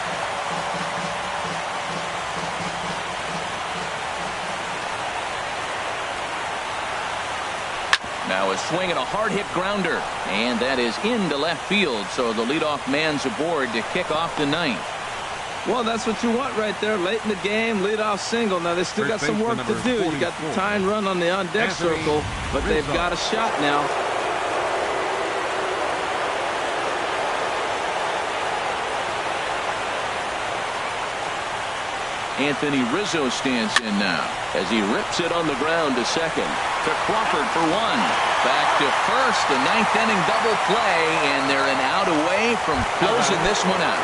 Now a swing and a hard-hit grounder, and that is into left field, so the leadoff man's aboard to kick off the 9th. Well, that's what you want right there. Late in the game, leadoff single. Now, they still got some work to do. You got the tying run on the on-deck circle, but they've got a shot now. Anthony Rizzo stands in now as he rips it on the ground to second. To Crawford for 1. Back to first. The 9th inning double play, and they're an out away from closing this one out.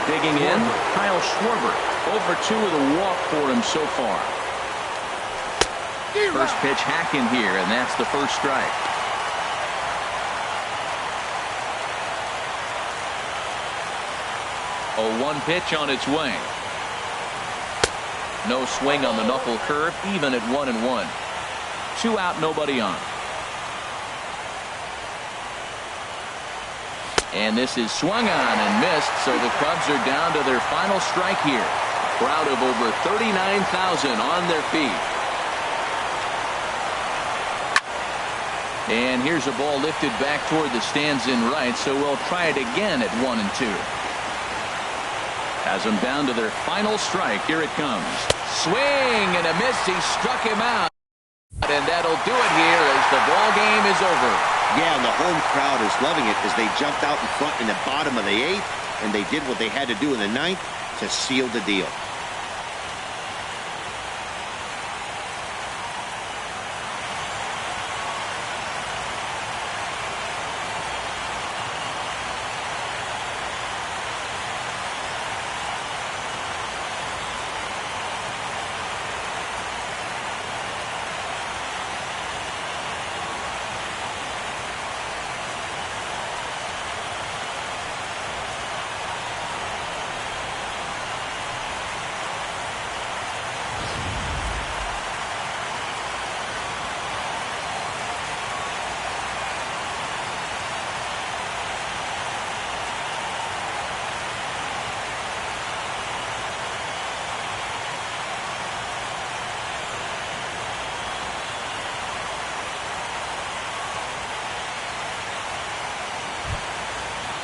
Digging in, Kyle Schwarber. 0-for-2 with a walk for him so far. First pitch hacking here, and that's the first strike. A 1 pitch on its way. No swing on the knuckle curve, even at 1-1. 2 out, nobody on. And this is swung on and missed, so the Cubs are down to their final strike here. A crowd of over 39,000 on their feet. And here's a ball lifted back toward the stands in right, so we'll try it again at 1-2. Has them down to their final strike. Here it comes. Swing and a miss. He struck him out. And that'll do it here as the ball game is over. Yeah, and the home crowd is loving it as they jumped out in front in the bottom of the 8th, and they did what they had to do in the 9th to seal the deal.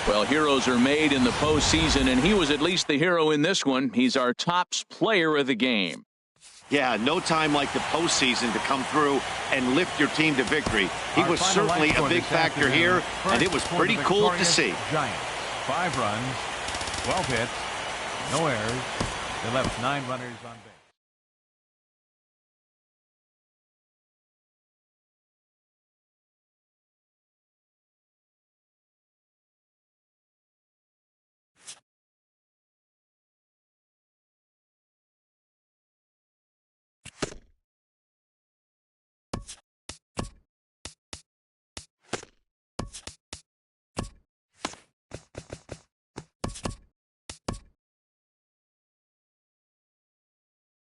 Well, heroes are made in the postseason, and he was at least the hero in this one. He's our top player of the game. Yeah, no time like the postseason to come through and lift your team to victory. He was certainly a big factor here, and it was pretty cool to see. Giants, 5 runs, 12 hits, no errors. They left 9 runners on base.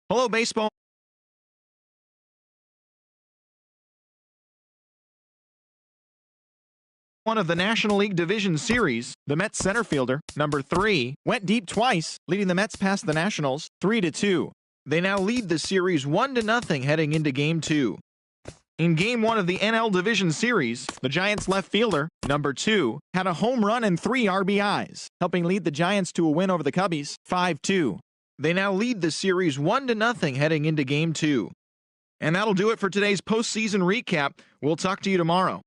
Hello, baseball. One of the National League Division Series, the Mets center fielder, number 3, went deep twice, leading the Mets past the Nationals 3-2. They now lead the series 1-0 heading into Game 2. In Game 1 of the NL Division Series, the Giants left fielder, number 2, had a home run and 3 RBIs, helping lead the Giants to a win over the Cubbies 5-2. They now lead the series 1-0 heading into Game 2. And that'll do it for today's postseason recap. We'll talk to you tomorrow.